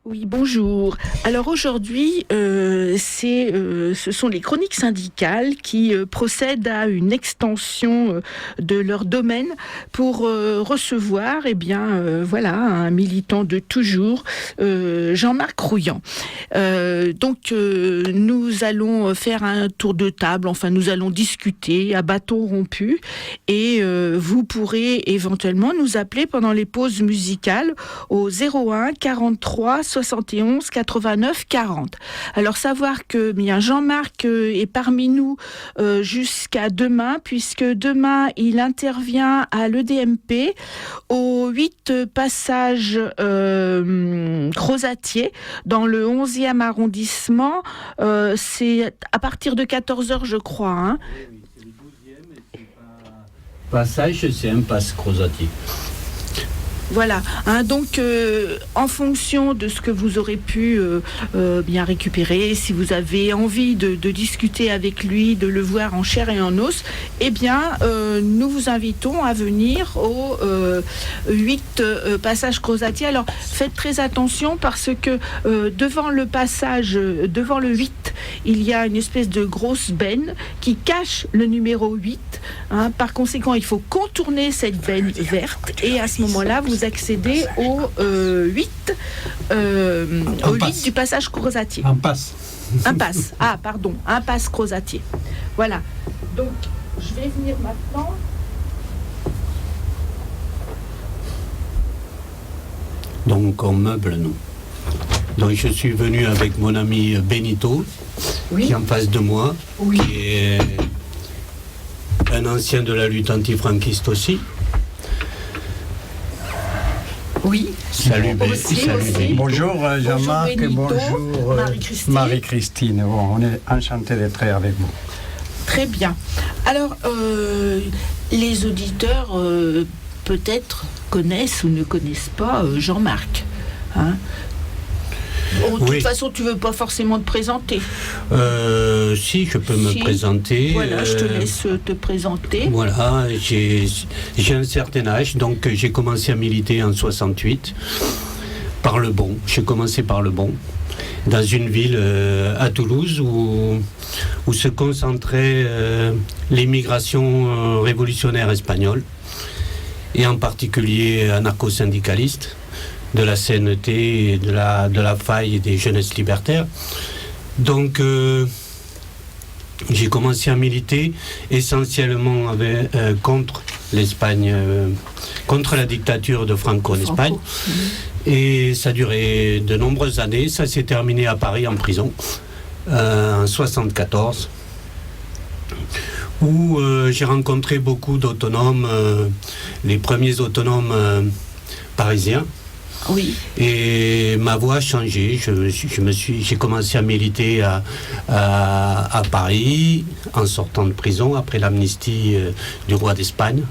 Oui, bonjour. Alors aujourd'hui, ce sont les chroniques syndicales qui procèdent à une extension de leur domaine pour recevoir, un militant de toujours, Jean-Marc Rouillant. Nous allons faire un tour de table. Enfin, nous allons discuter à bâton rompu, et vous pourrez éventuellement nous appeler pendant les pauses musicales au 01 43 71 89 40. Alors savoir que bien Jean-Marc est parmi nous jusqu'à demain, puisque demain il intervient à l'EDMP au 8 passage Crozatier dans le 11e arrondissement. C'est à partir de 14h je crois. Hein. Oui, c'est le 12e et c'est pas... Passage, c'est un passe Crozatier. Voilà, en fonction de ce que vous aurez pu bien récupérer, si vous avez envie de discuter avec lui, de le voir en chair et en os, nous vous invitons à venir au 8 passage Crozatier. Alors faites très attention parce que devant le 8, il y a une espèce de grosse benne qui cache le numéro 8. Hein. Par conséquent, il faut contourner cette benne verte et à ce moment-là, vous accédez au 8 du passage Crozatier. Un passe. Un passe Crozatier. Voilà. Donc, je vais venir maintenant. Donc, on meuble, nous. Donc, je suis venu avec mon ami Benito, qui est en face de moi, qui est un ancien de la lutte antifranquiste aussi. Oui. Salut, aussi. Bonjour Jean-Marc, bonjour Marie-Christine. Bon, on est enchanté d'être avec vous. Très bien. Alors, les auditeurs peut-être connaissent ou ne connaissent pas Jean-Marc. Hein. Bon, de toute façon, tu ne veux pas forcément te présenter. Si, je peux me présenter. Voilà, je te laisse te présenter. Voilà, j'ai un certain âge, donc j'ai commencé à militer en 68 par le Bon. J'ai commencé par le Bon, dans une ville à Toulouse où se concentrait l'émigration révolutionnaire espagnole, et en particulier anarcho-syndicaliste de la CNT, et de la faille et des jeunesses libertaires. Donc j'ai commencé à militer essentiellement contre l'Espagne, contre la dictature de Franco en Espagne. Et ça a duré de nombreuses années. Ça s'est terminé à Paris en prison en 74, où j'ai rencontré beaucoup d'autonomes, les premiers autonomes parisiens. Oui. Et ma voix a changé. J'ai commencé à militer à Paris en sortant de prison après l'amnistie du roi d'Espagne,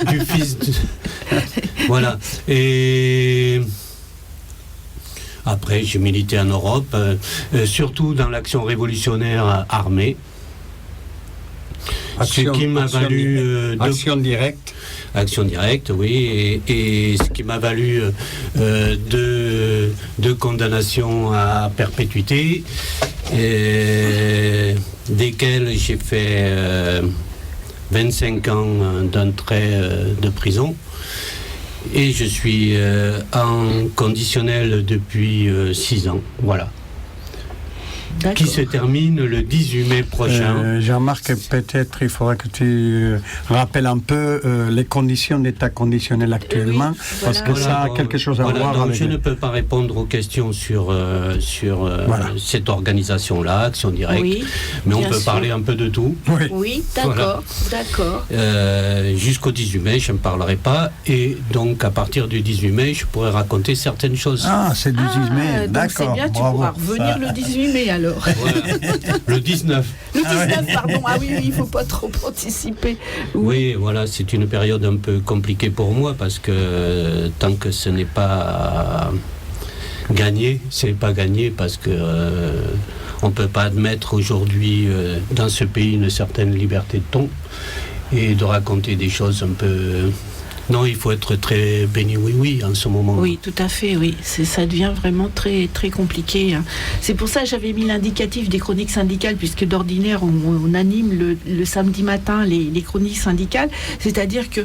du fils de... Voilà. Et après, j'ai milité en Europe, surtout dans l'action révolutionnaire armée. Ce qui m'a valu action directe. Action directe, oui, et ce qui m'a valu deux condamnations à perpétuité, desquelles j'ai fait 25 ans d'un trait de prison. Et je suis en conditionnel depuis 6 ans, voilà. D'accord. Qui se termine le 18 mai prochain. Jean-Marc, peut-être il faudra que tu rappelles un peu les conditions d'état conditionnel actuellement, parce que ça a quelque chose à voir donc avec... je ne peux pas répondre aux questions sur cette organisation-là, Action Directe, mais on peut parler un peu de tout. Oui, d'accord, d'accord. Jusqu'au 18 mai, je ne parlerai pas, et donc à partir du 18 mai, je pourrais raconter certaines choses. Ah, c'est le 18 mai, d'accord. Donc c'est bien, tu pourras revenir le 18 mai alors. Voilà. Le 19. Le 19, pardon. Ah oui, il ne faut pas trop anticiper. Oui, voilà, c'est une période un peu compliquée pour moi parce que tant que ce n'est pas gagné, c'est pas gagné parce que on ne peut pas admettre aujourd'hui dans ce pays une certaine liberté de ton et de raconter des choses un peu Non, il faut être très béni oui en ce moment. Oui, tout à fait, oui. Ça devient vraiment très, très compliqué. C'est pour ça que j'avais mis l'indicatif des chroniques syndicales, puisque d'ordinaire, on anime le samedi matin les chroniques syndicales. C'est-à-dire que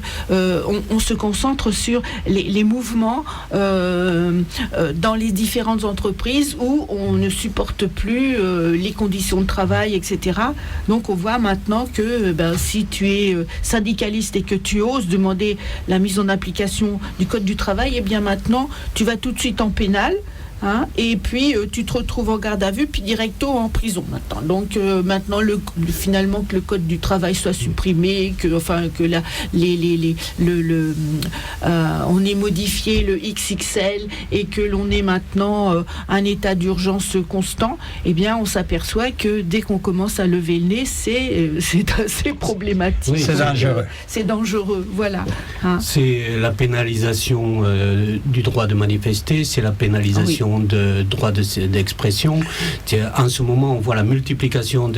on se concentre sur les mouvements dans les différentes entreprises où on ne supporte plus les conditions de travail, etc. Donc, on voit maintenant que si tu es syndicaliste et que tu oses demander la mise en application du Code du travail, et bien maintenant, tu vas tout de suite en pénal. Et puis tu te retrouves en garde à vue, puis directo en prison maintenant. Donc maintenant, finalement, que le code du travail soit supprimé, que on ait modifié le XXL et que l'on ait maintenant un état d'urgence constant, eh bien on s'aperçoit que dès qu'on commence à lever le nez, c'est assez problématique. Oui, c'est dangereux. C'est dangereux, voilà. C'est la pénalisation du droit de manifester, c'est la pénalisation de droit d'expression. En ce moment, on voit la multiplication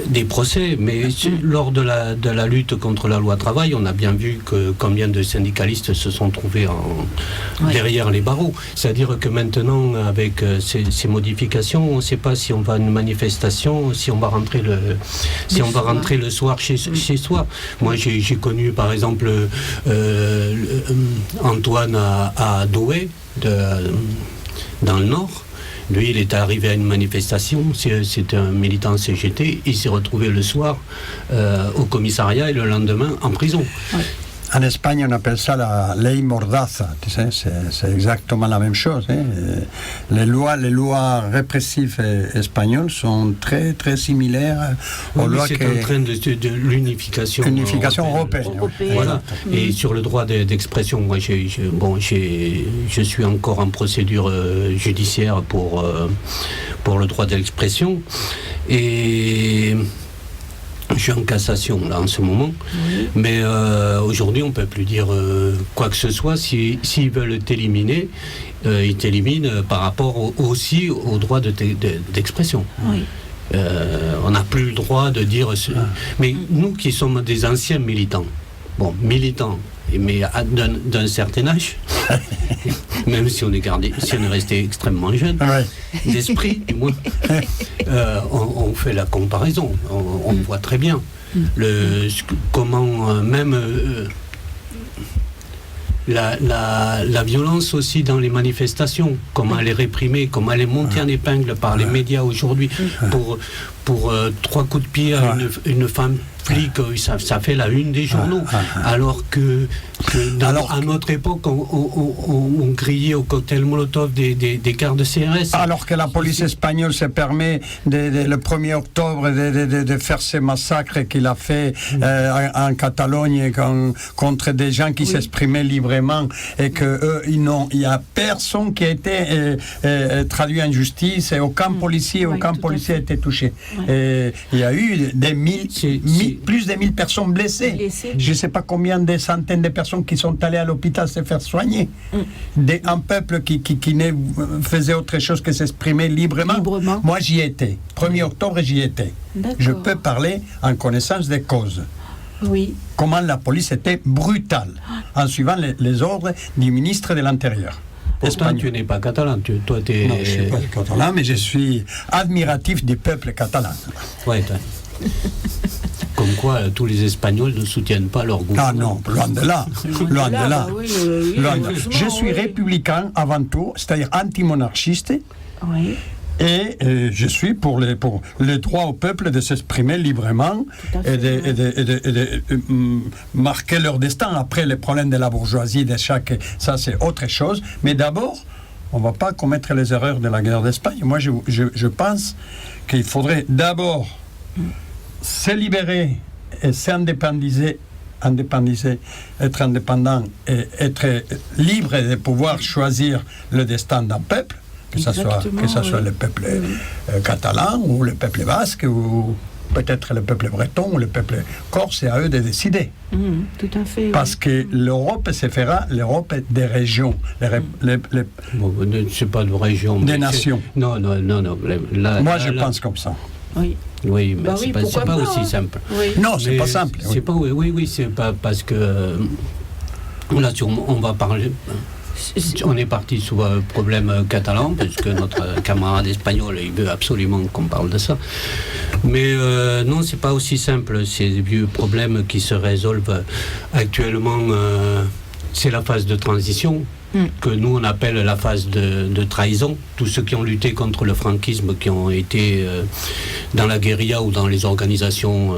des procès, mais lors de la lutte contre la loi travail, on a bien vu que combien de syndicalistes se sont trouvés derrière les barreaux. C'est-à-dire que maintenant, avec ces modifications, on ne sait pas si on va à une manifestation, si on va rentrer le soir chez soi. Moi, j'ai connu, par exemple, Antoine à Douai, dans le Nord. Lui, il est arrivé à une manifestation, c'était un militant CGT, il s'est retrouvé le soir au commissariat et le lendemain en prison. Ouais. En Espagne, on appelle ça la ley mordaza. Tu sais, c'est exactement la même chose. Hein. Les lois répressives espagnoles sont très, très similaires aux lois c'est en train de l'unification européenne. Voilà. Et sur le droit d'expression, moi, je suis encore en procédure judiciaire pour le droit d'expression. Et je suis en cassation là en ce moment, mais aujourd'hui on ne peut plus dire quoi que ce soit. S'ils veulent t'éliminer, ils t'éliminent par rapport aussi au droit d'expression. Oui. On n'a plus le droit de dire... Mais nous qui sommes des anciens militants, mais d'un certain âge, même si on est resté extrêmement jeune, d'esprit du moins, on fait la comparaison, on voit très bien comment même la violence aussi dans les manifestations, comment elle est réprimée, comment elle est montée en épingle par les médias aujourd'hui pour 3 coups de pied à une femme flic, ça fait la une des journaux, alors que à notre époque on criait au cocktail Molotov des quarts de CRS. Alors que la police espagnole se permet le 1er octobre de faire ces massacres qu'il a fait en Catalogne contre des gens qui s'exprimaient librement et que il n'y a personne qui a été traduit en justice et aucun policier a été touché. Et il y a eu plus de 1000 personnes blessées. Je ne sais pas combien de centaines de personnes qui sont allées à l'hôpital se faire soigner. Un peuple qui ne faisait autre chose que s'exprimer librement. Moi, j'y étais. 1er octobre, j'y étais. D'accord. Je peux parler en connaissance des causes. Oui. Comment la police était brutale en suivant les ordres du ministre de l'Intérieur. Pourtant, tu n'es pas catalan. Toi, t'es... Non, je ne suis pas catalan, mais je suis admiratif du peuple catalan. Oui, comme quoi, tous les Espagnols ne soutiennent pas leur gouvernement. Ah non, loin de là. Loin de là. Je suis républicain avant tout, c'est-à-dire anti-monarchiste. Oui. Et je suis pour le droit au peuple de s'exprimer librement et de marquer leur destin. Après, les problèmes de la bourgeoisie, ça c'est autre chose. Mais d'abord, on ne va pas commettre les erreurs de la guerre d'Espagne. Moi, je pense qu'il faudrait d'abord se libérer et s'indépendiser, être indépendant et être libre de pouvoir choisir le destin d'un peuple. Que ce soit le peuple catalan ou le peuple basque ou peut-être le peuple breton ou le peuple corse, c'est à eux de décider. Tout à fait. Parce que l'Europe se fera l'Europe des régions. C'est pas de régions. Des nations. Non. Moi, je pense comme ça. Oui. Oui, mais Bah c'est oui, pas pourquoi pas, aussi hein. simple. Oui. Non, c'est Mais pas simple. C'est pas, oui, c'est pas parce que là, on va parler. On est parti sur un problème catalan, puisque notre camarade espagnol, il veut absolument qu'on parle de ça. Mais non, c'est pas aussi simple. Ces vieux problèmes qui se résolvent actuellement, c'est la phase de transition, que nous on appelle la phase de trahison. Tous ceux qui ont lutté contre le franquisme, qui ont été dans la guérilla ou dans les organisations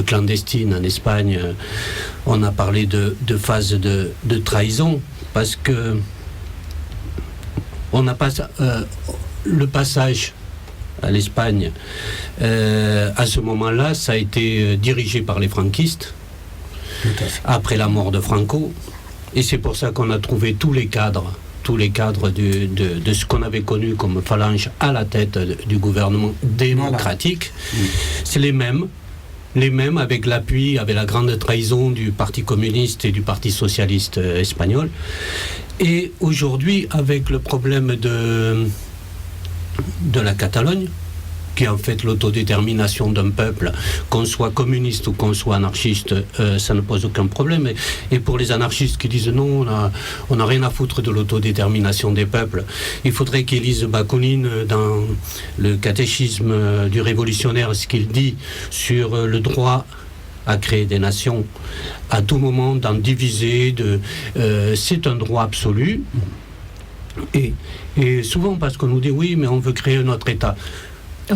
clandestines en Espagne, on a parlé de phase de trahison, parce que on n'a pas le passage à l'Espagne à ce moment-là, ça a été dirigé par les franquistes après la mort de Franco, et c'est pour ça qu'on a trouvé tous les cadres de ce qu'on avait connu comme phalange à la tête du gouvernement démocratique. Voilà. C'est les mêmes avec l'appui, avec la grande trahison du Parti communiste et du Parti socialiste espagnol. Et aujourd'hui, avec le problème de la Catalogne, qui est en fait l'autodétermination d'un peuple, qu'on soit communiste ou qu'on soit anarchiste, ça ne pose aucun problème. Et pour les anarchistes qui disent non, on n'a rien à foutre de l'autodétermination des peuples, il faudrait qu'ils lisent Bakounine dans le catéchisme du révolutionnaire, ce qu'il dit sur le droit à créer des nations, à tout moment d'en diviser, c'est un droit absolu. Et souvent parce qu'on nous dit oui, mais on veut créer notre État.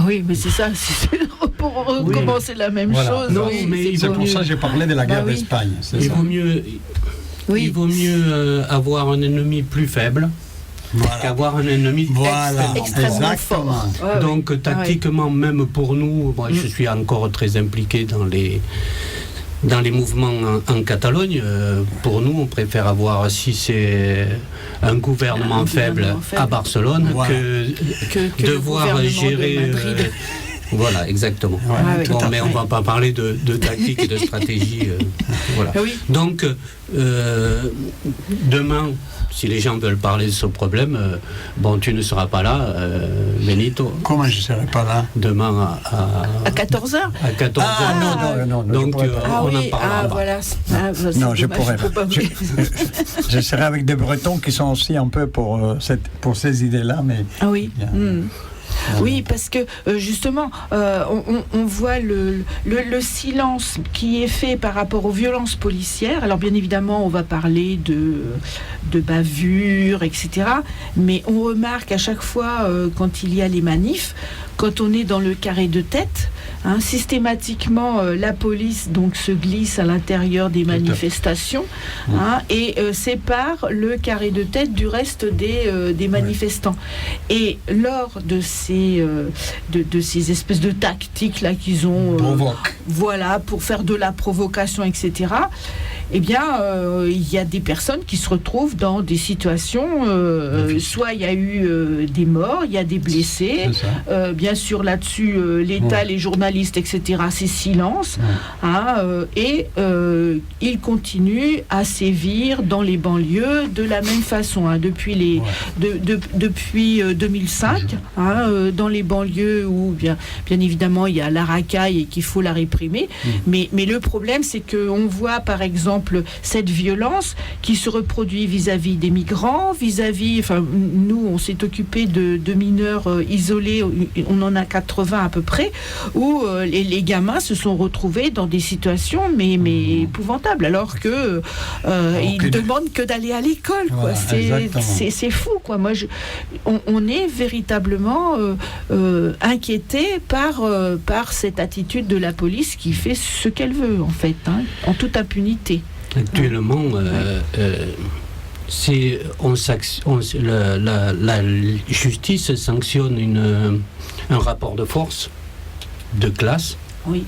Oui, mais c'est ça, c'est pour recommencer la même chose. Non, oui, mais c'est pour ça que j'ai parlé de la guerre d'Espagne. Il vaut mieux avoir un ennemi plus faible qu'avoir un ennemi extrêmement fort. Donc tactiquement, même pour nous, moi, je suis encore très impliqué dans les mouvements en Catalogne. Pour nous, on préfère avoir, si c'est un gouvernement faible à Barcelone, que devoir gérer... Voilà, exactement. Mais on ne va pas parler de tactique et de stratégie. Voilà. Donc, demain, si les gens veulent parler de ce problème, tu ne seras pas là, Benito. Comment je ne serai pas là? Demain à 14h. À 14h. Non. Donc, on en parlera. Voilà. Non, je pourrais pas. Je serai avec des Bretons qui sont aussi un peu pour ces idées-là, mais... Ah oui. Oui, parce que justement, on voit le silence qui est fait par rapport aux violences policières. Alors bien évidemment, on va parler de bavures, etc. Mais on remarque à chaque fois, quand il y a les manifs, quand on est dans le carré de tête, systématiquement, la police donc se glisse à l'intérieur des manifestations et sépare le carré de tête du reste des manifestants. Et lors de ces espèces de tactiques là qu'ils ont, pour faire de la provocation, etc. Eh bien, il y a des personnes qui se retrouvent dans des situations, soit il y a eu des morts, il y a des blessés, bien sûr là-dessus, l'État, les journalistes, etc., c'est silence, et ils continuent à sévir dans les banlieues de la même façon, depuis 2005, dans les banlieues où bien évidemment il y a la racaille et qu'il faut la réprimer, mais le problème c'est qu'on voit par exemple cette violence qui se reproduit vis-à-vis des migrants, nous on s'est occupé de mineurs isolés, on en a 80 à peu près, où les gamins se sont retrouvés dans des situations mais épouvantables, alors que ils demandent que d'aller à l'école, quoi. C'est fou, quoi. Moi, on est véritablement inquiété par cette attitude de la police qui fait ce qu'elle veut, en fait, en toute impunité. Actuellement, la justice sanctionne un rapport de force, de classe. Oui.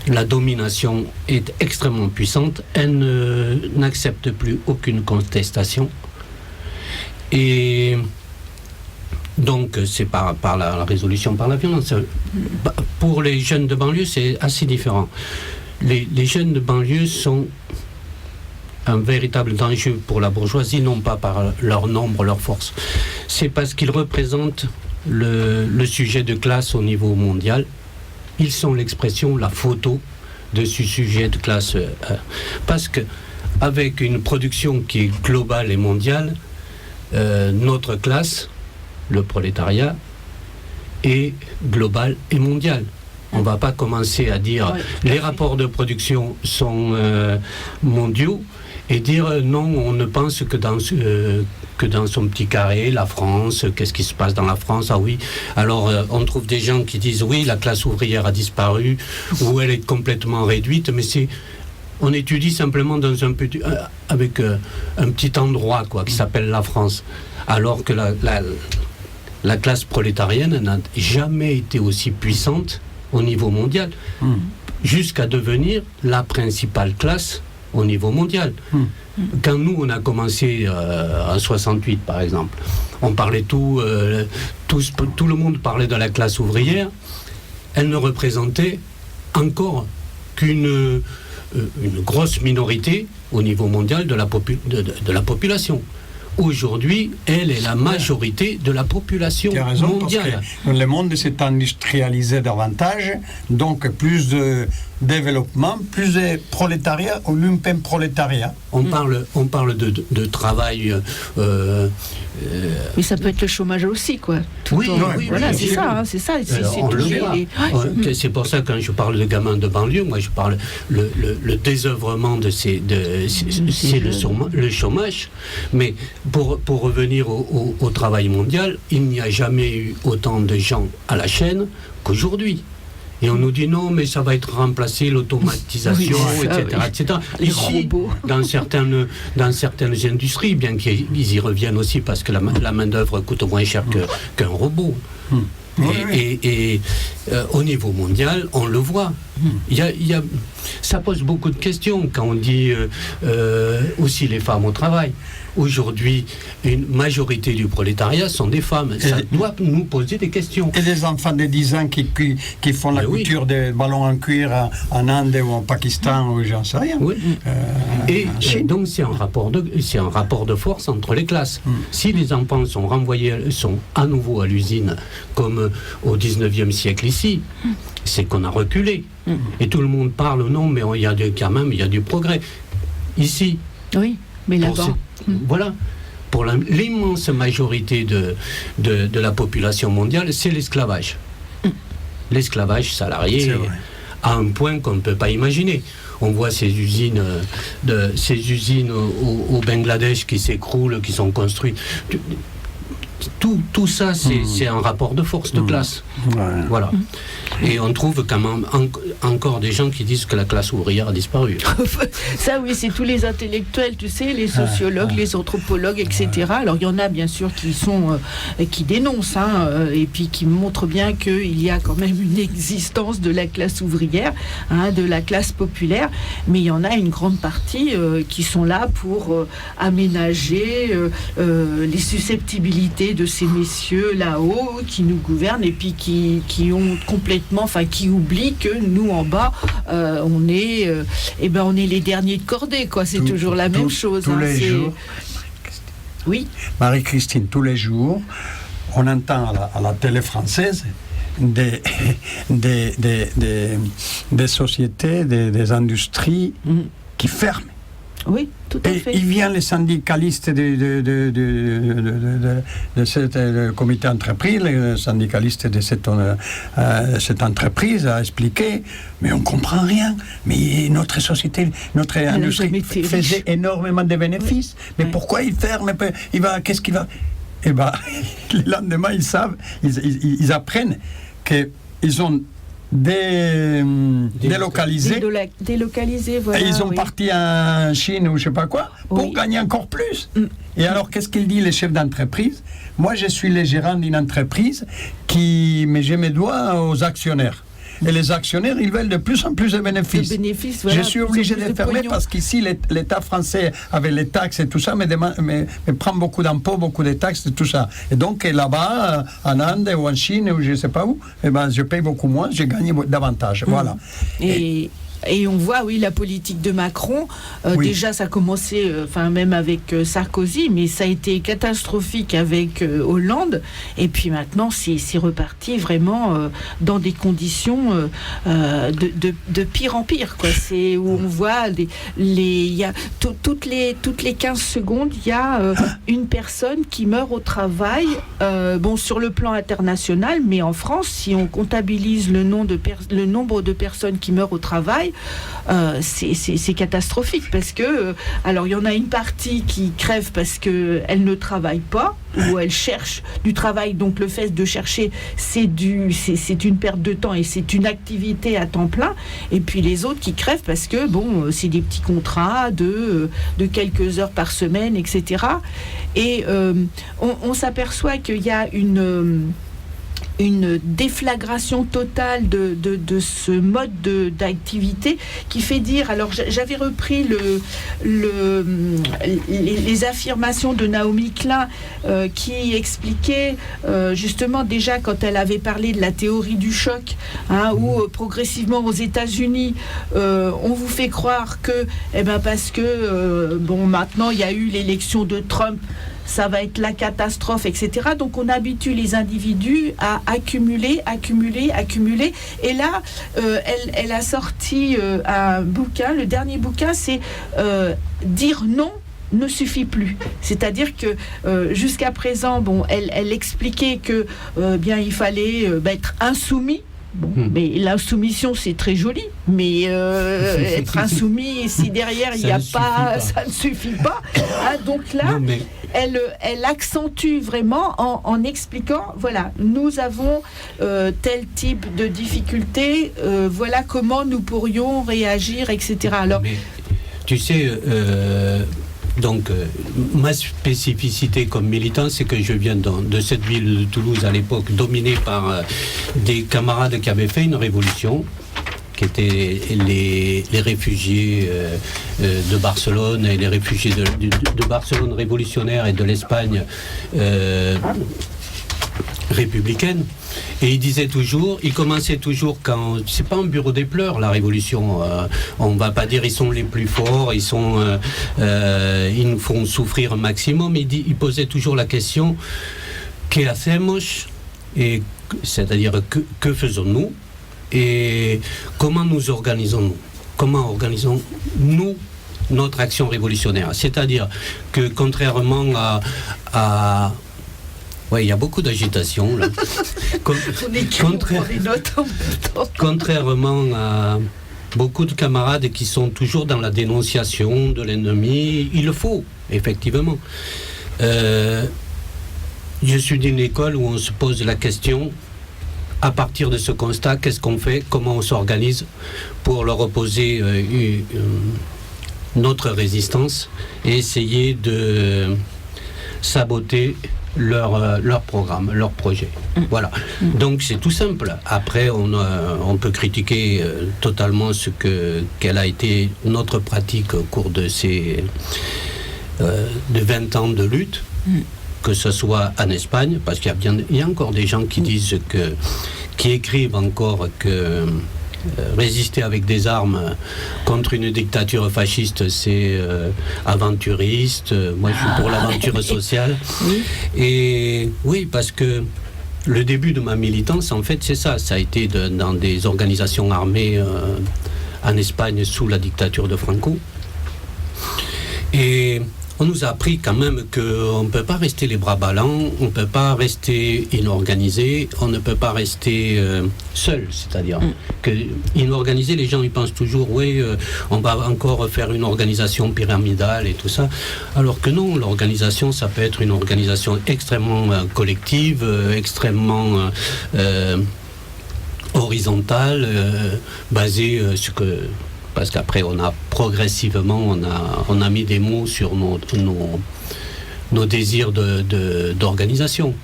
La domination est extrêmement puissante. Elle n'accepte plus aucune contestation. Et donc, c'est par la résolution par la violence. Pour les jeunes de banlieue, c'est assez différent. Les jeunes de banlieue sont un véritable danger pour la bourgeoisie, non pas par leur nombre, leur force. C'est parce qu'ils représentent le sujet de classe au niveau mondial. Ils sont l'expression, la photo de ce sujet de classe. Parce que avec une production qui est globale et mondiale, notre classe, le prolétariat, est global et mondial. On ne va pas commencer à dire les rapports de production sont mondiaux et dire non, on ne pense que dans son petit carré, la France, qu'est-ce qui se passe dans la France? Ah oui, alors on trouve des gens qui disent oui, la classe ouvrière a disparu ou elle est complètement réduite, mais on étudie simplement dans avec un petit endroit qui s'appelle la France, alors que la classe prolétarienne n'a jamais été aussi puissante au niveau mondial, jusqu'à devenir la principale classe au niveau mondial. Quand nous, on a commencé en 68, par exemple, on parlait tout le monde parlait de la classe ouvrière, elle ne représentait encore qu'une grosse minorité au niveau mondial de la population. Aujourd'hui, elle est la majorité de la population mondiale. Parce que le monde s'est industrialisé davantage, donc plus de développement, plus de prolétariat ou lumpen prolétariat. On parle de travail. Mais ça peut être le chômage aussi, quoi. Voilà, c'est ça. On le voit. C'est pour ça que quand je parle de gamins de banlieue, moi je parle le désœuvrement c'est le chômage. Mais pour revenir au travail mondial, il n'y a jamais eu autant de gens à la chaîne qu'aujourd'hui. Et on nous dit non, mais ça va être remplacé, l'automatisation, etc. Ici, dans certaines industries, bien qu'ils y reviennent aussi parce que la main-d'œuvre coûte moins cher qu'un robot. Et au niveau mondial, on le voit. Ça pose beaucoup de questions quand on dit aussi les femmes au travail. Aujourd'hui, une majorité du prolétariat sont des femmes. Ça doit nous poser des questions. Et des enfants de 10 ans qui font la couture des ballons en cuir en Inde ou en Pakistan ou j'en sais rien. Oui. Et donc c'est un rapport de force entre les classes. Si les enfants sont à nouveau à l'usine comme au 19e siècle ici, c'est qu'on a reculé. Et tout le monde parle, non, mais quand même, il y a du progrès. Ici. Oui, mais là-bas. Voilà. Pour l'immense majorité de la population mondiale, c'est l'esclavage. L'esclavage salarié à un point qu'on ne peut pas imaginer. On voit ces usines au Bangladesh qui s'écroulent, qui sont construites. Tout ça, c'est un rapport de force de classe. Voilà. Et on trouve quand même encore des gens qui disent que la classe ouvrière a disparu. Ça, oui, c'est tous les intellectuels, tu sais, les sociologues, les anthropologues, etc. Alors, il y en a, bien sûr, qui dénoncent, et puis qui montrent bien qu'il y a quand même une existence de la classe ouvrière, de la classe populaire, mais il y en a une grande partie qui sont là pour aménager les susceptibilités de ces messieurs là-haut qui nous gouvernent et puis qui ont complètement, qui oublient que nous en bas, on est les derniers de cordée, quoi. C'est toujours la même chose. Tous les jours. Oui. Marie-Christine, tous les jours, on entend à la télé française des sociétés, des industries qui ferment. Oui, tout à fait. Il vient les syndicalistes de ce comité entreprise, les syndicalistes de cette entreprise à expliquer, mais on ne comprend rien. Mais notre société, notre industrie faisait énormément de bénéfices. Mais pourquoi il ferme? Qu'est-ce qu'il va... Eh bien, le lendemain, ils savent, ils apprennent qu'ils ont délocalisé, voilà. Et ils ont parti en Chine ou je sais pas quoi pour gagner encore plus. Et alors qu'est-ce qu'il dit les chefs d'entreprise? Moi je suis le gérant d'une entreprise mais je me dois aux actionnaires. Et les actionnaires, ils veulent de plus en plus de bénéfices. Je suis obligé de fermer parce qu'ici, l'État français, avec les taxes et tout ça, me prend beaucoup d'impôts, beaucoup de taxes et tout ça. Et donc, là-bas, en Inde ou en Chine ou je ne sais pas où, je paye beaucoup moins, je gagne davantage. Voilà. Et Et on voit, oui, la politique de Macron. Déjà, ça a commencé, même avec Sarkozy, mais ça a été catastrophique avec Hollande. Et puis maintenant, c'est reparti vraiment dans des conditions de pire en pire, quoi. C'est où on voit toutes les 15 secondes, il y a une personne qui meurt au travail. Sur le plan international, mais en France, si on comptabilise le nombre de personnes qui meurent au travail, c'est catastrophique, parce que alors il y en a une partie qui crève parce qu'elle ne travaille pas, ou elle cherche du travail, donc le fait de chercher, c'est une perte de temps et c'est une activité à temps plein, et puis les autres qui crèvent parce que c'est des petits contrats de quelques heures par semaine, etc. Et on s'aperçoit qu'il y a une déflagration totale de ce mode d'activité qui fait dire... Alors, j'avais repris les affirmations de Naomi Klein qui expliquait justement déjà quand elle avait parlé de la théorie du choc, où progressivement aux États-Unis, on vous fait croire que, parce que, maintenant il y a eu l'élection de Trump, ça va être la catastrophe, etc. Donc on habitue les individus à accumuler. Et là, elle a sorti un bouquin. Le dernier bouquin, c'est dire non ne suffit plus. C'est-à-dire que jusqu'à présent, elle expliquait que il fallait être insoumis. Mais l'insoumission, c'est très joli, mais être insoumis, si derrière il n'y a pas, ça ne suffit pas. Donc là, elle accentue vraiment en expliquant, voilà, nous avons tel type de difficulté, voilà comment nous pourrions réagir, etc. Alors, mais, tu sais, ma spécificité comme militant, c'est que je viens de cette ville de Toulouse à l'époque, dominée par des camarades qui avaient fait une révolution, qui étaient les réfugiés de Barcelone et les réfugiés de Barcelone révolutionnaire et de l'Espagne républicaine. Et il commençait toujours quand... C'est pas un bureau des pleurs, la révolution. On va pas dire ils sont les plus forts, ils nous font souffrir un maximum. Il posait toujours la question ¿Qué hacemos? Et c'est-à-dire que faisons-nous et comment nous organisons-nous? Comment organisons-nous notre action révolutionnaire? C'est-à-dire que contrairement à il y a beaucoup d'agitation là. Contrairement à beaucoup de camarades qui sont toujours dans la dénonciation de l'ennemi, il le faut, effectivement. Je suis d'une école où on se pose la question, à partir de ce constat, qu'est-ce qu'on fait, comment on s'organise pour leur opposer notre résistance et essayer de saboter leur programme, leur projet. Voilà. Donc c'est tout simple. Après, on peut critiquer totalement quelle a été notre pratique au cours de ces de 20 ans de lutte, que ce soit en Espagne, parce qu'il y a encore des gens qui disent qui écrivent encore que résister avec des armes contre une dictature fasciste, c'est aventuriste. Moi, je suis pour l'aventure sociale. Et oui, parce que le début de ma militance, en fait, c'est ça. Ça a été dans des organisations armées en Espagne sous la dictature de Franco. Et on nous a appris quand même qu'on ne peut pas rester les bras ballants, on ne peut pas rester inorganisé, on ne peut pas rester seul. C'est-à-dire que inorganisé, les gens ils pensent toujours, on va encore faire une organisation pyramidale et tout ça. Alors que non, l'organisation, ça peut être une organisation extrêmement collective, extrêmement horizontale, basée sur que... Parce qu'après, on a progressivement, on a mis des mots sur nos désirs d'organisation.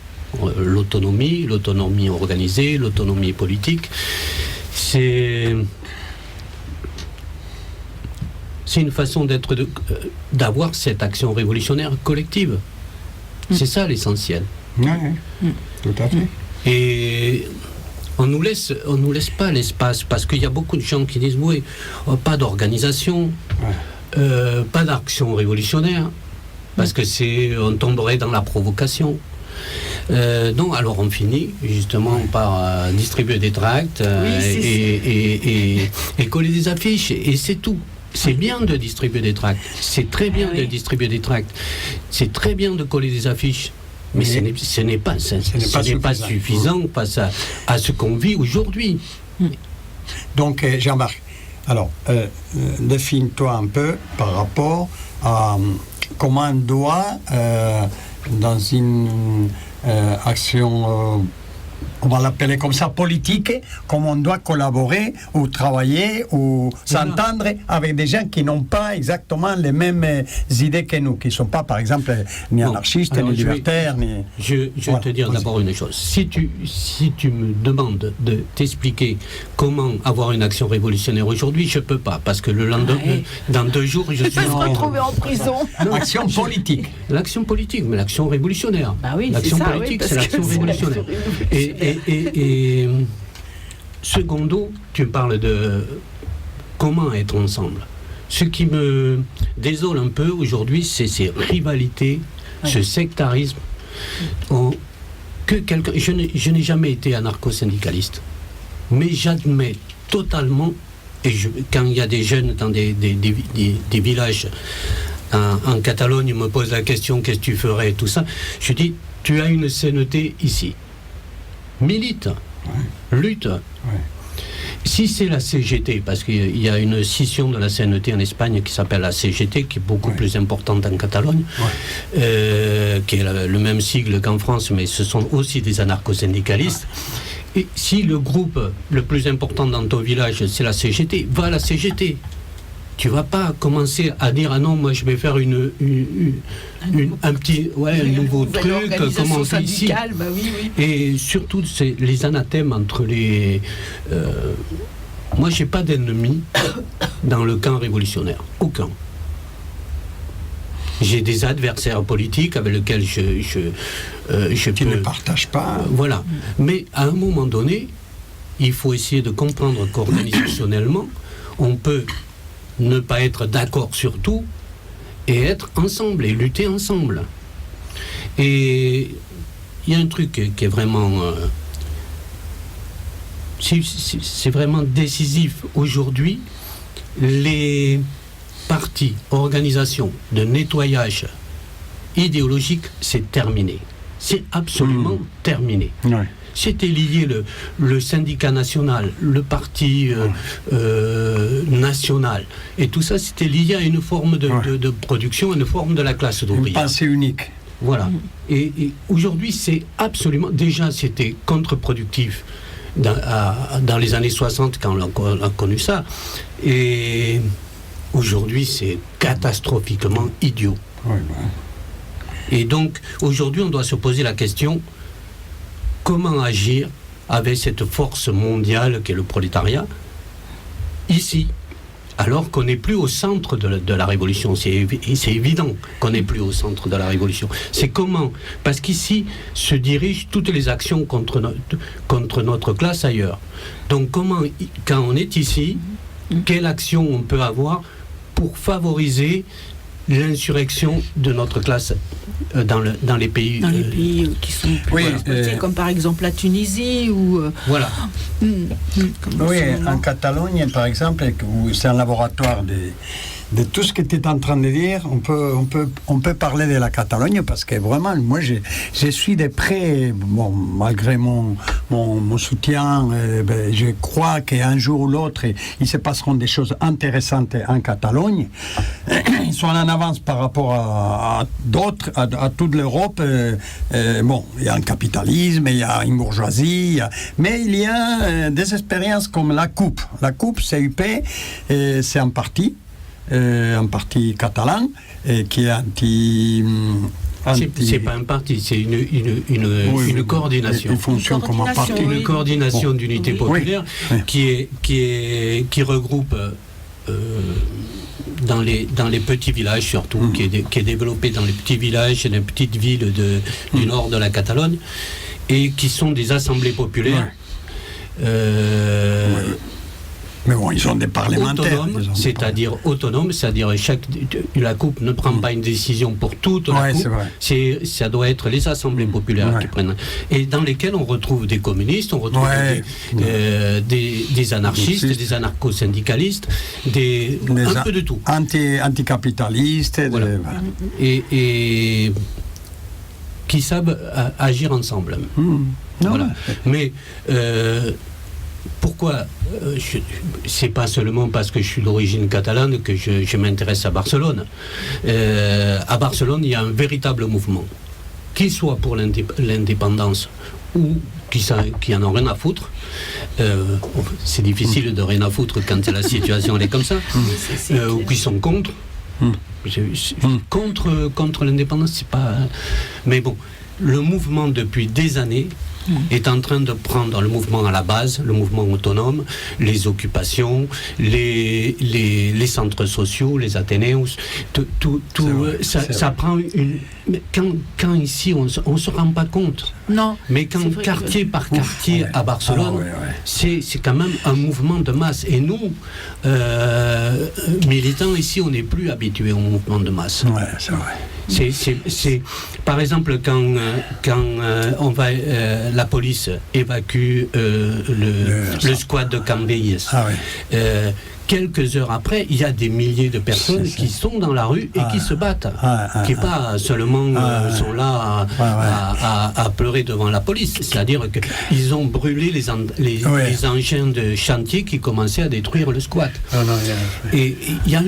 L'autonomie organisée, l'autonomie politique. C'est une façon d'avoir cette action révolutionnaire collective. C'est ça l'essentiel. Oui, tout à fait. Et on nous laisse pas l'espace, parce qu'il y a beaucoup de gens qui disent oui, pas d'organisation, pas d'action révolutionnaire, parce que on tomberait dans la provocation. Non, alors on finit justement par distribuer des tracts et coller des affiches, et c'est tout. C'est bien de distribuer des tracts, c'est très bien de distribuer des tracts, c'est très bien de coller des affiches, mais ce n'est pas suffisant face à ce qu'on vit aujourd'hui. Donc Jean-Marc, alors définis-toi un peu par rapport à comment on doit, dans une action, on va l'appeler comme ça, politique, comment on doit collaborer ou travailler ou s'entendre avec des gens qui n'ont pas exactement les mêmes idées que nous, qui ne sont pas, par exemple, ni anarchistes, ni libertaires, ni... Je vais te dire d'abord une chose. Si tu me demandes de t'expliquer comment avoir une action révolutionnaire aujourd'hui, je ne peux pas, parce que le lendemain, dans 2 jours, je suis... se retrouver en prison. Action politique. L'action politique, mais l'action révolutionnaire. L'action politique, c'est l'action révolutionnaire. Et secondo, tu parles de comment être ensemble. Ce qui me désole un peu aujourd'hui, c'est ces rivalités, ce sectarisme. Je n'ai jamais été anarcho-syndicaliste, mais j'admets totalement, et quand il y a des jeunes dans des villages en Catalogne, me posent la question, qu'est-ce que tu ferais, tout ça, je dis, tu as une CNT ici. Milite, lutte. Si c'est la CGT, parce qu'il y a une scission de la CNT en Espagne qui s'appelle la CGT, qui est beaucoup plus importante en Catalogne, qui est le même sigle qu'en France, mais ce sont aussi des anarcho-syndicalistes. Et si le groupe le plus important dans ton village, c'est la CGT, va à la CGT. Tu vas pas commencer à dire ah non, moi je vais faire un nouveau truc comme on fait ici. Et surtout c'est les anathèmes entre les. Moi j'ai pas d'ennemis dans le camp révolutionnaire, aucun. J'ai des adversaires politiques avec lesquels je ne partage pas. Voilà. Mais à un moment donné, il faut essayer de comprendre qu'organisationnellement, on peut ne pas être d'accord sur tout et être ensemble et lutter ensemble. Et il y a un truc qui est vraiment c'est vraiment décisif aujourd'hui. Les partis, organisations de nettoyage idéologique, c'est terminé. C'est absolument terminé. C'était lié le syndicat national, le parti national, et tout ça, c'était lié à une forme de production, une forme de la classe d'ouvriers. Une pensée unique. Voilà. Et aujourd'hui, c'est absolument... Déjà, c'était contre-productif dans les années 60, quand on a connu ça. Et aujourd'hui, c'est catastrophiquement idiot. Et donc, aujourd'hui, on doit se poser la question... Comment agir avec cette force mondiale qu'est le prolétariat, ici, alors qu'on n'est plus au centre de la révolution. C'est évident qu'on n'est plus au centre de la révolution. C'est comment? Parce qu'ici se dirigent toutes les actions contre notre classe ailleurs. Donc comment, quand on est ici, quelle action on peut avoir pour favoriser l'insurrection de notre classe dans les pays qui sont plus comme par exemple la Tunisie ou voilà. En Catalogne par exemple, où c'est un laboratoire de tout ce que tu es en train de dire, on peut parler de la Catalogne parce que vraiment, moi je suis de près, bon, malgré mon soutien, je crois qu'un jour ou l'autre, il se passeront des choses intéressantes en Catalogne. Ils sont en avance par rapport à d'autres, à toute l'Europe. Bon, il y a un capitalisme, il y a une bourgeoisie, mais il y a des expériences comme la CUP. La CUP, CUP, c'est un parti catalan qui est c'est pas un parti, c'est une coordination. Il fonctionne comme un parti. Une coordination d'unité populaire qui regroupe dans les petits villages surtout, qui est développé dans les petits villages et les petites villes du nord de la Catalogne, et qui sont des assemblées populaires. Mais bon, ils ont des parlementaires. Autonome, c'est-à-dire la Coupe ne prend pas une décision pour toute la Coupe. Ça doit être les assemblées populaires qui prennent. Et dans lesquelles on retrouve des communistes, on retrouve des anarchistes, des anarcho-syndicalistes, un peu de tout. Anticapitalistes. Et qui savent agir ensemble. Voilà. Mais pourquoi c'est pas seulement parce que je suis d'origine catalane que je m'intéresse à Barcelone. À Barcelone, il y a un véritable mouvement, qu'il soit pour l'indépendance ou qui en ont rien à foutre. C'est difficile de rien à foutre quand la situation elle est comme ça, ou qui sont contre. Contre l'indépendance, c'est pas. Mais bon, le mouvement depuis des années est en train de prendre le mouvement à la base, le mouvement autonome, les occupations, les centres sociaux, les athénéus, ça prend une. Quand ici on se rend pas compte. Non. Mais quand quartier par quartier à Barcelone, c'est quand même un mouvement de masse. Et nous, militants ici, on n'est plus habitués au mouvement de masse. Ouais, c'est vrai. C'est par exemple quand on va la police évacue le squat de Cambrils. Quelques heures après, il y a des milliers de personnes qui sont dans la rue et qui se battent, qui pas seulement sont là à pleurer devant la police. C'est-à-dire qu'ils ont brûlé les engins de chantier qui commençaient à détruire le squat. Et il y a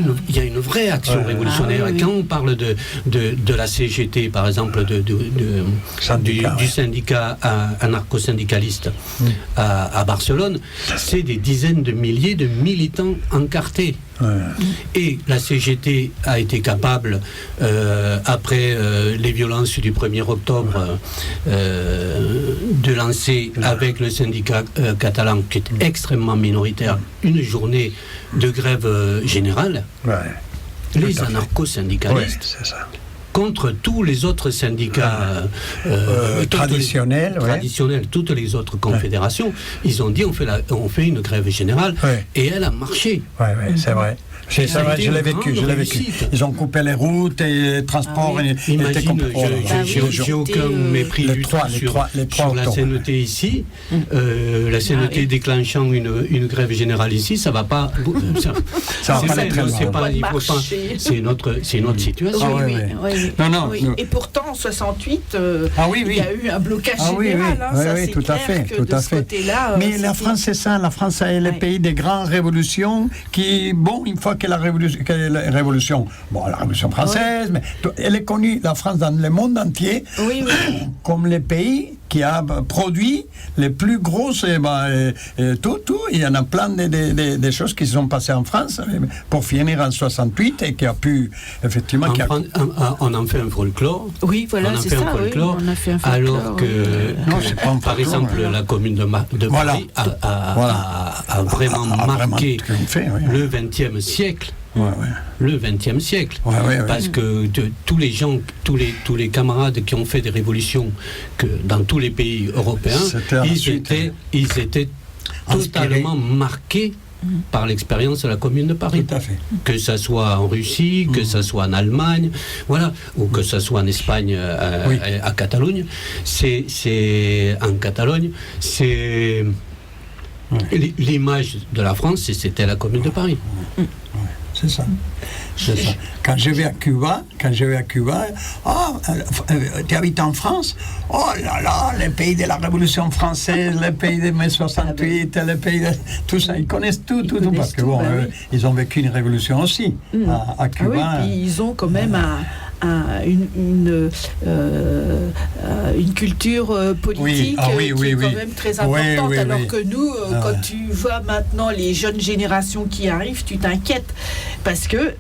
une vraie action révolutionnaire. Quand on parle de la CGT, par exemple, du syndicat anarcho-syndicaliste à Barcelone, c'est des dizaines de milliers de militants encartés. Et la CGT a été capable, après les violences du 1er octobre, de lancer avec le syndicat catalan, qui est extrêmement minoritaire, une journée de grève générale. Les anarcho-syndicalistes contre tous les autres syndicats traditionnels, toutes les autres confédérations, ils ont dit on fait une grève générale et elle a marché. C'est vrai. C'est vrai, je l'ai vécu. Ils ont coupé les routes et les transports. Imagine, j'ai aucun mépris du tout sur la CNT ici. La CNT déclenchant une grève générale ici, ça va pas. Ça va pas être très loin. C'est notre situation. Non. Et pourtant, en 68, il y a eu un blocage général. Oui, tout à fait. Mais la France, c'est ça. La France est le pays des grandes révolutions qui, une fois que la révolution française, mais elle est connue, la France, dans le monde entier, comme le pays qui a produit les plus grosses, tout, il y en a plein de choses qui se sont passées en France pour finir en 68 et qui a pu, effectivement... On en fait un folklore. Oui, voilà, c'est ça, on a fait un folklore. Alors que, par exemple, la commune de Paris a vraiment marqué le XXe siècle. Le XXe siècle, parce que tous les gens, tous les camarades qui ont fait des révolutions dans tous les pays européens, ils étaient totalement marqués par l'expérience de la Commune de Paris. Tout à fait. Que ça soit en Russie, que ça soit en Allemagne, ou que ça soit en Espagne, à Catalogne. En Catalogne, c'est l'image de la France, c'était la Commune de Paris. C'est ça. Quand je vais à Cuba, tu habites en France, oh là là, le pays de la Révolution française, le pays de mai 68, le pays de tout ça, ils connaissent tout, parce que ils ont vécu une révolution aussi à Cuba. Puis ils ont quand même une culture politique qui est quand même très importante, alors que nous, quand tu vois maintenant les jeunes générations qui arrivent, tu t'inquiètes, parce que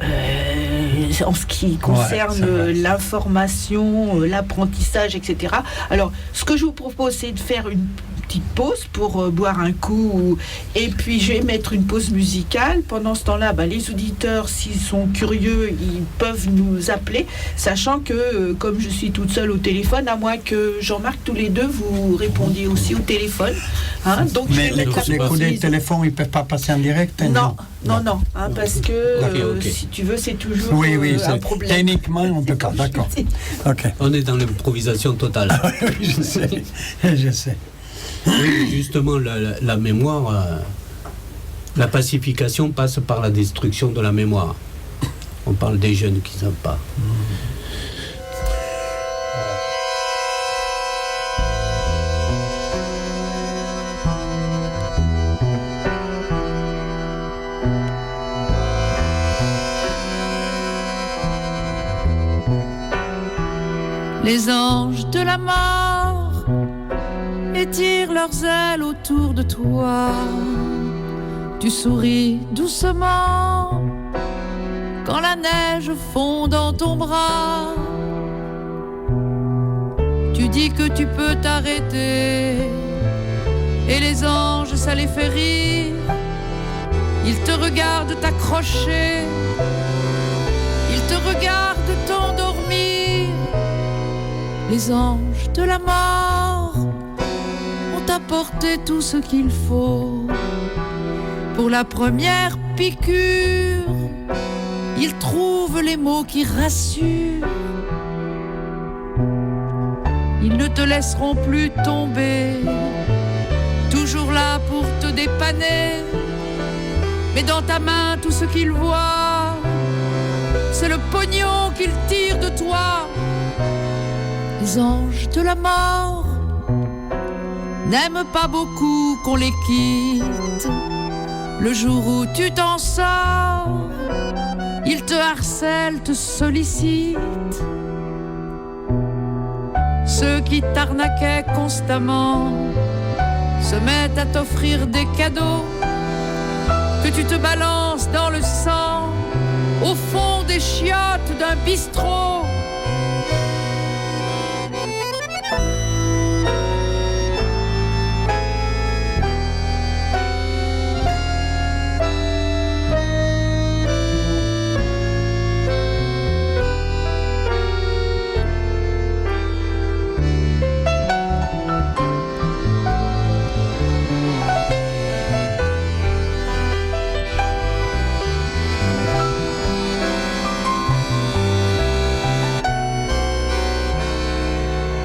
en ce qui concerne l'information, l'apprentissage, etc. Alors, ce que je vous propose, c'est de faire une petite pause pour boire un coup. Et puis, je vais mettre une pause musicale. Pendant ce temps-là, les auditeurs, s'ils sont curieux, ils peuvent nous appeler, sachant que, comme je suis toute seule au téléphone, à moins que Jean-Marc, tous les deux, vous répondiez aussi au téléphone. Donc, mais les coups de téléphone, ils ne peuvent pas passer en direct? Non, parce que, si tu veux, c'est toujours un problème. Techniquement, on ne peut pas, d'accord. Okay. On est dans l'improvisation totale. Oui, je sais. Oui, justement, la mémoire, la pacification passe par la destruction de la mémoire. On parle des jeunes qui ne savent pas. Les anges de la mort étirent leurs ailes autour de toi. Tu souris doucement quand la neige fond dans ton bras. Tu dis que tu peux t'arrêter et les anges, ça les fait rire. Ils te regardent t'accrocher, ils te regardent t'endormir. Les anges de la mort ont apporté tout ce qu'il faut. Pour la première piqûre, ils trouvent les mots qui rassurent. Ils ne te laisseront plus tomber, toujours là pour te dépanner. Mais dans ta main, tout ce qu'ils voient, c'est le pognon qu'ils tirent de toi. Les anges de la mort n'aiment pas beaucoup qu'on les quitte. Le jour où tu t'en sors, ils te harcèlent, te sollicitent. Ceux qui t'arnaquaient constamment se mettent à t'offrir des cadeaux que tu te balances dans le sang au fond des chiottes d'un bistrot.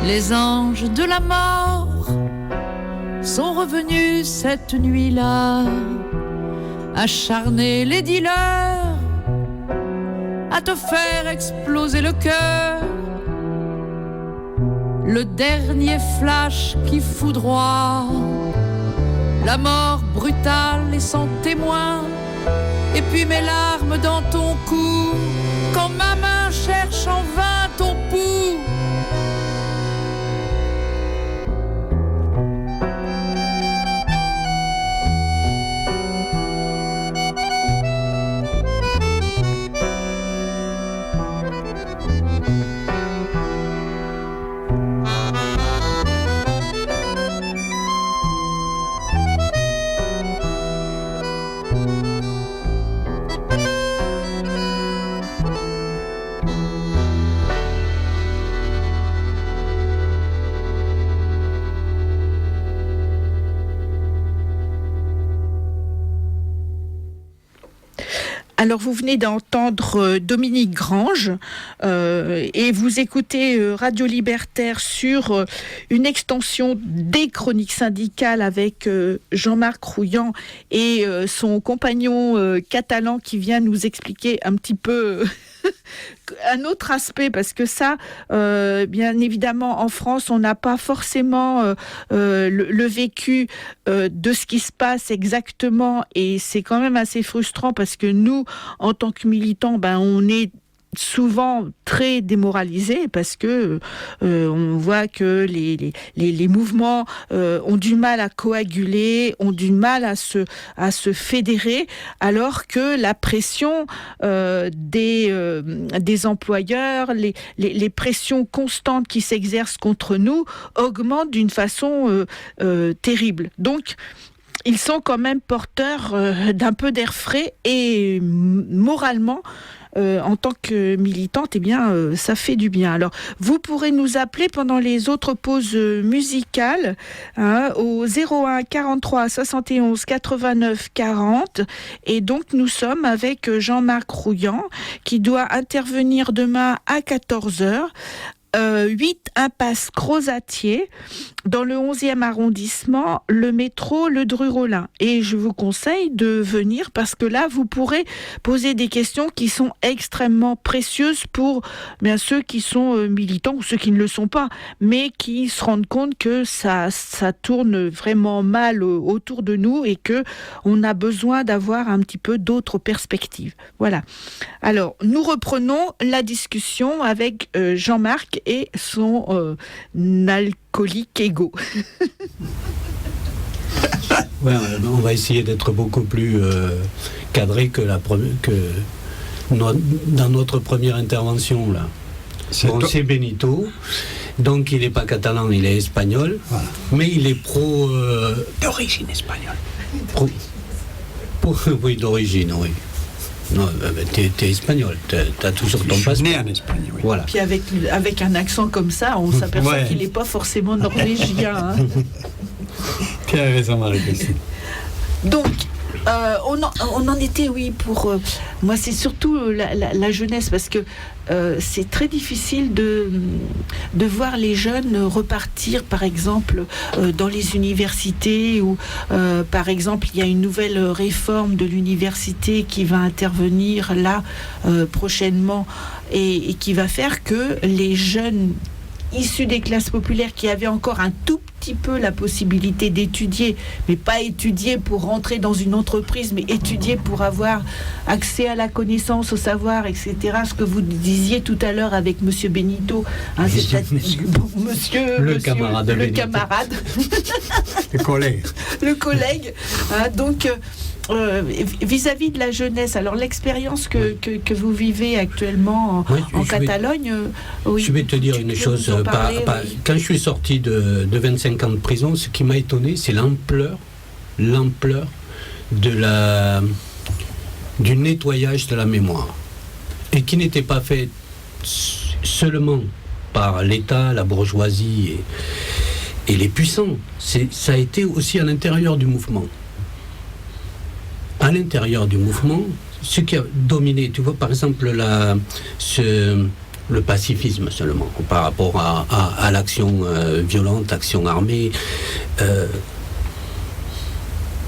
Les anges de la mort sont revenus cette nuit-là, acharner les dealers, à te faire exploser le cœur. Le dernier flash qui foudroie, la mort brutale et sans témoin. Et puis mes larmes dans ton cou, quand ma main cherche en vain ton pouls. Alors, vous venez d'entendre Dominique Grange et vous écoutez Radio Libertaire sur une extension des chroniques syndicales avec Jean-Marc Rouillant et son compagnon catalan qui vient nous expliquer un petit peu un autre aspect, parce que ça, bien évidemment, en France, on n'a pas forcément le vécu de ce qui se passe exactement, et c'est quand même assez frustrant parce que nous, en tant que militants, on est souvent très démoralisés parce que on voit que les mouvements ont du mal à coaguler, ont du mal à se fédérer, alors que la pression des employeurs, les pressions constantes qui s'exercent contre nous augmentent d'une façon terrible. Donc, ils sont quand même porteurs d'un peu d'air frais et moralement, en tant que militante, eh bien, ça fait du bien. Alors, vous pourrez nous appeler pendant les autres pauses musicales au 01 43 71 89 40. Et donc, nous sommes avec Jean-Marc Rouillant qui doit intervenir demain à 14h. 8 impasse Crozatier, dans le 11e arrondissement, le métro Le Dru-Rollin. Et je vous conseille de venir parce que là, vous pourrez poser des questions qui sont extrêmement précieuses pour ceux qui sont militants ou ceux qui ne le sont pas, mais qui se rendent compte que ça tourne vraiment mal autour de nous et que on a besoin d'avoir un petit peu d'autres perspectives. Voilà. Alors, nous reprenons la discussion avec Jean-Marc et son alcoolique égo. Ouais, on va essayer d'être beaucoup plus cadré que dans notre première intervention là. C'est Benito, donc il n'est pas catalan, il est espagnol, voilà. Mais il est d'origine espagnole. Oui, d'origine, oui. Non, t'es espagnol, t'as toujours ton passeport. Je suis né en Espagne, oui. Voilà. Puis avec un accent comme ça, on s'aperçoit qu'il n'est pas forcément norvégien. Hein. Tu as raison, Marie-Christine. Donc, on en était, oui, pour... moi, c'est surtout la jeunesse, parce que c'est très difficile de voir les jeunes repartir, par exemple, dans les universités, ou par exemple, il y a une nouvelle réforme de l'université qui va intervenir là, prochainement, et qui va faire que les jeunes issus des classes populaires qui avaient encore un tout petit peu la possibilité d'étudier, mais pas étudier pour rentrer dans une entreprise, mais étudier pour avoir accès à la connaissance, au savoir, etc. Ce que vous disiez tout à l'heure avec Monsieur Benito, hein, le camarade. Le collègue. Hein, donc, vis-à-vis de la jeunesse, alors l'expérience que vous vivez actuellement en Catalogne, oui, je vais te dire une chose. Quand je suis sorti de 25 ans de prison, ce qui m'a étonné, c'est l'ampleur du nettoyage de la mémoire, et qui n'était pas fait seulement par l'État, la bourgeoisie et les puissants. Ça a été aussi à l'intérieur du mouvement. À l'intérieur du mouvement, ce qui a dominé, tu vois, par exemple, le pacifisme seulement, par rapport à l'action violente, action armée.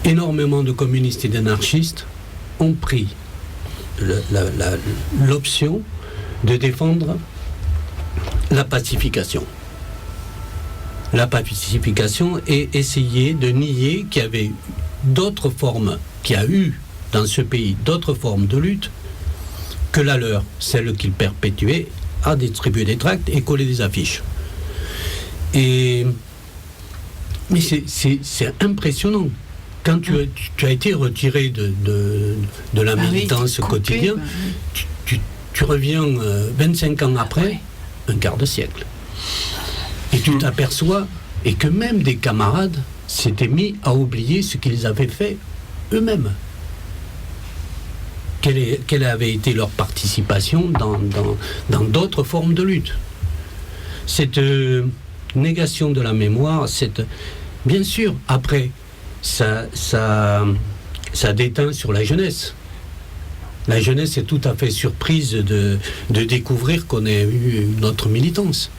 Énormément de communistes et d'anarchistes ont pris l'option de défendre la pacification. La pacification et essayer de nier qu'il y avait d'autres formes, qu'il y a eu dans ce pays d'autres formes de lutte que la leur, celle qu'ils perpétuaient, à distribuer des tracts et coller des affiches. Mais c'est impressionnant. Quand tu as été retiré de la militance quotidienne, tu reviens 25 ans après, un quart de siècle. Et tu t'aperçois, et que même des camarades s'étaient mis à oublier ce qu'ils avaient fait eux-mêmes. Quelle avait été leur participation dans d'autres formes de lutte. Cette négation de la mémoire, bien sûr, après, ça déteint sur la jeunesse. La jeunesse est tout à fait surprise de découvrir qu'on a eu notre militance.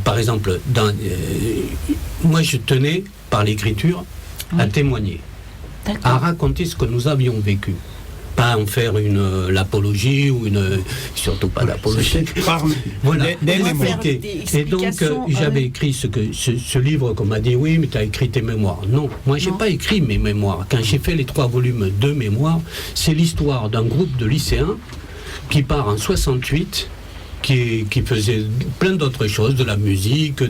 Par exemple, moi je tenais, par l'écriture, à témoigner, à raconter ce que nous avions vécu. Pas en faire l'apologie ou surtout pas l'apologie. Voilà. Et donc j'avais écrit ce livre qu'on m'a dit, oui, mais tu as écrit tes mémoires. Non, moi j'ai pas écrit mes mémoires. Quand j'ai fait les 3 volumes de mémoires, c'est l'histoire d'un groupe de lycéens qui part en 68, qui faisait plein d'autres choses, de la musique,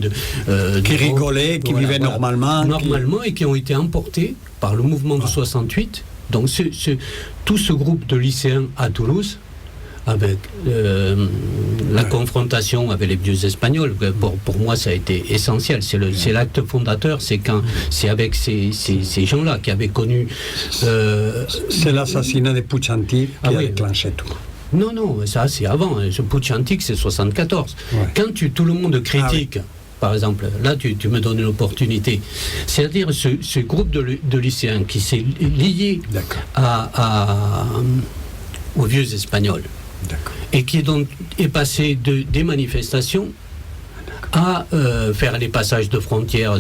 qui rigolait, qui vivait normalement. Normalement, et qui ont été emportés par le mouvement de 68. Donc tout ce groupe de lycéens à Toulouse, avec la confrontation avec les vieux Espagnols, pour moi ça a été essentiel, c'est l'acte fondateur, c'est avec ces gens-là qui avaient connu... c'est l'assassinat de Puig-Antich qui a déclenché tout. Non, ça c'est avant, ce Puig-Antich c'est 74. Ouais. Quand tout le monde critique... Par exemple, là, tu me donnes une opportunité. C'est-à-dire ce groupe de lycéens qui s'est lié aux vieux Espagnols et qui est passé des manifestations à faire les passages de frontières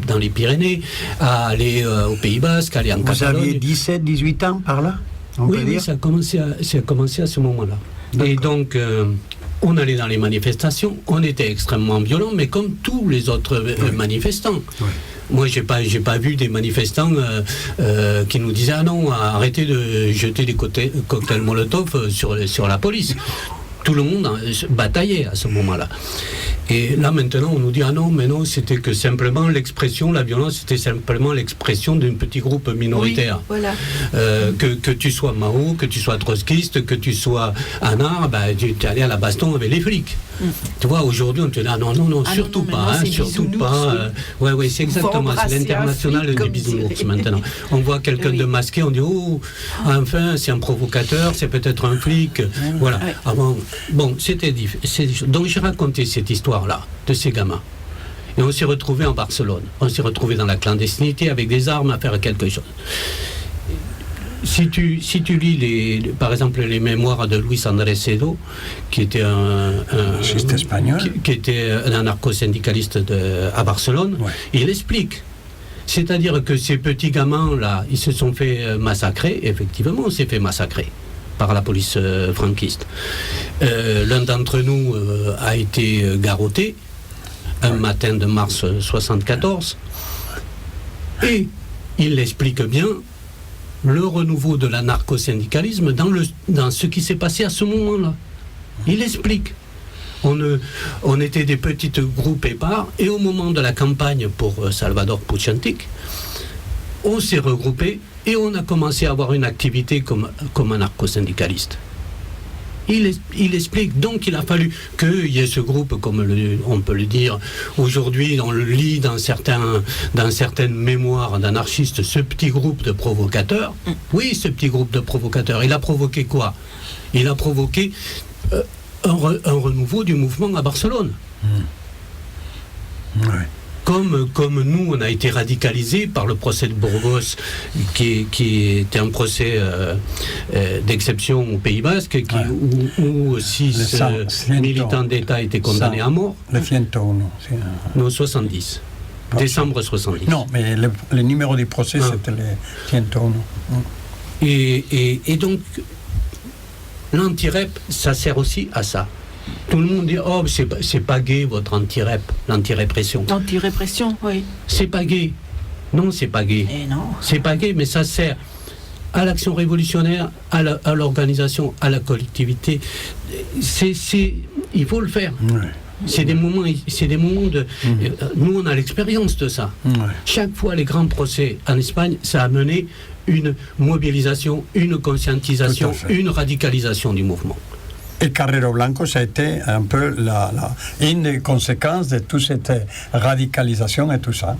dans les Pyrénées, à aller au Pays Basque, aller en Catalogne. Vous aviez 17, 18 ans par là, Oui, ça a commencé à ce moment-là. Et donc... on allait dans les manifestations, on était extrêmement violents, mais comme tous les autres manifestants. Oui. Moi, j'ai pas vu des manifestants qui nous disaient « Ah non, arrêtez de jeter des cocktails Molotov sur la police ». Tout le monde bataillait à ce moment-là. Et là, maintenant, on nous dit « Ah non, mais non, c'était que simplement l'expression, la violence, c'était simplement l'expression d'un petit groupe minoritaire. Oui, voilà. Que tu sois Mao, que tu sois trotskiste, que tu sois Anna, tu es allé à la baston avec les flics. » Tu vois, aujourd'hui, on te dit « Ah non, surtout pas, surtout pas. » Oui, c'est exactement, c'est l'international du bisounours maintenant. On voit quelqu'un de masqué, on dit « Oh, enfin, c'est un provocateur, c'est peut-être un flic. » Voilà. Bon, c'était difficile. Donc j'ai raconté cette histoire-là, de ces gamins. Et on s'est retrouvés en Barcelone. On s'est retrouvés dans la clandestinité avec des armes à faire quelque chose. Si tu lis, par exemple, les mémoires de Luis Andrés Cedo, qui était un espagnol, qui était un anarcho-syndicaliste à Barcelone, il explique. C'est-à-dire que ces petits gamins-là, ils se sont fait massacrer. Effectivement, on s'est fait massacrer par la police franquiste. L'un d'entre nous a été garrotté un matin de mars 74, et il explique bien le renouveau de l'anarcho-syndicalisme dans ce qui s'est passé à ce moment-là. Il explique. On était des petits groupes épars, et au moment de la campagne pour Salvador Puig-Antich, on s'est regroupés et on a commencé à avoir une activité comme anarcho-syndicaliste. Il explique, donc il a fallu qu'il y ait ce groupe, comme on peut le dire aujourd'hui, on le lit dans certaines mémoires d'anarchistes, ce petit groupe de provocateurs. Oui, ce petit groupe de provocateurs, il a provoqué quoi? Il a provoqué un renouveau du mouvement à Barcelone. Ouais. Comme nous, on a été radicalisés par le procès de Burgos, qui était un procès d'exception au Pays Basque, où aussi ce militant d'État était condamné à mort. Le 101. Non, 70. Décembre 70. Non, mais le numéro du procès, c'était le 101. Et donc, l'anti-rep, ça sert aussi à ça. Tout le monde dit « Oh, c'est pas gay votre anti-rep, l'anti-répression. » L'anti-répression, oui. C'est pas gay. Non, c'est pas gay. Et non. C'est pas gay, mais ça sert à l'action révolutionnaire, à l'organisation, à la collectivité. Il faut le faire. Ouais. C'est des moments de... Nous, on a l'expérience de ça. Ouais. Chaque fois, les grands procès en Espagne, ça a mené une mobilisation, une conscientisation, une radicalisation du mouvement. Et Carrero Blanco, ça a été un peu une des conséquences de toute cette radicalisation et tout ça.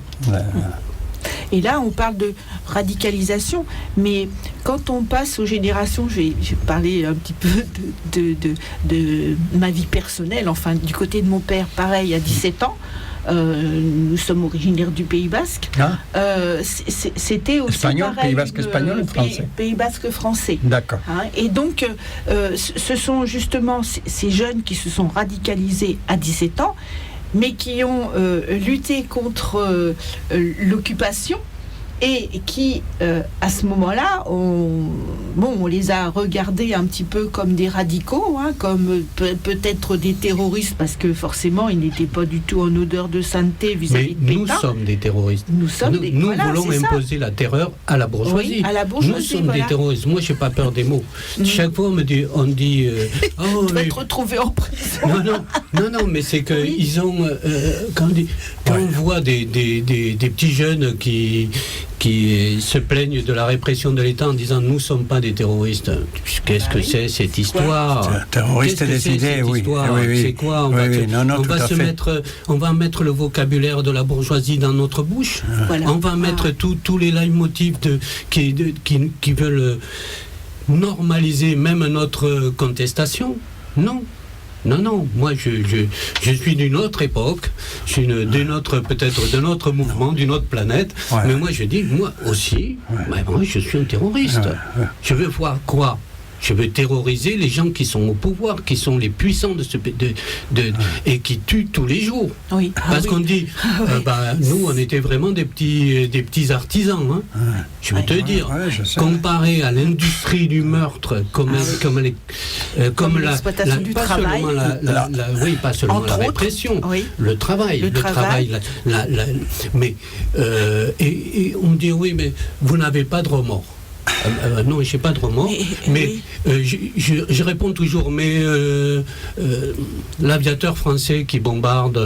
Et là, on parle de radicalisation, mais quand on passe aux générations, je vais parler un petit peu de ma vie personnelle, enfin, du côté de mon père, pareil, à 17 ans, nous sommes originaires du Pays Basque. C'était aussi espagnol, pareil, Pays Basque espagnol ou français? Pays Basque français. D'accord. Et donc, ce sont justement ces jeunes qui se sont radicalisés à 17 ans, mais qui ont lutté contre l'occupation et qui, à ce moment-là, on les a regardés un petit peu comme des radicaux, hein, comme peut-être des terroristes, parce que forcément, ils n'étaient pas du tout en odeur de sainteté vis-à-vis de Pétain. Nous sommes des terroristes. Nous Voulons imposer la terreur à la bourgeoisie. Oui, à la bourgeoisie. Nous sommes des terroristes. Moi, je n'ai pas peur des mots. Chaque fois, on dit tu vas te retrouver en prison. Non, mais c'est qu'ils ont... quand on voit des petits jeunes qui se plaignent de la répression de l'État en disant nous ne sommes pas des terroristes. Qu'est-ce que c'est cette histoire? Terroriste des idées, oui. C'est quoi? On va mettre le vocabulaire de la bourgeoisie dans notre bouche. Voilà. On va mettre tous les leitmotifs qui veulent normaliser même notre contestation. Non. Non, moi je suis d'une autre époque, je suis peut-être d'un autre mouvement, d'une autre planète, mais moi je dis, moi aussi, moi je suis un terroriste. Je veux voir quoi? Je veux terroriser les gens qui sont au pouvoir, qui sont les puissants et qui tuent tous les jours. Oui. Parce qu'on dit, nous on était vraiment des petits artisans. Hein. Je veux te dire, comparé à l'industrie du meurtre, comme l'exploitation du travail, pas seulement la répression, le travail, mais et on dit oui, mais vous n'avez pas de remords. Non, je n'ai pas de remords, mais je réponds toujours, mais l'aviateur français qui bombarde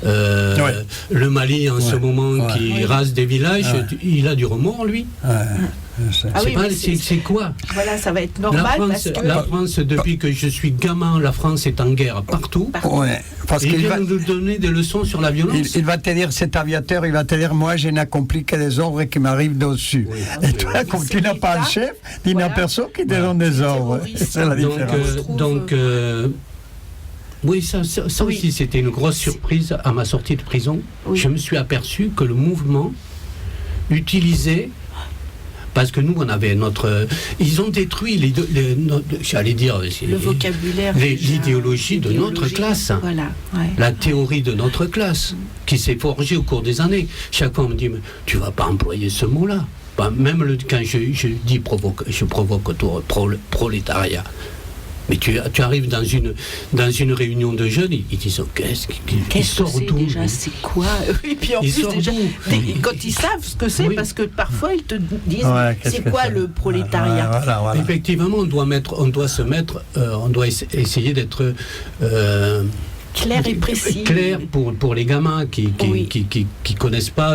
le Mali en ce moment, qui rase des villages, il a du remords, lui. C'est quoi? Voilà, ça va être normal. La France, depuis que je suis gamin, la France est en guerre partout. Parce qu'il vient nous donner des leçons sur la violence. Il va te dire, cet aviateur, il va te dire, moi je n'accomplis que des ordres qui m'arrivent d'au-dessus. Et toi, comme tu n'as pas un chef, il n'y a personne qui te donne des ordres. C'est la différence. Donc, oui, ça aussi, c'était une grosse surprise à ma sortie de prison. Je me suis aperçu que le mouvement utilisait... Parce que nous, on avait ils ont détruit le vocabulaire, l'idéologie de notre classe. Voilà, la théorie de notre classe, qui s'est forgée au cours des années. Chaque fois, on me dit, mais tu ne vas pas employer ce mot-là. Même quand je dis je provoque autour prolétariat. Mais tu arrives dans une réunion de jeunes, ils disent qu'est-ce que c'est déjà, c'est quoi? Et puis en plus déjà, quand ils savent ce que c'est, parce que parfois ils te disent c'est quoi le prolétariat? Voilà. Effectivement, on doit essayer d'être clair et précis. Clair pour les gamins qui connaissent pas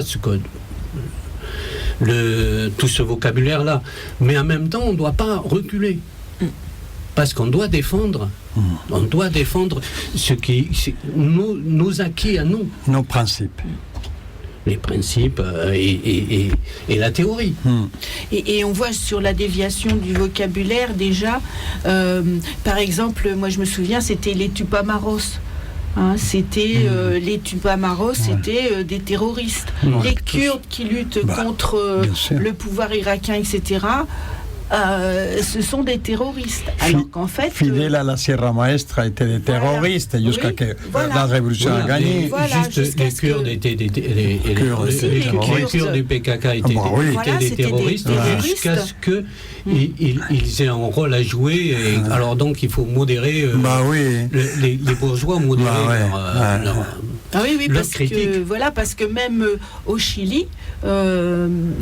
tout ce vocabulaire-là. Mais en même temps, on ne doit pas reculer. Parce qu'on doit défendre, nos acquis à nous. Nos principes. Les principes et la théorie. Et on voit sur la déviation du vocabulaire déjà, par exemple, moi je me souviens, c'était les Tupamaros. C'était les Tupamaros, c'était des terroristes. Les Kurdes qui luttent contre le pouvoir irakien, etc., ce sont des terroristes. Alors qu'en fait, Fidel à la Sierra Maestra étaient des terroristes jusqu'à que la révolution a gagné. Les Kurdes étaient des les Kurdes du PKK étaient des terroristes jusqu'à ce qu'ils aient un rôle à jouer. Alors donc il faut modérer les bourgeois modérer leur critique. Parce que même au Chili,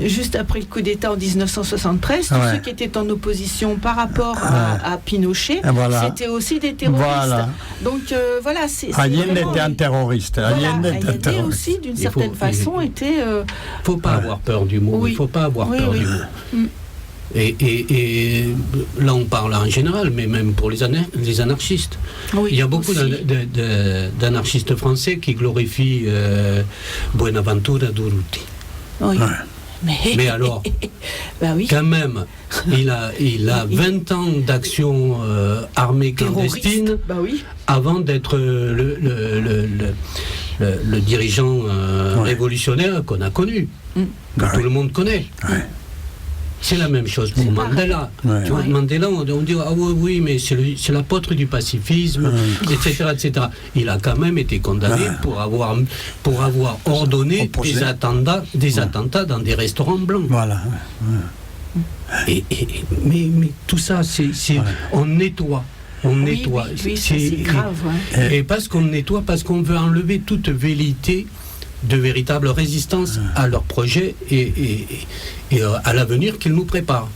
juste après le coup d'État en 1973, tous ceux qui étaient en opposition par rapport à Pinochet, c'était aussi des terroristes. Donc Allende était un terroriste. Allende aussi, d'une certaine façon, était... Il ne faut pas avoir peur du mot. Il ne faut pas avoir peur du mot. Et là, on parle en général, mais même pour les anarchistes. Il y a beaucoup d'anarchistes français qui glorifient Buenaventura Durruti. Mais alors, quand même, il a 20 ans d'action armée clandestine avant d'être le dirigeant révolutionnaire qu'on a connu, que tout le monde connaît. c'est la même chose pour Mandela. Ouais. Tu vois, Mandela, on dit ah oui, mais c'est l'apôtre du pacifisme, etc., etc. Il a quand même été condamné pour avoir ordonné des attentats dans des restaurants blancs. Voilà. Mais tout ça, on nettoie. Oui, ça, c'est grave. Et parce qu'on nettoie, parce qu'on veut enlever toute velléité de véritable résistance à leur projet et à l'avenir qu'ils nous préparent.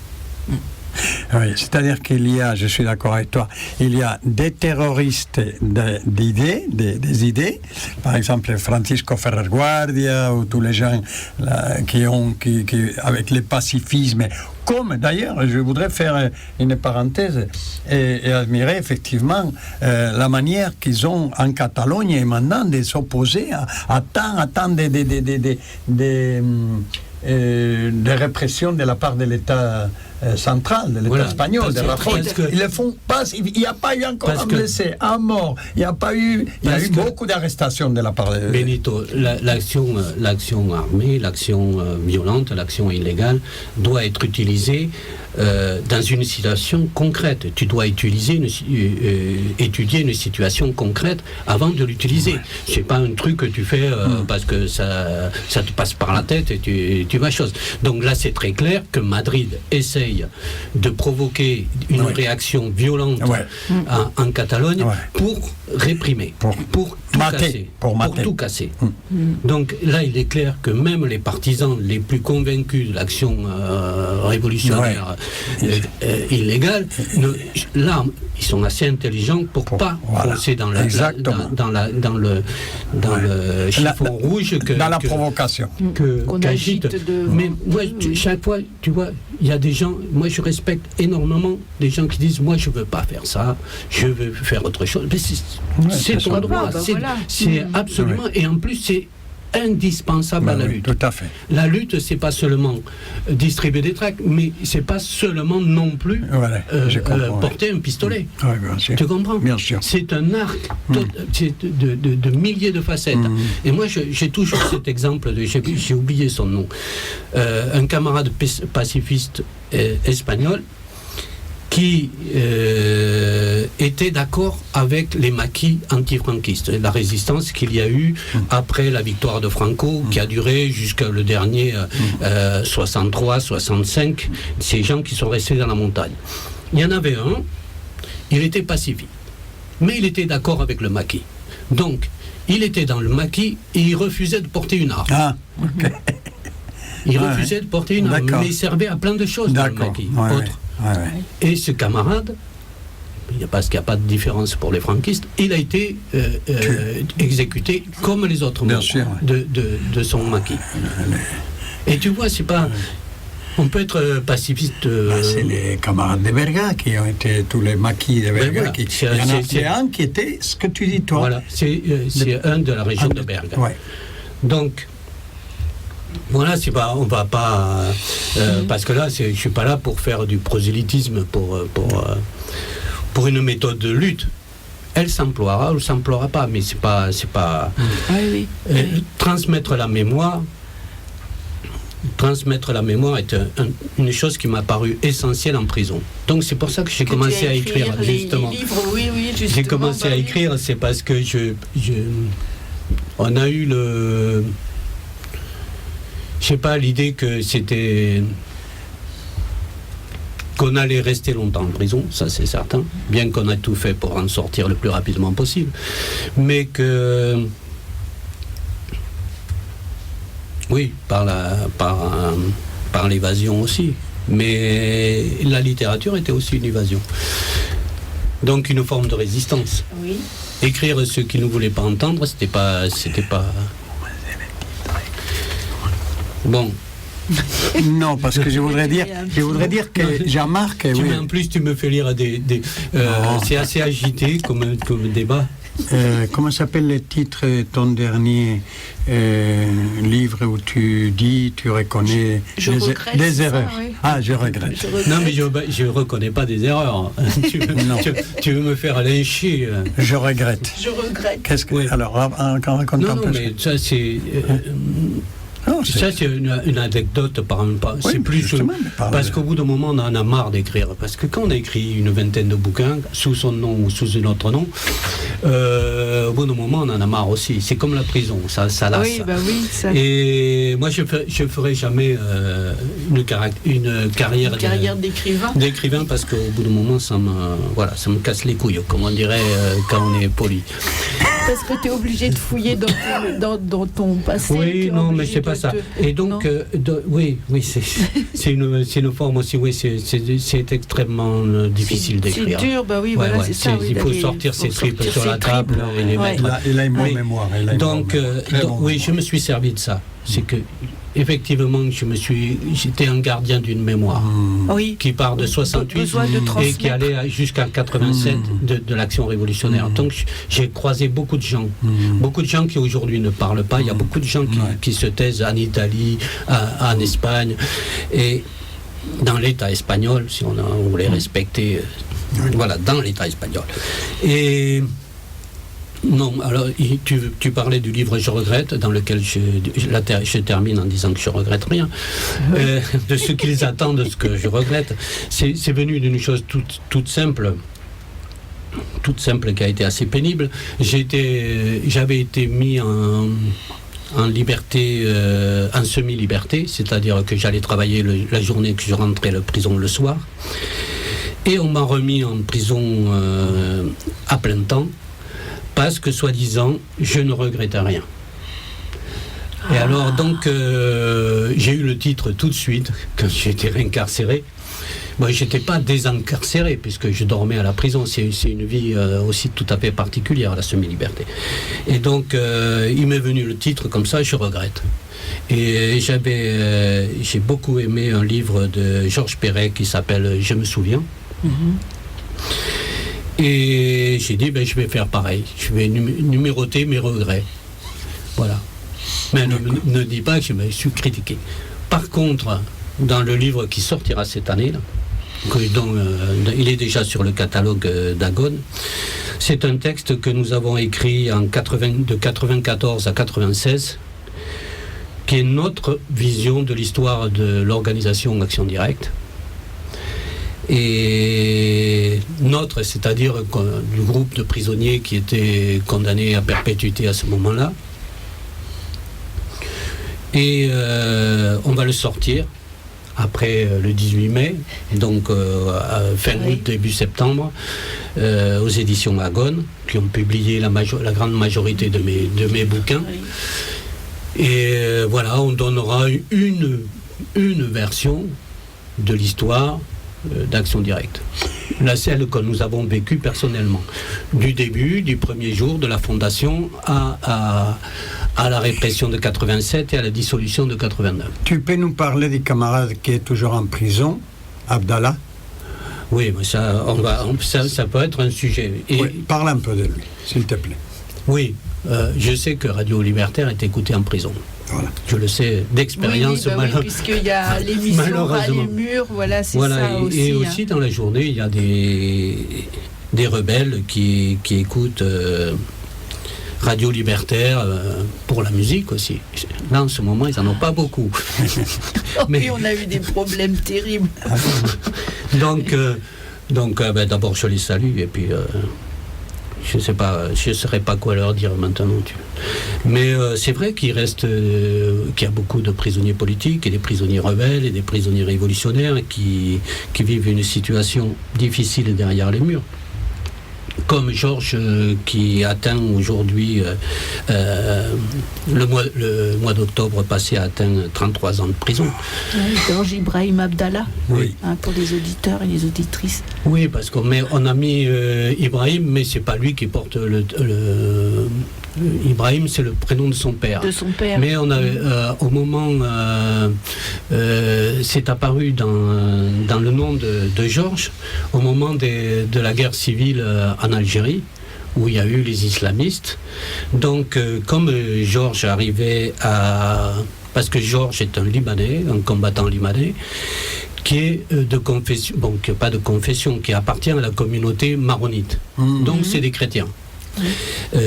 Oui, c'est-à-dire qu'il y a, je suis d'accord avec toi, il y a des terroristes d'idées, des idées, par exemple Francisco Ferrer Guardia ou tous les gens là, qui avec le pacifisme, comme d'ailleurs, je voudrais faire une parenthèse et admirer effectivement la manière qu'ils ont en Catalogne et maintenant de s'opposer à tant de répression de la part de l'État central, de l'État espagnol, de Rajoy. Ils le font pas. Il n'y a pas eu encore un blessé, un mort. Il y a eu beaucoup d'arrestations de la part de Benito. L'action armée, l'action violente, l'action illégale doit être utilisée dans une situation concrète. Tu dois étudier une situation concrète avant de l'utiliser. C'est pas un truc que tu fais parce que ça te passe par la tête et tu vas chose. Donc là, c'est très clair que Madrid essaye de provoquer une réaction violente en Catalogne pour réprimer, pour tout casser. Donc là, il est clair que même les partisans les plus convaincus de l'action révolutionnaire illégale, là, ils sont assez intelligents pour pas foncer dans le chiffon rouge dans la provocation qu'agite. Mais moi, chaque fois, tu vois, il y a des gens, moi je respecte énormément des gens qui disent moi je veux pas faire ça, je veux faire autre chose. Mais c'est ton droit, c'est absolument, et en plus c'est indispensable à la lutte. Tout à fait. La lutte, c'est pas seulement distribuer des tracts, mais c'est pas seulement non plus porter un pistolet. Tu comprends? Bien sûr. C'est un arc de milliers de facettes. Et moi, j'ai toujours cet exemple j'ai oublié son nom. Un camarade pacifiste espagnol qui était d'accord avec les maquis antifranquistes, la résistance qu'il y a eu après la victoire de Franco, qui a duré jusqu'à le dernier 63, 65, ces gens qui sont restés dans la montagne. Il y en avait un, il était pacifiste, mais il était d'accord avec le maquis. Donc, il était dans le maquis et il refusait de porter une arme. Il refusait de porter une arme, mais il servait à plein de choses dans le maquis. Et ce camarade, parce qu'il n'y a pas de différence pour les franquistes, il a été exécuté comme les autres membres de son maquis. Et tu vois, c'est pas... On peut être pacifiste... c'est les camarades de Berga qui ont été tous les maquis de Berga. Il y en a un qui était ce que tu dis, toi. Voilà, c'est un de la région de Berga. Donc... Voilà, c'est pas, on va pas parce que là, je suis pas là pour faire du prosélytisme pour une méthode de lutte. Elle s'emploiera ou s'emploiera pas, mais c'est pas transmettre la mémoire. Transmettre la mémoire est une chose qui m'a paru essentielle en prison. Donc c'est pour ça que j'ai commencé à écrire justement. J'ai commencé à écrire, c'est parce que on a eu le... Je sais pas, l'idée que qu'on allait rester longtemps en prison, ça c'est certain, bien qu'on a tout fait pour en sortir le plus rapidement possible, mais que oui, par l'évasion aussi, mais la littérature était aussi une évasion, donc une forme de résistance. Écrire ce qu'ils ne voulaient pas entendre, c'était pas bon. Non, parce que je voudrais dire que Jean-Marc... En plus, tu me fais lire c'est assez agité comme débat. Comment s'appelle le titre, ton dernier livre où tu dis, tu reconnais des erreurs? Je regrette. Non, mais je ne reconnais pas des erreurs. Tu veux me faire lyncher. Je regrette. Je regrette. Qu'est-ce que... Alors, raconte un peu. Non, mais ça, c'est... Non, ça, c'est une anecdote, Oui, c'est plus parce de... qu'au bout d'un moment, on en a marre d'écrire. Parce que quand on a écrit une vingtaine de bouquins, sous son nom ou sous un autre nom, au bout d'un moment, on en a marre aussi. C'est comme la prison, ça lasse. Oui, bah oui, ça... Et moi, je ferai jamais une carrière d'écrivain parce qu'au bout d'un moment, ça me casse les couilles, comme on dirait quand on est poli. Parce que tu es obligé de fouiller dans ton passé. Oui, non, mais c'est pas ça. Et donc, oui, c'est une forme aussi, oui, c'est extrêmement difficile d'écrire. C'est dur, bah oui, voilà, c'est ça. Il faut sortir ses tripes sur la table et les mettre. Il a une bonne mémoire. Donc, oui, je me suis servi de ça. C'est que, effectivement, j'étais un gardien d'une mémoire qui part de 68 et qui allait jusqu'à 87 de l'action révolutionnaire. Donc, j'ai croisé beaucoup de gens qui aujourd'hui ne parlent pas. Il y a beaucoup de gens qui se taisent en Italie, en Espagne, et dans l'État espagnol, si on voulait respecter, voilà, dans l'État espagnol. Et non, alors tu parlais du livre Je regrette, dans lequel je termine en disant que je regrette rien, de ce qu'ils attendent, de ce que je regrette. C'est venu d'une chose toute simple qui a été assez pénible. J'avais été mis en liberté, en semi-liberté, c'est-à-dire que j'allais travailler la journée, que je rentrais à la prison le soir, et on m'a remis en prison à plein temps, parce que, soi-disant, je ne regrettais rien. Et alors, donc, j'ai eu le titre tout de suite, quand j'ai été réincarcéré. Moi, je n'étais pas désincarcéré, puisque je dormais à la prison. C'est une vie aussi tout à fait particulière, la semi-liberté. Et donc, il m'est venu le titre comme ça, je regrette. Et j'ai beaucoup aimé un livre de Georges Perec qui s'appelle Je me souviens. Et j'ai dit, je vais faire pareil. Je vais numéroter mes regrets. Voilà. Mais ne dis pas que je me suis critiqué. Par contre, dans le livre qui sortira cette année, il est déjà sur le catalogue d'Agone, c'est un texte que nous avons écrit de 94 à 96, qui est notre vision de l'histoire de l'organisation Action Directe. Et c'est-à-dire du groupe de prisonniers qui étaient condamnés à perpétuité à ce moment-là. Et on va le sortir après le 18 mai, donc fin août, début septembre, aux éditions Agone, qui ont publié la grande majorité de mes bouquins. Et voilà, on donnera une version de l'histoire d'Action Directe. Celle que nous avons vécue personnellement. Du début, du premier jour de la fondation à la répression de 87 et à la dissolution de 89. Tu peux nous parler des camarades qui est toujours en prison, Abdallah? Oui, mais ça peut être un sujet. Et, oui, parle un peu de lui, s'il te plaît. Oui, je sais que Radio Libertaire est écouté en prison. Voilà. Je le sais d'expérience, oui, puisqu'il y a l'émission Ras les murs, voilà, c'est ça aussi. Et aussi dans la journée, il y a des rebelles qui écoutent Radio Libertaire pour la musique aussi. Là, en ce moment, ils n'en ont pas beaucoup. Mais on a eu des problèmes terribles. Donc, d'abord, je les salue, et puis... je ne saurais pas quoi leur dire maintenant. Mais c'est vrai qu'il y a beaucoup de prisonniers politiques et des prisonniers rebelles et des prisonniers révolutionnaires qui vivent une situation difficile derrière les murs. Comme Georges qui atteint aujourd'hui, le mois d'octobre passé, a atteint 33 ans de prison. Georges Ibrahim Abdallah, oui. Pour les auditeurs et les auditrices. Oui, parce qu'on a mis Ibrahim, mais c'est pas lui qui porte Ibrahim, c'est le prénom de son père. De son père. Mais on a, au moment, c'est apparu dans le nom de Georges, au moment de la guerre civile en Algérie, où il y a eu les islamistes. Donc, comme Georges arrivait à... Parce que Georges est un Libanais, un combattant libanais, qui est de confession, qui n'est pas de confession, qui appartient à la communauté maronite. Donc, c'est des chrétiens.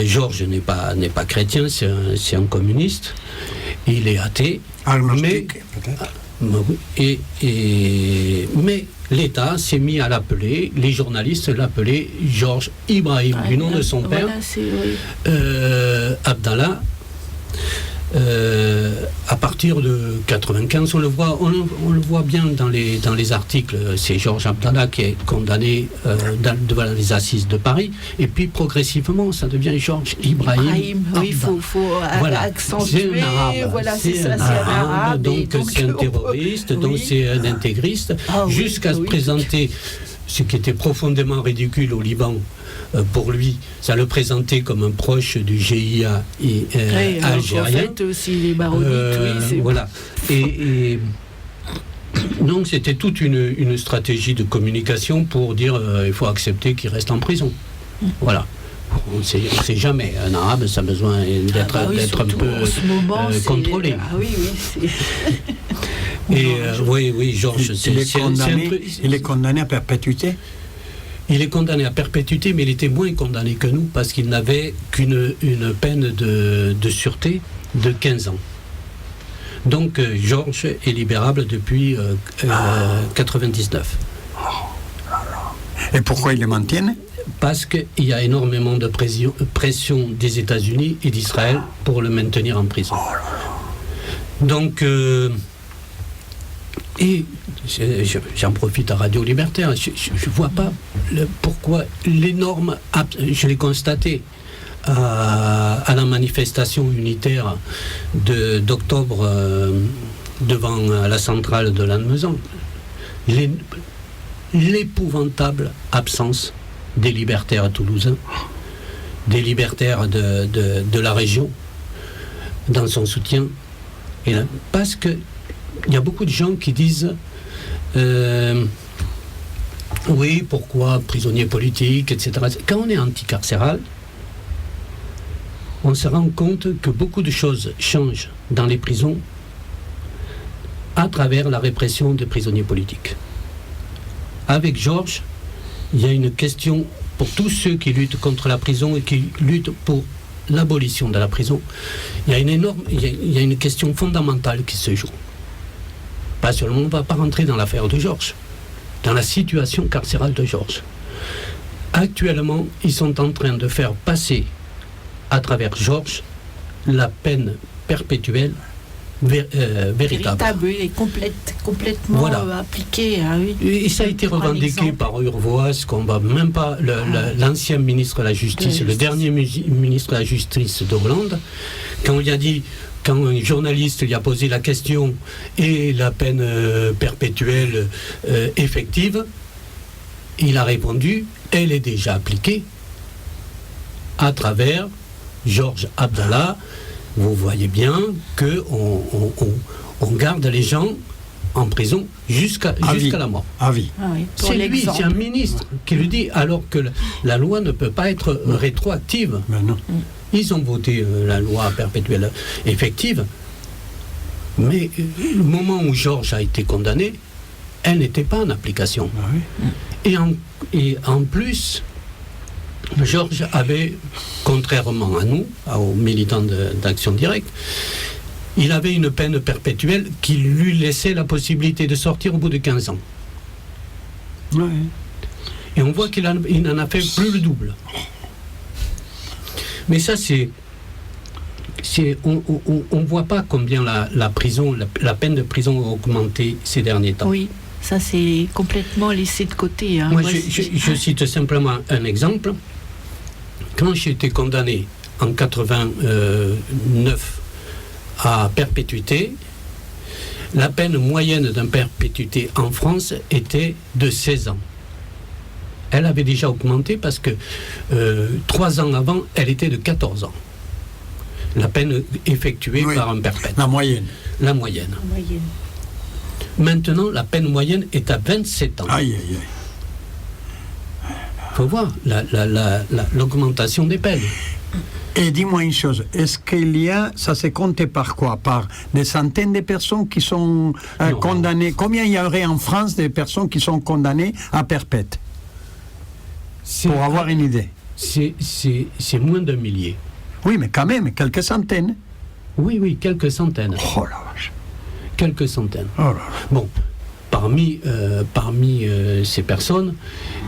Georges n'est pas chrétien, c'est un communiste. Il est athée Agnostique, peut-être. Mais l'État s'est mis à l'appeler, les journalistes l'appelaient Georges Ibrahim, du nom de son père, Abdallah. À partir de 95, on le voit bien dans les articles. C'est Georges Abdallah qui est condamné devant les assises de Paris, et puis progressivement ça devient Georges Ibrahim. Oui, il faut accentuer. C'est un arabe. Voilà, c'est un arabe. Donc c'est un terroriste, donc c'est un intégriste, jusqu'à se présenter, ce qui était profondément ridicule au Liban. Pour lui, ça le présentait comme un proche du GIA algérien. En fait, aussi les maronites, voilà. Et donc c'était toute une stratégie de communication pour dire il faut accepter qu'il reste en prison. Voilà. On ne sait jamais. Un arabe, ça a besoin d'être un peu contrôlé. Oui, Georges, il est condamné à perpétuité. Il est condamné à perpétuité, mais il était moins condamné que nous parce qu'il n'avait qu'une peine de sûreté de 15 ans. Donc Georges est libérable depuis 99. Et pourquoi ils le maintiennent ? Parce qu'il y a énormément de pression des États-Unis et d'Israël pour le maintenir en prison. Donc... Et j'en profite à Radio Libertaire, je ne vois pas pourquoi l'énorme... Je l'ai constaté à la manifestation unitaire d'octobre devant la centrale de Lannemezan. L'épouvantable absence des libertaires toulousains, des libertaires de la région, dans son soutien. Et là, parce que il y a beaucoup de gens qui disent oui, pourquoi prisonniers politiques, etc. Quand on est anticarcéral, on se rend compte que beaucoup de choses changent dans les prisons à travers la répression des prisonniers politiques. Avec Georges, il y a une question pour tous ceux qui luttent contre la prison et qui luttent pour l'abolition de la prison. Il y a une question fondamentale qui se joue. Pas seulement, on ne va pas rentrer dans l'affaire de Georges, dans la situation carcérale de Georges. Actuellement, ils sont en train de faire passer à travers Georges la peine perpétuelle véritable. Et complètement appliquée. Et ça a été revendiqué par Urvoas, qu'on va même pas l'ancien ministre de la Justice, le dernier ministre de la Justice de Hollande, quand il a dit... Quand un journaliste lui a posé la question et la peine perpétuelle effective, il a répondu, elle est déjà appliquée à travers Georges Abdallah. Vous voyez bien qu'on garde les gens en prison jusqu'à la mort. À vie. C'est lui, c'est un ministre qui le dit, alors que la loi ne peut pas être rétroactive. Mais non. Ils ont voté la loi perpétuelle effective, mais le moment où Georges a été condamné, elle n'était pas en application. Et en plus, Georges avait, contrairement à nous, aux militants d'Action Directe, il avait une peine perpétuelle qui lui laissait la possibilité de sortir au bout de 15 ans. Et on voit qu'il n'en a fait plus le double. Mais ça, on ne voit pas combien la peine de prison a augmenté ces derniers temps. Oui, ça c'est complètement laissé de côté. Moi, je cite simplement un exemple. Quand j'ai été condamné en 89 à perpétuité, la peine moyenne d'un perpétuité en France était de 16 ans. Elle avait déjà augmenté parce que 3 ans avant, elle était de 14 ans. La peine effectuée par un perpète. La moyenne. La moyenne. Maintenant, la peine moyenne est à 27 ans. Aïe, aïe, aïe. Il faut voir l'augmentation des peines. Et dis-moi une chose, est-ce qu'il y a, ça s'est compté par quoi? Par des centaines de personnes qui sont condamnées? Combien il y aurait en France de personnes qui sont condamnées à perpète? Pour avoir une idée. C'est moins d'un millier. Oui, mais quand même, quelques centaines. Oui, quelques centaines. Oh la vache. quelques centaines. Oh là là. Bon, parmi ces personnes,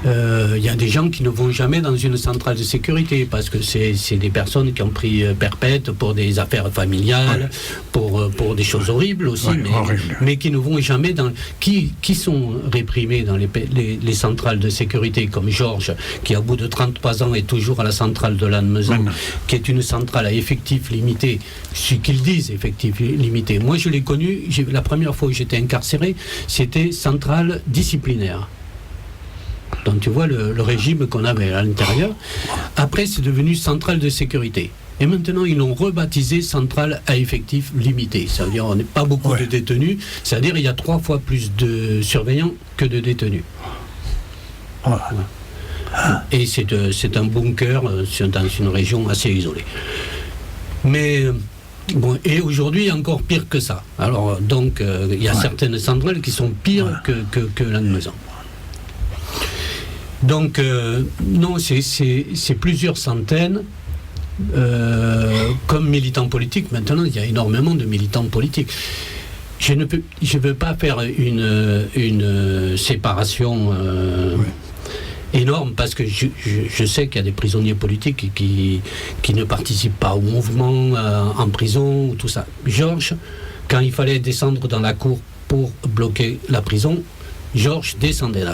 il y a des gens qui ne vont jamais dans une centrale de sécurité parce que c'est des personnes qui ont pris perpète pour des affaires familiales, pour des choses horribles aussi, mais qui ne vont jamais qui sont réprimés dans les centrales de sécurité, comme Georges, qui au bout de 33 ans est toujours à la centrale de Lannemezan, qui est une centrale à effectif limité, ce qu'ils disent effectif limité. Moi je l'ai connu, la première fois où j'étais incarcéré, c'était centrale disciplinaire. Donc tu vois le régime qu'on avait à l'intérieur. Après c'est devenu centrale de sécurité. Et maintenant ils l'ont rebaptisé centrale à effectif limité. Ça veut dire on n'est pas beaucoup de détenus. C'est-à-dire il y a 3 fois plus de surveillants que de détenus. Voilà. Et c'est un bunker dans une région assez isolée. Mais bon, et aujourd'hui encore pire que ça. Alors donc il y a certaines centrales qui sont pires que Lannemezan. Donc non, c'est plusieurs centaines. Comme militants politiques, maintenant il y a énormément de militants politiques. Je ne veux pas faire une séparation énorme parce que je sais qu'il y a des prisonniers politiques qui ne participent pas au mouvement en prison ou tout ça. Georges, quand il fallait descendre dans la cour pour bloquer la prison, Georges descendait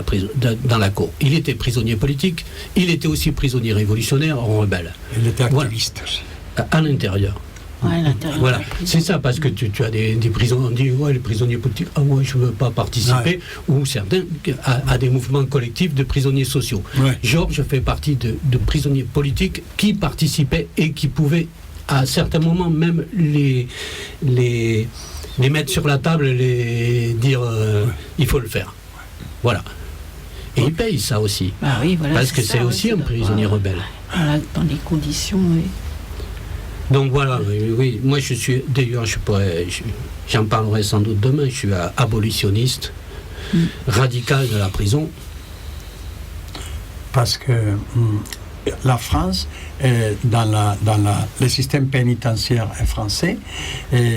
dans la cour. Il était prisonnier politique, il était aussi prisonnier révolutionnaire, rebelle. Il était activiste aussi. À l'intérieur. Ouais, à l'intérieur. Voilà, c'est ça, parce que tu as des prisonniers, on dit, les prisonniers politiques, moi je ne veux pas participer, ou certains à des mouvements collectifs de prisonniers sociaux. Georges fait partie de prisonniers politiques qui participaient et qui pouvaient, à certains moments, même les mettre sur la table, les dire, il faut le faire. Voilà. Et il paye ça aussi. Bah oui, voilà, parce que c'est aussi un prisonnier rebelle. Voilà, dans les conditions. Oui. Donc voilà, oui. Moi je suis, d'ailleurs, j'en parlerai sans doute demain, je suis abolitionniste, radical de la prison. Parce que la France, dans le système pénitentiaire français,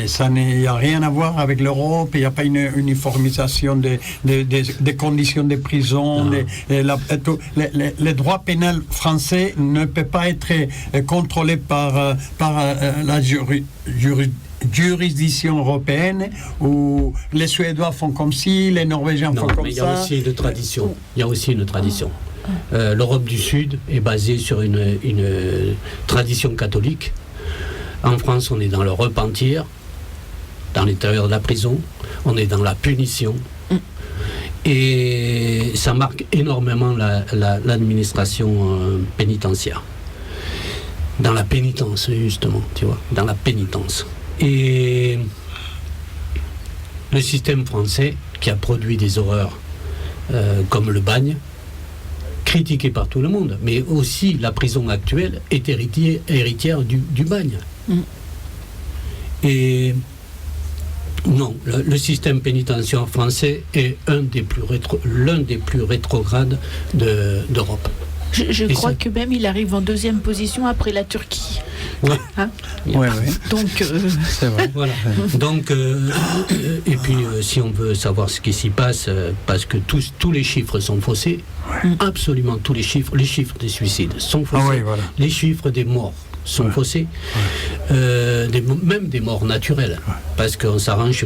ça n'y a rien à voir avec l'Europe, il n'y a pas une uniformisation des conditions de prison, les droits pénals français ne peuvent pas être contrôlés par la jurisdiction européenne où les Suédois font comme ci, les Norvégiens font comme ça. Il y a aussi une tradition. Il y a aussi une tradition. L'Europe du Sud est basée sur une tradition catholique. En France, on est dans le repentir, dans l'intérieur de la prison, on est dans la punition. Et ça marque énormément l'administration pénitentiaire. Dans la pénitence, justement, tu vois, dans la pénitence. Et le système français, qui a produit des horreurs comme le bagne, critiqué par tout le monde, mais aussi la prison actuelle est héritière du bagne. Et non, le système pénitentiaire français est l'un des plus rétrogrades d'Europe. Je crois que même il arrive en 2e position après la Turquie. Oui. Hein Donc, c'est vrai. Voilà. Donc, et puis, si on veut savoir ce qui s'y passe, parce que tous les chiffres sont faussés, absolument tous les chiffres des suicides sont faussés, les chiffres des morts sont faussés, même des morts naturelles, parce qu'on s'arrange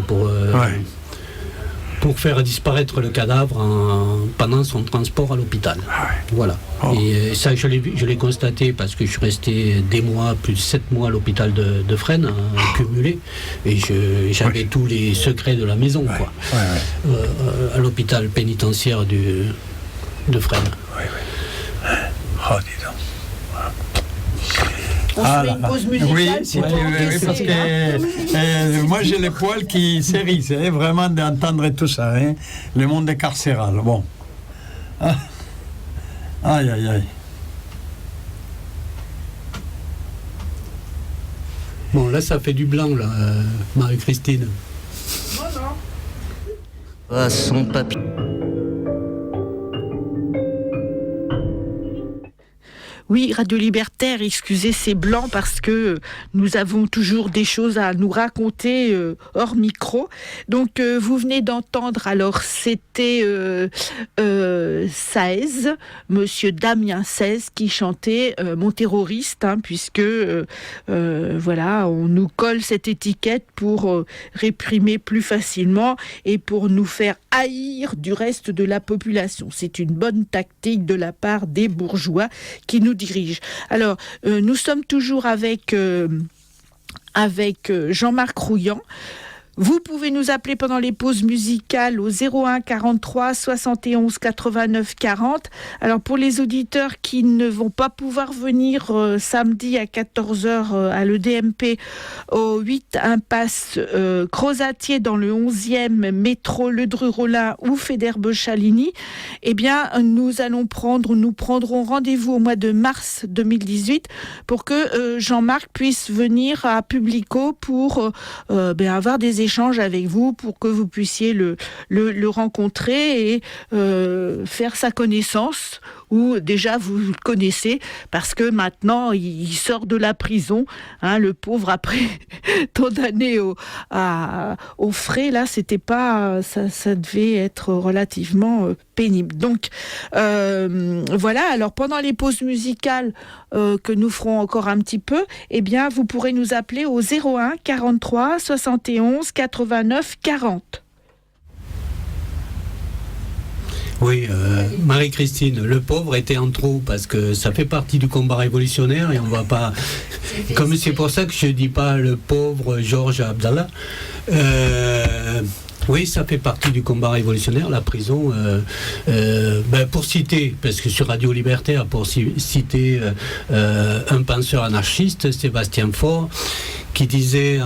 pour faire disparaître le cadavre pendant son transport à l'hôpital. Voilà. Et ça, je l'ai constaté parce que je suis resté des mois, plus de 7 mois à l'hôpital de Fresnes, cumulé, et j'avais tous les secrets de la maison, quoi. À l'hôpital pénitentiaire de Fresnes. Oh, dis donc. On se fait une pause musicale. Oui, si tu veux, parce que moi j'ai les poils qui s'érissent, vraiment d'entendre tout ça, le monde carcéral. Bon. Aïe, aïe, aïe. Bon, là ça fait du blanc, là, Marie-Christine. À son papier. Oui, Radio Libertaire, excusez, c'est blanc parce que nous avons toujours des choses à nous raconter hors micro. Donc, vous venez d'entendre, alors c'était Saez, Monsieur Damien Saez, qui chantait Mon terroriste, hein, puisque voilà, on nous colle cette étiquette pour réprimer plus facilement et pour nous faire haïr du reste de la population. C'est une bonne tactique de la part des bourgeois qui nous dirigent. Alors, nous sommes toujours avec Jean-Marc Rouillant. Vous pouvez nous appeler pendant les pauses musicales au 01 43 71 89 40. Alors pour les auditeurs qui ne vont pas pouvoir venir samedi à 14h à l'EDMP au 8 impasse Crozatier dans le 11e métro Ledru-Rollin ou Federbe-Chaligny, eh bien nous prendrons rendez-vous au mois de mars 2018 pour que Jean-Marc puisse venir à Publico pour avoir des échange avec vous pour que vous puissiez le rencontrer et faire sa connaissance, ou déjà vous le connaissez parce que maintenant il sort de la prison, hein, le pauvre, après tant d'années au frais, là c'était pas ça devait être relativement pénible. Donc voilà, alors pendant les pauses musicales que nous ferons encore un petit peu, eh bien vous pourrez nous appeler au 01 43 71 89 40. Oui, Marie-Christine, le pauvre était en trop parce que ça fait partie du combat révolutionnaire et on va pas. Comme c'est pour ça que je dis pas le pauvre Georges Abdallah. Oui, ça fait partie du combat révolutionnaire, la prison. Pour citer, parce que sur Radio Libertaire, pour citer un penseur anarchiste, Sébastien Faure, qui disait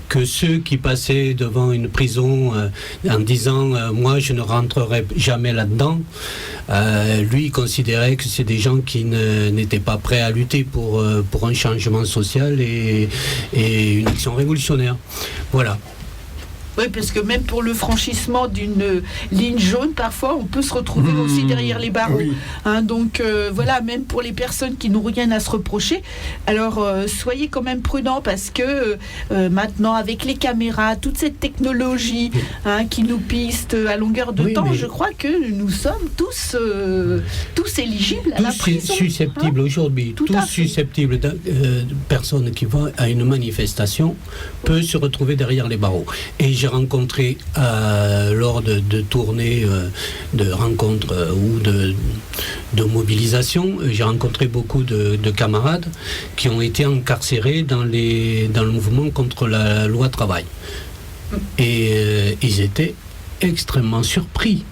que ceux qui passaient devant une prison en disant moi je ne rentrerai jamais là-dedans, lui il considérait que c'est des gens qui n'étaient pas prêts à lutter pour un changement social et une action révolutionnaire. Voilà. Oui, parce que même pour le franchissement d'une ligne jaune, parfois, on peut se retrouver aussi derrière les barreaux. Oui. Hein, donc, voilà, même pour les personnes qui n'ont rien à se reprocher. Alors, soyez quand même prudents parce que maintenant, avec les caméras, toute cette technologie qui nous piste à longueur de temps, je crois que nous sommes tous éligibles à la prison. Tous susceptibles aujourd'hui, tous susceptibles de personnes qui vont à une manifestation peuvent se retrouver derrière les barreaux. Et j'ai rencontré lors de tournées, de rencontres ou de mobilisations, j'ai rencontré beaucoup de camarades qui ont été incarcérés dans le mouvement contre la loi travail. Et ils étaient extrêmement surpris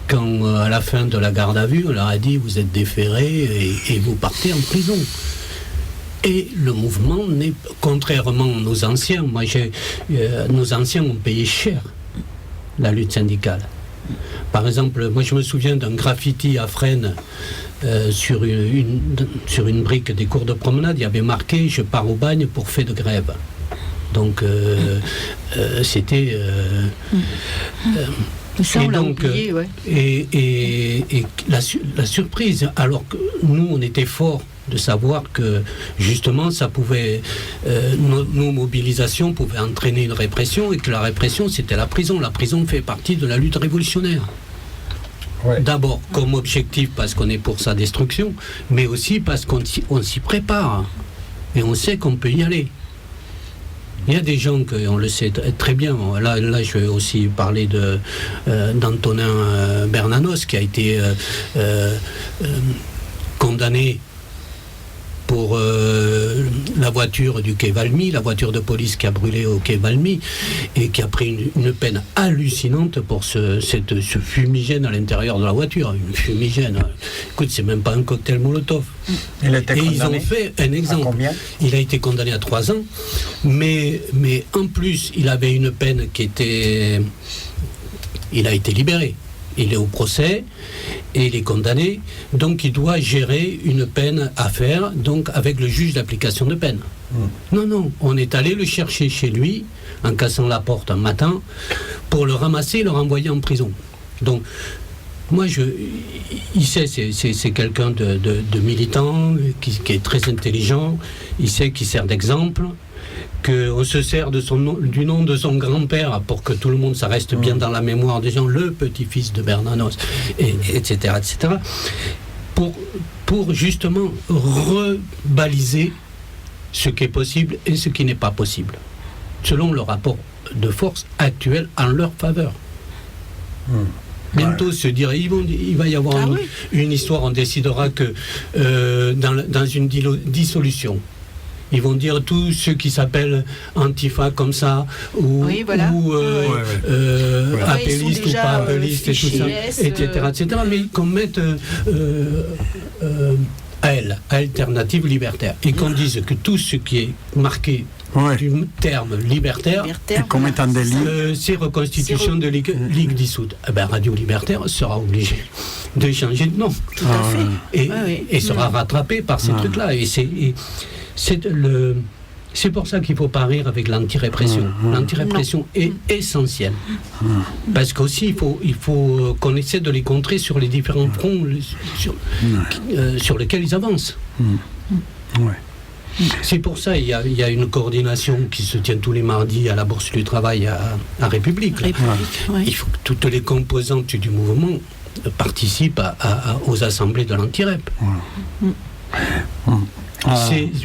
quand, à la fin de la garde à vue, on leur a dit vous êtes déférés et vous partez en prison. Et le mouvement n'est, contrairement à nos anciens, nos anciens ont payé cher la lutte syndicale. Par exemple, moi je me souviens d'un graffiti à Fresnes sur une brique des cours de promenade, il y avait marqué « Je pars au bagne pour fait de grève ». Donc c'était... Ça, on l'a oublié, ouais. Et la surprise, alors que nous on était forts de savoir que justement ça pouvait nos mobilisations pouvaient entraîner une répression et que la répression c'était la prison. La prison fait partie de la lutte révolutionnaire. Ouais. D'abord comme objectif parce qu'on est pour sa destruction, mais aussi parce qu'on s'y prépare et on sait qu'on peut y aller. Il y a des gens on le sait très bien. Là je vais aussi parler d'Antonin Bernanos qui a été condamné pour la voiture du quai Valmy, la voiture de police qui a brûlé au quai Valmy et qui a pris une peine hallucinante pour ce fumigène à l'intérieur de la voiture. Une fumigène, écoute, c'est même pas un cocktail Molotov. Il était condamné. Ils ont fait un exemple. Il a été condamné à 3 ans, mais en plus, il avait une peine qui était... Il a été libéré. Il est au procès et il est condamné, donc il doit gérer une peine à faire, donc avec le juge d'application de peine. Non, on est allé le chercher chez lui, en cassant la porte un matin, pour le ramasser et le renvoyer en prison. Donc, Moi, il sait, c'est quelqu'un de militant, qui est très intelligent, il sait qu'il sert d'exemple, qu'on se sert du nom de son grand-père pour que tout le monde, ça reste bien dans la mémoire des gens, le petit-fils de Bernanos, etc., pour justement rebaliser ce qui est possible et ce qui n'est pas possible, selon le rapport de force actuel en leur faveur. Bientôt se dire, il va y avoir une histoire, on décidera que dans une dissolution, ils vont dire tous ceux qui s'appellent Antifa comme ça, ou appellistes ou pas appellistes, et tout ça, etc., mais qu'on mette alternative libertaire, et qu'on dise que tout ce qui est marqué du terme libertaire comme étant des c'est reconstitution de ligue dissoute. Radio Libertaire sera obligé de changer de nom. Tout à fait. Et sera rattrapé par ces trucs-là. Et c'est pour ça qu'il ne faut pas rire avec l'anti-répression. L'anti-répression est essentielle. Parce qu'aussi, il faut qu'on essaie de les contrer sur les différents fronts sur lesquels ils avancent. C'est pour ça qu'il y a une coordination qui se tient tous les mardis à la Bourse du Travail à République. Il faut que toutes les composantes du mouvement participent aux assemblées de l'anti-rep.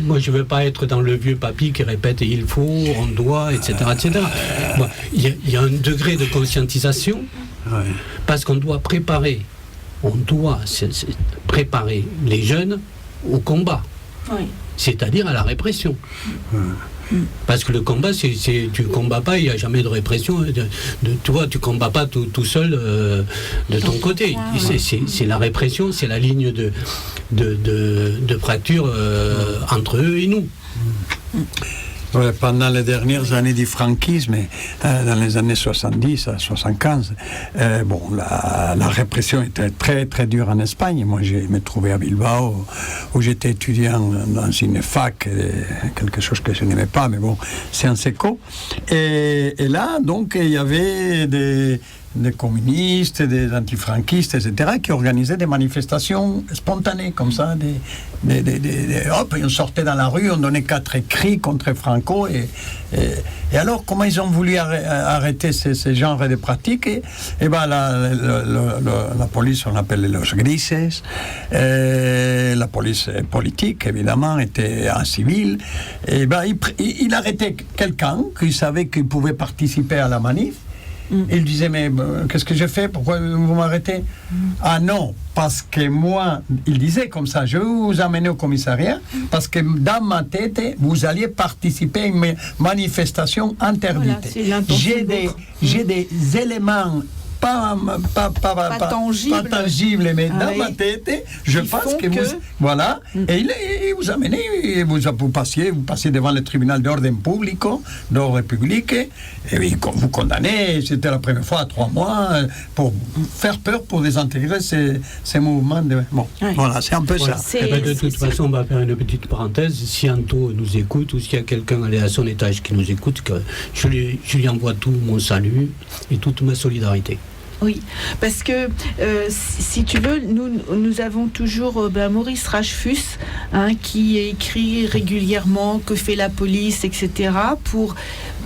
Moi, je ne veux pas être dans le vieux papy qui répète « il faut »,« on doit », etc. Il y a un degré de conscientisation parce qu'on doit préparer les jeunes au combat. C'est-à-dire à la répression. Parce que le combat, tu ne combats pas, il n'y a jamais de répression. Toi, tu ne combats pas tout seul de ton côté. C'est la répression, c'est la ligne de fracture entre eux et nous. Pendant les dernières années du franquisme, dans les années 70 à 75, la répression était très très dure en Espagne. Moi, je me trouvais à Bilbao, où j'étais étudiant dans une fac, quelque chose que je n'aimais pas, mais bon, Sciences Éco. Et là, donc, il y avait des communistes, des antifranquistes, etc., qui organisaient des manifestations spontanées, comme ça, hop, on sortait dans la rue, on donnait 4 écrits contre Franco, et alors, comment ils ont voulu arrêter ces genres de pratiques? Et ben, la police, on appelle los grises, la police politique, évidemment, était en civil, et ben, il arrêtait quelqu'un qui savait qu'il pouvait participer à la manif. Il disait, mais qu'est-ce que j'ai fait? Pourquoi vous m'arrêtez? Ah non, parce que moi, il disait comme ça, je vais vous amener au commissariat, parce que dans ma tête, vous alliez participer à une manifestation interdite. J'ai des éléments pas tangible, mais dans ma tête, je pense que vous... Voilà, et il vous amenait, et vous passiez devant le tribunal d'ordre public, d'ordre public, et vous condamnez, c'était la première fois à 3 mois, pour faire peur, pour désintégrer ces mouvements. Voilà, c'est un peu ça. De toute façon, on va faire une petite parenthèse. Si Anto nous écoute, ou s'il y a quelqu'un à son étage qui nous écoute, je lui envoie tout mon salut et toute ma solidarité. Oui, parce que si tu veux, nous avons toujours Maurice Rachfus, qui écrit régulièrement que fait la police, etc.,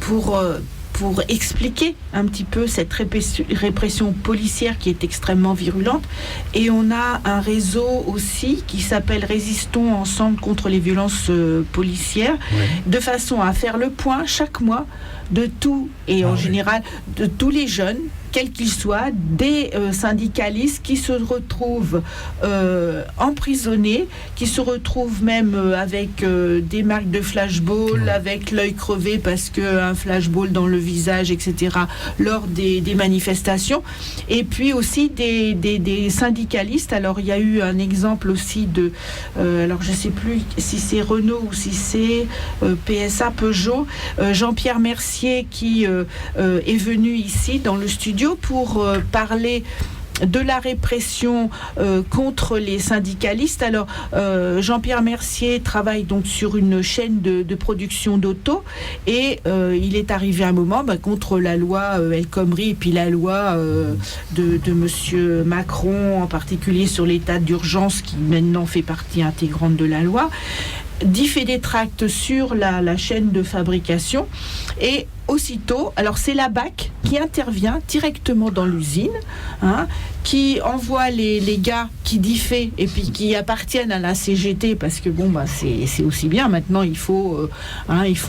pour expliquer un petit peu cette répression policière qui est extrêmement virulente. Et on a un réseau aussi qui s'appelle Résistons ensemble contre les violences policières, de façon à faire le point chaque mois de tout, et en général de tous les jeunes, quels qu'ils soient, des syndicalistes qui se retrouvent emprisonnés, qui se retrouvent même avec des marques de flashball, avec l'œil crevé parce qu'un flashball dans le visage, etc., lors des manifestations. Et puis aussi des syndicalistes. Alors il y a eu un exemple aussi de, alors je ne sais plus si c'est Renault ou si c'est PSA, Peugeot, Jean-Pierre Mercier qui est venu ici dans le studio pour parler de la répression contre les syndicalistes. Alors, Jean-Pierre Mercier travaille donc sur une chaîne de production d'auto et il est arrivé un moment contre la loi El Khomri et puis la loi de Monsieur Macron, en particulier sur l'état d'urgence qui maintenant fait partie intégrante de la loi, fait des tracts sur la chaîne de fabrication et aussitôt, alors c'est la BAC qui intervient directement dans l'usine, qui envoie les gars qui diffaient et puis qui appartiennent à la CGT parce que c'est aussi bien maintenant il faut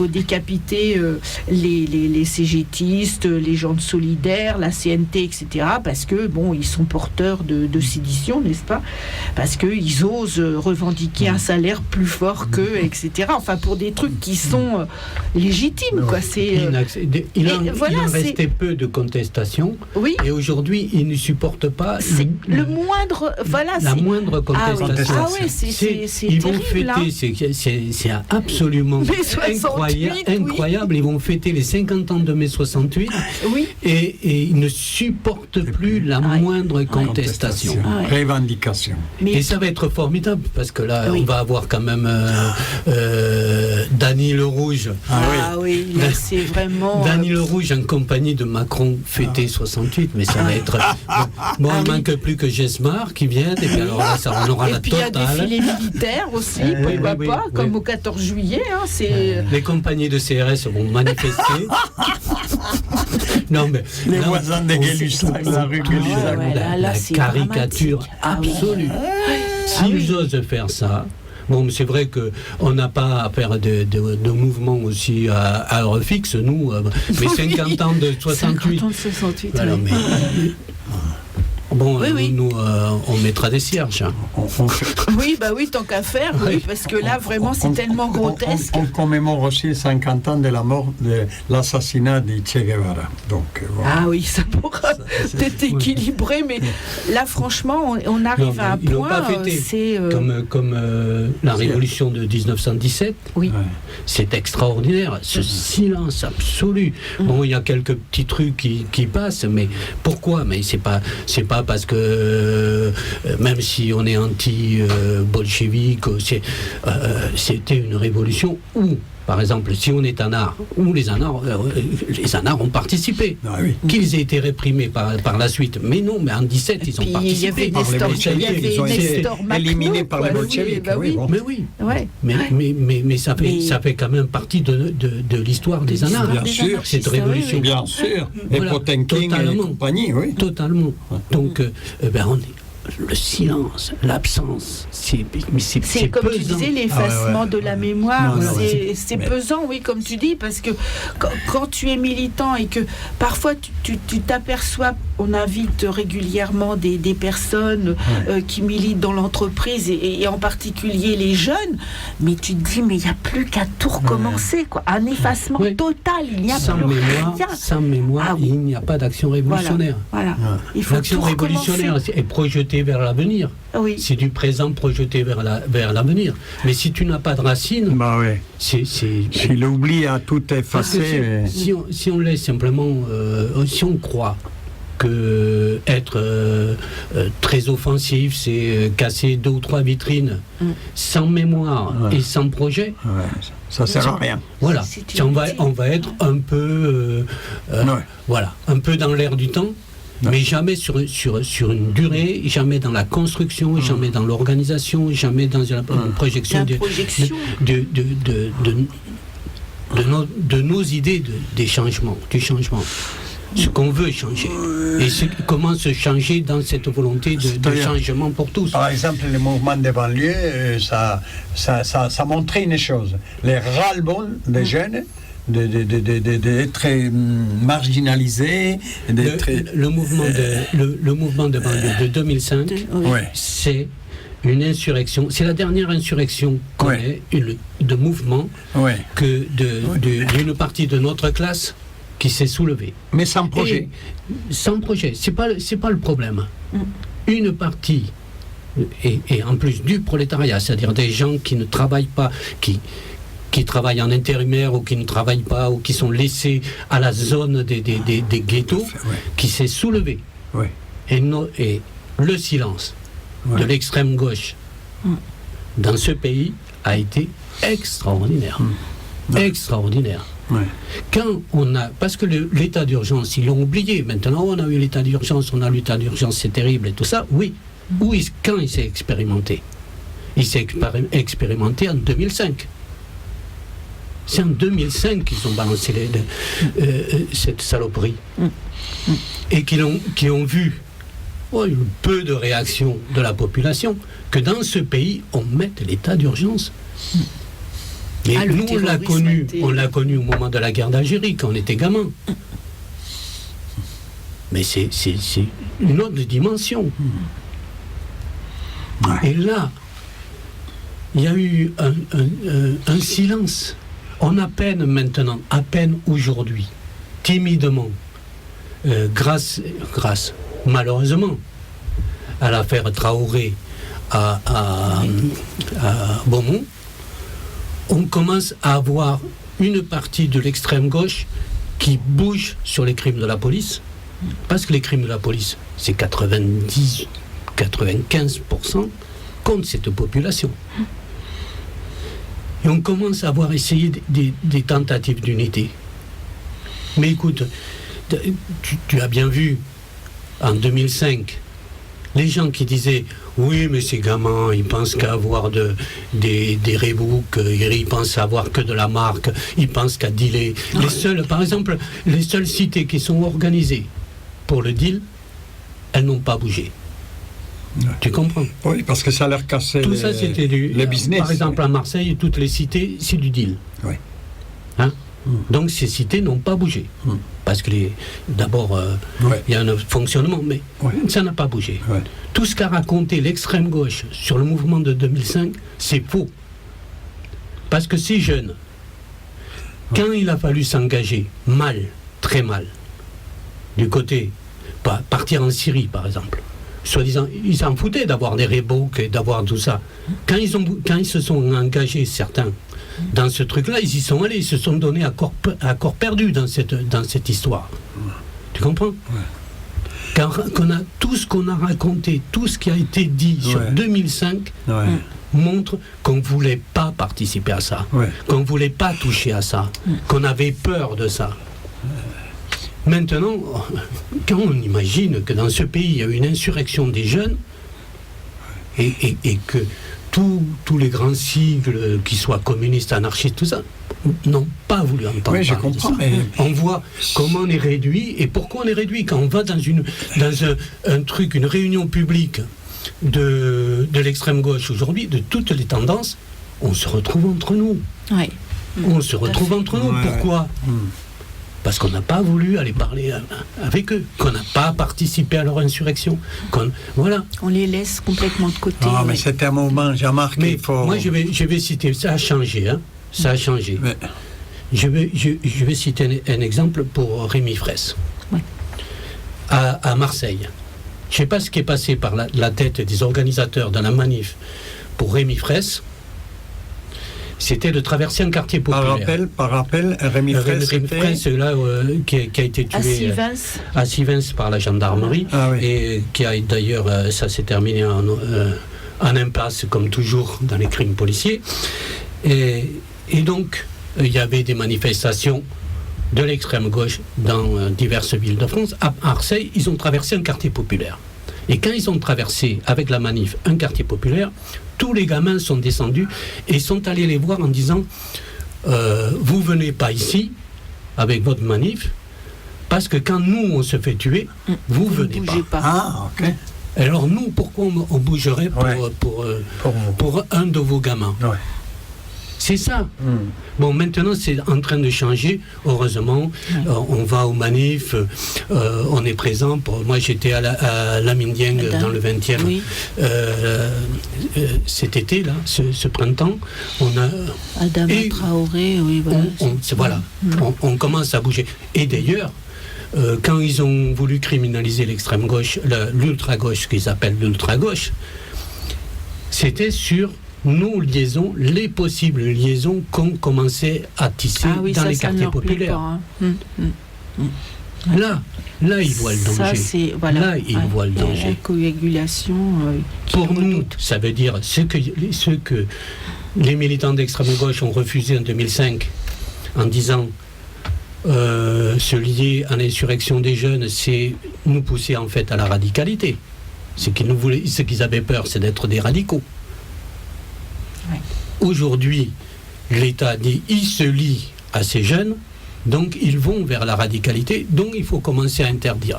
décapiter les CGTistes, les gens de Solidaire, la CNT, etc. parce que ils sont porteurs de sédition, n'est-ce pas? Parce qu'ils osent revendiquer un salaire plus fort qu'eux, etc. Enfin pour des trucs qui sont légitimes, quoi. Il en restait peu de contestations. Oui. Et aujourd'hui, ils ne supportent pas la moindre contestation. Ah oui, c'est ils terrible. Vont fêter, c'est absolument incroyable. Ils vont fêter les 50 ans de mai 68. Oui. Et ils ne supportent plus la moindre contestation. Revendication. Et ça va être formidable parce que là, on va avoir quand même Dany Le Rouge. Là, c'est vraiment. Dany Le Rouge en compagnie de Macron fêté 68, mais ça va être. Il manque plus que Gesmar qui vienne, et puis alors là, on aura la totale. Et puis il y a des défilés militaires aussi, comme au 14 juillet. Les compagnies de CRS vont manifester. Les voisins de Gay-Lussac, la rue Gay-Lussac. La caricature absolue. S'ils osent faire ça. Bon, c'est vrai qu'on n'a pas à faire de mouvements aussi à heure fixe, nous, mais 50 ans de 68. 50 ans de 68, voilà, mais, nous, on mettra des cierges. Oui, tant qu'à faire, parce que là, vraiment, c'est tellement grotesque. On commémore aussi 50 ans de la mort, de l'assassinat de Che Guevara. Donc, ça pourra être équilibré, mais là, franchement, on arrive à un point. Ils n'ont pas fêté, comme la révolution de 1917. Oui. C'est extraordinaire, ce silence absolu. Bon, il y a quelques petits trucs qui passent, mais pourquoi? Mais c'est pas parce que même si on est anti-bolchevique, c'était une révolution où, par exemple, si on est anard, où les anards ont participé, qu'ils aient été réprimés par la suite. Mais non, mais en 17, ils ont participé. Il y avait Nestor Makhno, éliminés par les bolcheviks. Mais ça fait quand même partie de l'histoire des anards. Bien sûr, cette révolution. Bien sûr. Et Potemkin et compagnie, oui. Totalement. Donc, on est. Le silence, l'absence, c'est comme pesant. tu disais, l'effacement de la mémoire, c'est pesant, comme tu dis, parce que quand tu es militant et que parfois tu t'aperçois, on invite régulièrement des personnes qui militent dans l'entreprise et en particulier les jeunes, mais tu te dis, mais il n'y a plus qu'à tout recommencer, quoi. Un effacement total, il n'y a plus rien. Sans mémoire, il n'y a pas d'action révolutionnaire. Voilà. Il faut l'action révolutionnaire est projetée vers l'avenir. C'est du présent projeté vers l'avenir. Mais si tu n'as pas de racines, si l'oubli a tout effacé. Si on laisse simplement, si on croit que être très offensif, c'est casser 2 ou 3 vitrines sans mémoire et sans projet, ça sert à rien. Voilà, on va être un peu, un peu dans l'air du temps. Mais jamais sur une durée, jamais dans la construction, jamais dans l'organisation, jamais dans une projection de nos idées des changements, du changement. Ce qu'on veut changer. Et comment se changer dans cette volonté de changement pour tous. Par exemple, le mouvement des banlieues, ça montrait une chose. Les ras-le-bol des jeunes, d'être marginalisé. Le mouvement de banlieue de 2005, c'est une insurrection. C'est la dernière insurrection qu'on ait, de mouvement, d'une partie de notre classe qui s'est soulevée. Mais sans projet. Sans projet. C'est pas le problème. Une partie, et en plus du prolétariat, c'est-à-dire des gens qui ne travaillent pas, qui travaillent en intérimaire ou qui ne travaillent pas ou qui sont laissés à la zone des ghettos, qui s'est soulevé. et le silence de l'extrême gauche dans ce pays a été extraordinaire. Extraordinaire. Ouais. Quand parce que l'état d'urgence, ils l'ont oublié. Maintenant, on a eu l'état d'urgence, c'est terrible et tout ça. Oui. Quand il s'est expérimenté? Il s'est expérimenté en 2005. C'est en 2005 qu'ils ont balancé cette saloperie. Et qui ont vu peu de réaction de la population que dans ce pays, on mette l'état d'urgence. Et nous, on l'a connu au moment de la guerre d'Algérie, quand on était gamin. Mais c'est une autre dimension. Et là, il y a eu un silence. On a peine maintenant, à peine aujourd'hui, timidement, grâce, malheureusement, à l'affaire Traoré à Beaumont, on commence à avoir une partie de l'extrême gauche qui bouge sur les crimes de la police, parce que les crimes de la police, c'est 90-95% contre cette population. Et on commence à avoir essayé des tentatives d'unité. Mais écoute, tu as bien vu, en 2005, les gens qui disaient « Oui, mais ces gamins, ils pensent qu'à avoir des Reebok, ils pensent avoir que de la marque, ils pensent qu'à dealer. » Par exemple, les seules cités qui sont organisées pour le deal, elles n'ont pas bougé. Tu comprends? Oui, parce que ça leur cassait tout ça, c'était le business. Par exemple, à Marseille, toutes les cités, c'est du deal. Oui. Hein? Donc ces cités n'ont pas bougé. Parce que d'abord, il y a un fonctionnement, mais ça n'a pas bougé. Ouais. Tout ce qu'a raconté l'extrême gauche sur le mouvement de 2005, c'est faux. Parce que ces jeunes, quand il a fallu s'engager, mal, très mal, du côté, partir en Syrie par exemple, soi-disant, ils s'en foutaient d'avoir des Reebok et d'avoir tout ça. Quand ils se sont engagés, certains, dans ce truc-là, ils y sont allés, ils se sont donnés à corps perdu dans cette histoire. Tu comprends? Tout ce qu'on a raconté, tout ce qui a été dit sur 2005 montre qu'on ne voulait pas participer à ça, qu'on ne voulait pas toucher à ça, qu'on avait peur de ça. Maintenant, quand on imagine que dans ce pays, il y a eu une insurrection des jeunes et que tous les grands sigles, qu'ils soient communistes, anarchistes, tout ça, n'ont pas voulu entendre je parler comprends, de ça. On voit comment on est réduit et pourquoi on est réduit. Quand on va dans un truc, une réunion publique de l'extrême gauche aujourd'hui, de toutes les tendances, on se retrouve entre nous. Oui. On se retrouve entre nous. Pourquoi ? Parce qu'on n'a pas voulu aller parler avec eux, qu'on n'a pas participé à leur insurrection. Voilà. On les laisse complètement de côté. Ah, mais c'était un moment, Jean-Marc, mais il faut... Moi, je vais citer, ça a changé, hein. Ça a changé. Mais... Je vais citer un exemple pour Rémi Fraisse. Oui. À Marseille. Je ne sais pas ce qui est passé par la tête des organisateurs de la manif pour Rémi Fraisse. C'était de traverser un quartier populaire. Par rappel, Rémi Fraisse, là, qui a été tué à Sivens par la gendarmerie, et qui a d'ailleurs, ça s'est terminé en impasse, comme toujours dans les crimes policiers. Et donc, il y avait des manifestations de l'extrême gauche dans diverses villes de France. À Marseille, ils ont traversé un quartier populaire. Et quand ils ont traversé, avec la manif, un quartier populaire, tous les gamins sont descendus et sont allés les voir en disant vous venez pas ici avec votre manif, parce que quand nous on se fait tuer, vous venez pas. Ah, ok. Alors nous, pourquoi on bougerait pour un de vos gamins? C'est ça. Bon, maintenant, c'est en train de changer, heureusement. On va aux manifs, on est présent. Moi, j'étais à Lamindieng, dans le 20e, cet été, là, ce printemps. On a... Adama Traoré, oui, voilà. On commence à bouger. Et d'ailleurs, quand ils ont voulu criminaliser l'extrême gauche, l'ultra-gauche, qu'ils appellent l'ultra-gauche, c'était sur nos liaisons, les possibles liaisons qu'on commençait à tisser dans les quartiers populaires. Là, il voit le danger. Ça, c'est, voilà, là, il voit le danger. La coagulation. Pour nous, ça veut dire ce que les militants d'extrême gauche ont refusé en 2005 en disant se lier à l'insurrection des jeunes, c'est nous pousser en fait à la radicalité. Ce qu'ils avaient peur, c'est d'être des radicaux. Ouais. Aujourd'hui, l'État dit il se lie à ces jeunes, donc ils vont vers la radicalité, donc il faut commencer à interdire.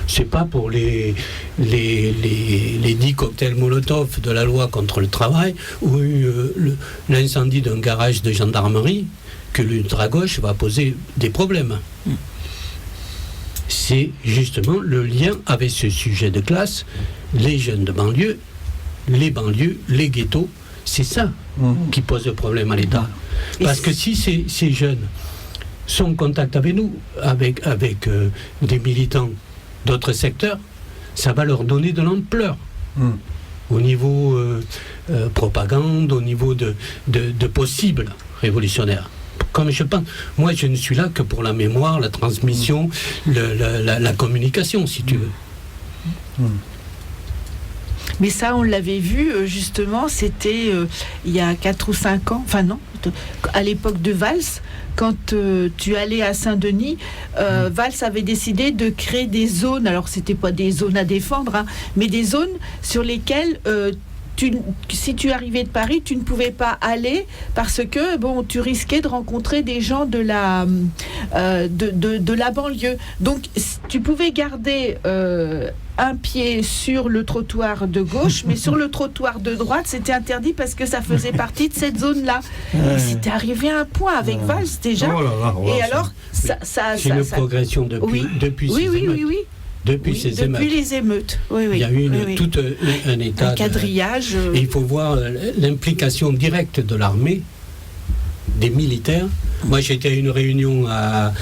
C'est pas pour les 10 cocktails Molotov de la loi contre le travail ou l'incendie d'un garage de gendarmerie que l'ultra-gauche va poser des problèmes. C'est justement le lien avec ce sujet de classe, les jeunes de banlieue, les banlieues, les ghettos, c'est ça qui pose le problème à l'État. Parce que si ces jeunes sont en contact avec nous, avec des militants d'autres secteurs, ça va leur donner de l'ampleur au niveau propagande, au niveau de possibles révolutionnaires. Comme je pense, moi je ne suis là que pour la mémoire, la transmission, la communication, si tu veux. Mais ça, on l'avait vu, justement, c'était il y a 4 ou 5 ans, enfin non, à l'époque de Valls, quand tu allais à Saint-Denis, Valls avait décidé de créer des zones, alors c'était pas des zones à défendre, hein, mais des zones sur lesquelles si tu arrivais de Paris, tu ne pouvais pas aller parce que tu risquais de rencontrer des gens de la banlieue. Donc tu pouvais garder un pied sur le trottoir de gauche, mais sur le trottoir de droite, c'était interdit parce que ça faisait partie de cette zone-là. Et c'était arrivé à un point avec Valls déjà. Et alors, ça c'est une progression depuis ces émeutes. Depuis les émeutes. Oui, il y a eu tout un état un quadrillage. Et il faut voir l'implication directe de l'armée, des militaires. Moi, j'étais à une réunion à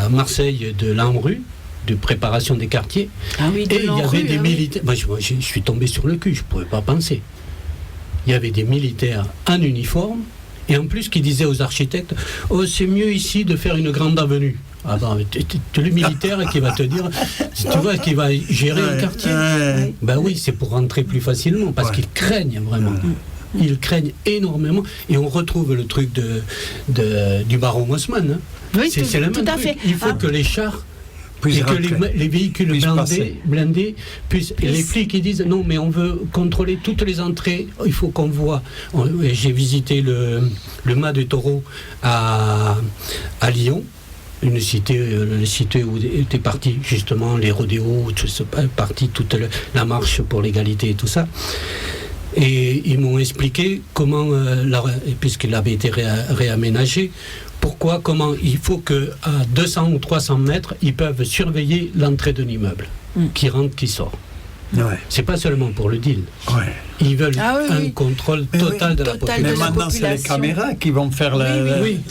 Marseille de l'ANRU, de préparation des quartiers. Ah oui, et il y avait des militaires. Moi, je suis tombé sur le cul, je ne pouvais pas penser. Il y avait des militaires en uniforme, et en plus qui disaient aux architectes « Oh, c'est mieux ici de faire une grande avenue ». Ah ben, tu es le militaire qui va te dire, tu vois, qui va gérer un quartier. Ben oui, c'est pour rentrer plus facilement, parce qu'ils craignent vraiment. Ils craignent énormément. Et on retrouve le truc du baron Mosman. Hein. Oui, c'est le même truc. Fait. Il faut que les chars et que les véhicules blindés puissent. Et les flics qui disent non, mais on veut contrôler toutes les entrées. Il faut qu'on voit. J'ai visité le Mas de Taureau à Lyon. Une cité où étaient partis justement les rodéos, partie toute la marche pour l'égalité et tout ça. Et ils m'ont expliqué comment, puisqu'il avait été réaménagé, comment il faut qu'à 200 ou 300 mètres, ils peuvent surveiller l'entrée d'un immeuble, qui rentre, qui sort. Ouais. C'est pas seulement pour le deal. Ouais. Ils veulent un contrôle total de la population. Mais maintenant, c'est les caméras qui vont faire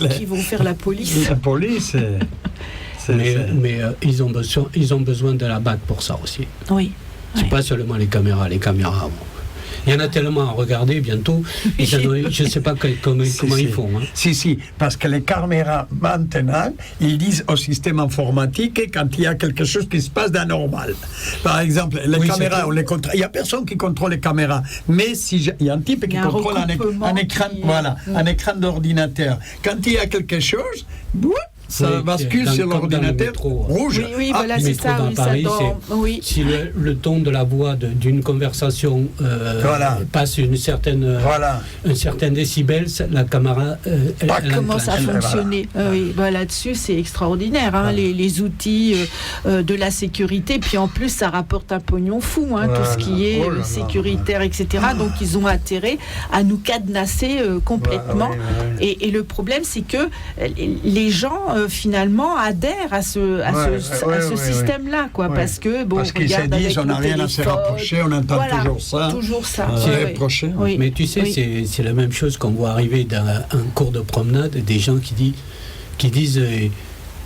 qui vont faire la police. La police. Mais ils ont besoin de la BAC pour ça aussi. Oui. C'est pas seulement les caméras. Il y en a tellement à regarder bientôt. Je ne sais pas comment ils font. Hein. Si, parce que les caméras, maintenant, ils disent au système informatique quand il y a quelque chose qui se passe d'anormal. Par exemple, les caméras, il n'y a personne qui contrôle les caméras. Mais il y a un type qui contrôle un écran, un écran d'ordinateur. Quand il y a quelque chose, ça bascule sur l'ordinateur rouge. Oui, voilà, c'est ça. Dans Paris, si le ton de la voix d'une conversation passe un certain décibel, la caméra elle commence à fonctionner. Là-dessus, c'est extraordinaire. Hein, les outils de la sécurité. Puis en plus, ça rapporte un pognon fou, tout ce qui est sécuritaire, etc. Donc, ils ont intérêt à nous cadenasser complètement. Et le problème, c'est que les gens finalement adhèrent à ce système-là, parce que parce qu'ils se disent on n'a rien à se rapprocher, on entend toujours ça. Mais tu sais, c'est la même chose qu'on voit arriver dans un cours de promenade, des gens qui disent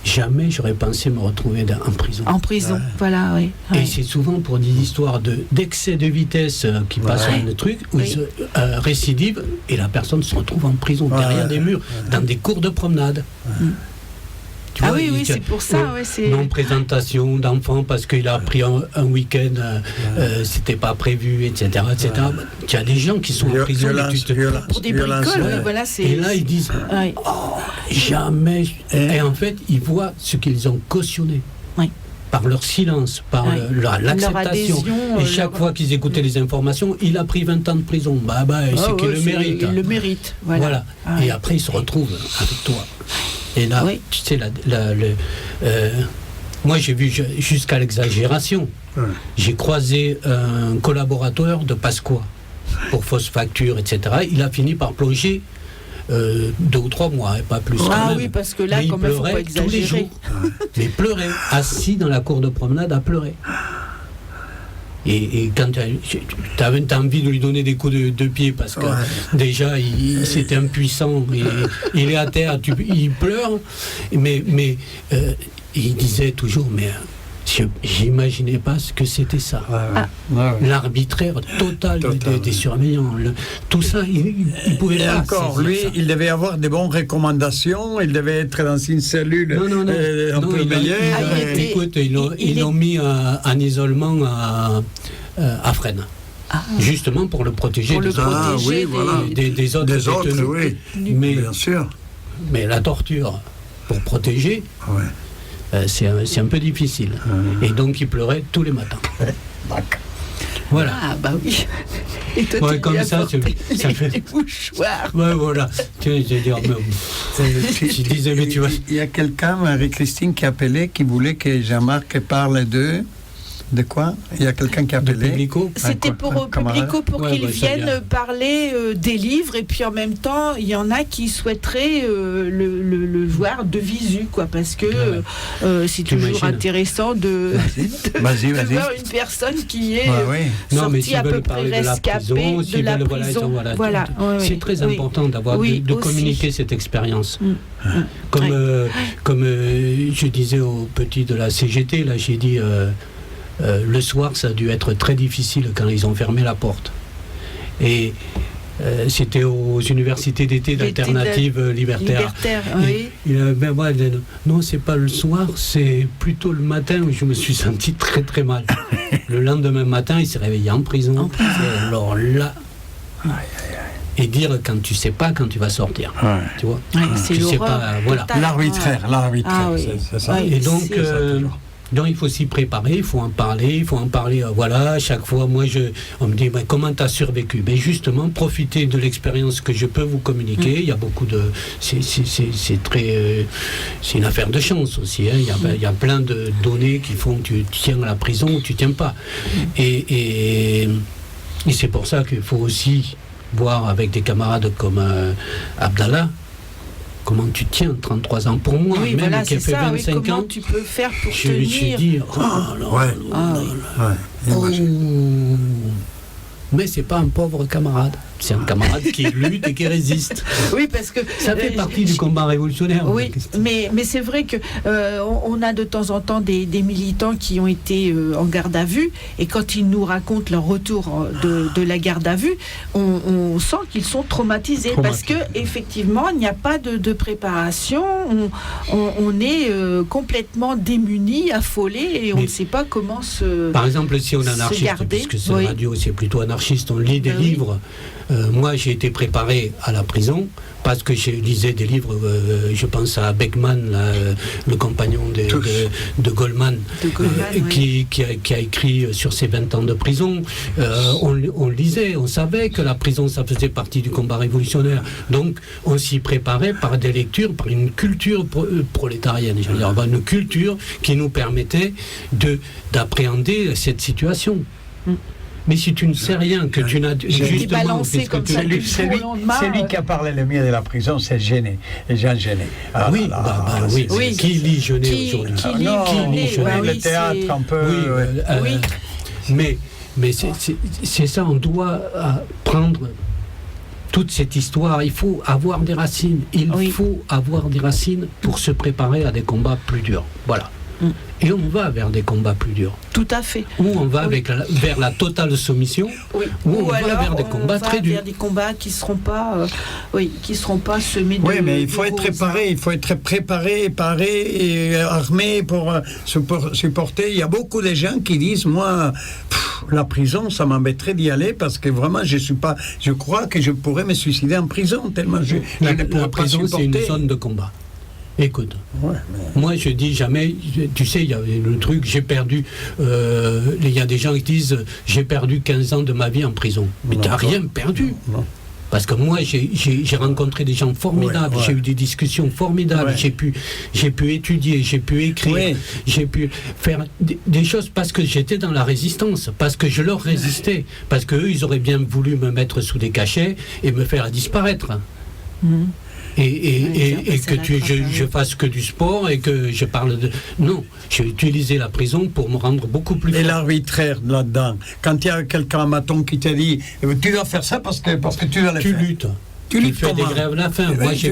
jamais j'aurais pensé me retrouver en prison. En prison, Et c'est souvent pour des histoires d'excès de vitesse qui passent un truc, où ils récidivent, et la personne se retrouve en prison, derrière des murs, dans des cours de promenade. Tu Ah vois, oui, c'est pour ça. C'est... Non-présentation d'enfants parce qu'il a pris un week-end, c'était pas prévu, etc. Tu as des gens qui sont en prison. Pour des bricoles, voilà, c'est... Et là, ils disent jamais. Et en fait, ils voient ce qu'ils ont cautionné. Oui. Par leur silence, par l'acceptation. Et chaque fois qu'ils écoutaient les informations, il a pris 20 ans de prison. C'est qu'il le mérite. Il le mérite. Voilà. Et après, il se retrouve avec toi. Et là, tu sais, moi j'ai vu jusqu'à l'exagération. J'ai croisé un collaborateur de Pasqua pour fausse facture, etc. Il a fini par plonger 2 ou 3 mois, et pas plus. Oui, parce que là, mais quand même, il ne faut pas tous les jours. exagérer. Mais il pleurait, assis dans la cour de promenade à pleurer. Et quand tu as envie de lui donner des coups de pied parce que déjà c'était impuissant, il est à terre, il pleure, mais il disait toujours, mais j'imaginais pas ce que c'était ça. L'arbitraire total des surveillants, tout ça, il pouvait pas. Encore, lui, il devait avoir des bonnes recommandations, il devait être dans une cellule un peu meilleure. Écoute, ils l'ont mis en isolement à Fresnes. Justement pour le protéger des autres détenus. Mais, bien sûr. Mais la torture pour protéger, c'est un peu difficile. Et donc il pleurait tous les matins. Voilà. Ah bah oui. Et toi, comme ça fait des mouchoirs. Voilà. Tu disais, mais tu vois. Il y a quelqu'un, Marie-Christine, qui appelait, qui voulait que Jean-Marc parle de quoi? Il y a quelqu'un qui a appelé. Publico. C'était pour Publico pour qu'ils viennent parler des livres, et puis en même temps il y en a qui souhaiteraient le voir de visu, quoi, parce que c'est toujours intéressant de voir une personne qui est sortie à peu près rescapée de la prison. Voilà. C'est très important de communiquer cette expérience. Comme je disais aux petits de la CGT, là j'ai dit le soir, ça a dû être très difficile quand ils ont fermé la porte. Et c'était aux universités d'été d'alternative libertaire. Non, c'est pas le soir, c'est plutôt le matin où je me suis senti très très mal. Le lendemain matin, il s'est réveillé en prison. Alors là... Et dire quand tu sais pas quand tu vas sortir. Tu vois, c'est tu sais pas, voilà. L'arbitraire, c'est ça. Et donc... Donc il faut s'y préparer, il faut en parler, voilà, chaque fois, on me dit, comment tu as survécu? Mais justement, profitez de l'expérience que je peux vous communiquer, il y a beaucoup de... C'est une affaire de chance aussi, hein. Il y a plein de données qui font que tu tiens à la prison ou tu tiens pas. Et c'est pour ça qu'il faut aussi voir avec des camarades comme Abdallah, comment tu tiens 33 ans pour moi, même qui a fait 25 ans. Comment tu peux faire pour tenir? Je suis dit, mais c'est pas un pauvre camarade. C'est un camarade qui lutte et qui résiste. Oui, parce que ça fait partie du combat révolutionnaire. Oui, mais c'est vrai que on a de temps en temps des militants qui ont été en garde à vue, et quand ils nous racontent leur retour de la garde à vue, on sent qu'ils sont traumatisés parce que effectivement il n'y a pas de préparation. On est complètement démunis, affolés, et on ne sait pas comment se. Par exemple, si on est anarchiste, puisque c'est radio, c'est plutôt anarchiste, on lit des livres. Moi, j'ai été préparé à la prison parce que je lisais des livres, je pense à Beckman, le compagnon de Goldman, qui a écrit sur ses 20 ans de prison. On lisait, on savait que la prison, ça faisait partie du combat révolutionnaire. Donc, on s'y préparait par des lectures, par une culture prolétarienne, je veux dire, une culture qui nous permettait d'appréhender cette situation. Mais si tu ne sais rien, que tu n'as justement... C'est lui qui a parlé le mieux de la prison, c'est Genet, Jean Genet. Oui. Qui lit Genet aujourd'hui? Qui lit Genet, le théâtre un peu... Mais c'est ça, on doit prendre toute cette histoire. Il faut avoir des racines. Il faut avoir des racines pour se préparer à des combats plus durs. Voilà. Et on va vers des combats plus durs. Tout à fait. Ou on va vers la totale soumission, ou on va vers des combats très durs. Vers des combats qui seront pas semés de. Oui, mais il faut être préparé. Il faut être préparé, paré et armé pour supporter. Il y a beaucoup de gens qui disent, moi, la prison, ça m'embêterait d'y aller parce que vraiment, je crois que je pourrais me suicider en prison tellement je ne pourrais pas prison, supporter. C'est une zone de combat. Écoute, moi je dis jamais, tu sais, il y a le truc, j'ai perdu, il y a des gens qui disent, j'ai perdu 15 ans de ma vie en prison. Mais tu n'as rien perdu. Non. Parce que moi, j'ai rencontré des gens formidables, j'ai eu des discussions formidables, j'ai pu étudier, j'ai pu écrire, j'ai pu faire des choses parce que j'étais dans la résistance, parce que je leur résistais, parce qu'eux, ils auraient bien voulu me mettre sous des cachets et me faire disparaître. Et que je fasse que du sport et que je parle de... Non, j'ai utilisé la prison pour me rendre beaucoup plus fort. Et l'arbitraire là-dedans, quand il y a quelqu'un à Maton qui te dit tu dois faire ça parce que tu dois le faire. Luttes. Tu fais des grèves de la faim. Moi, j'ai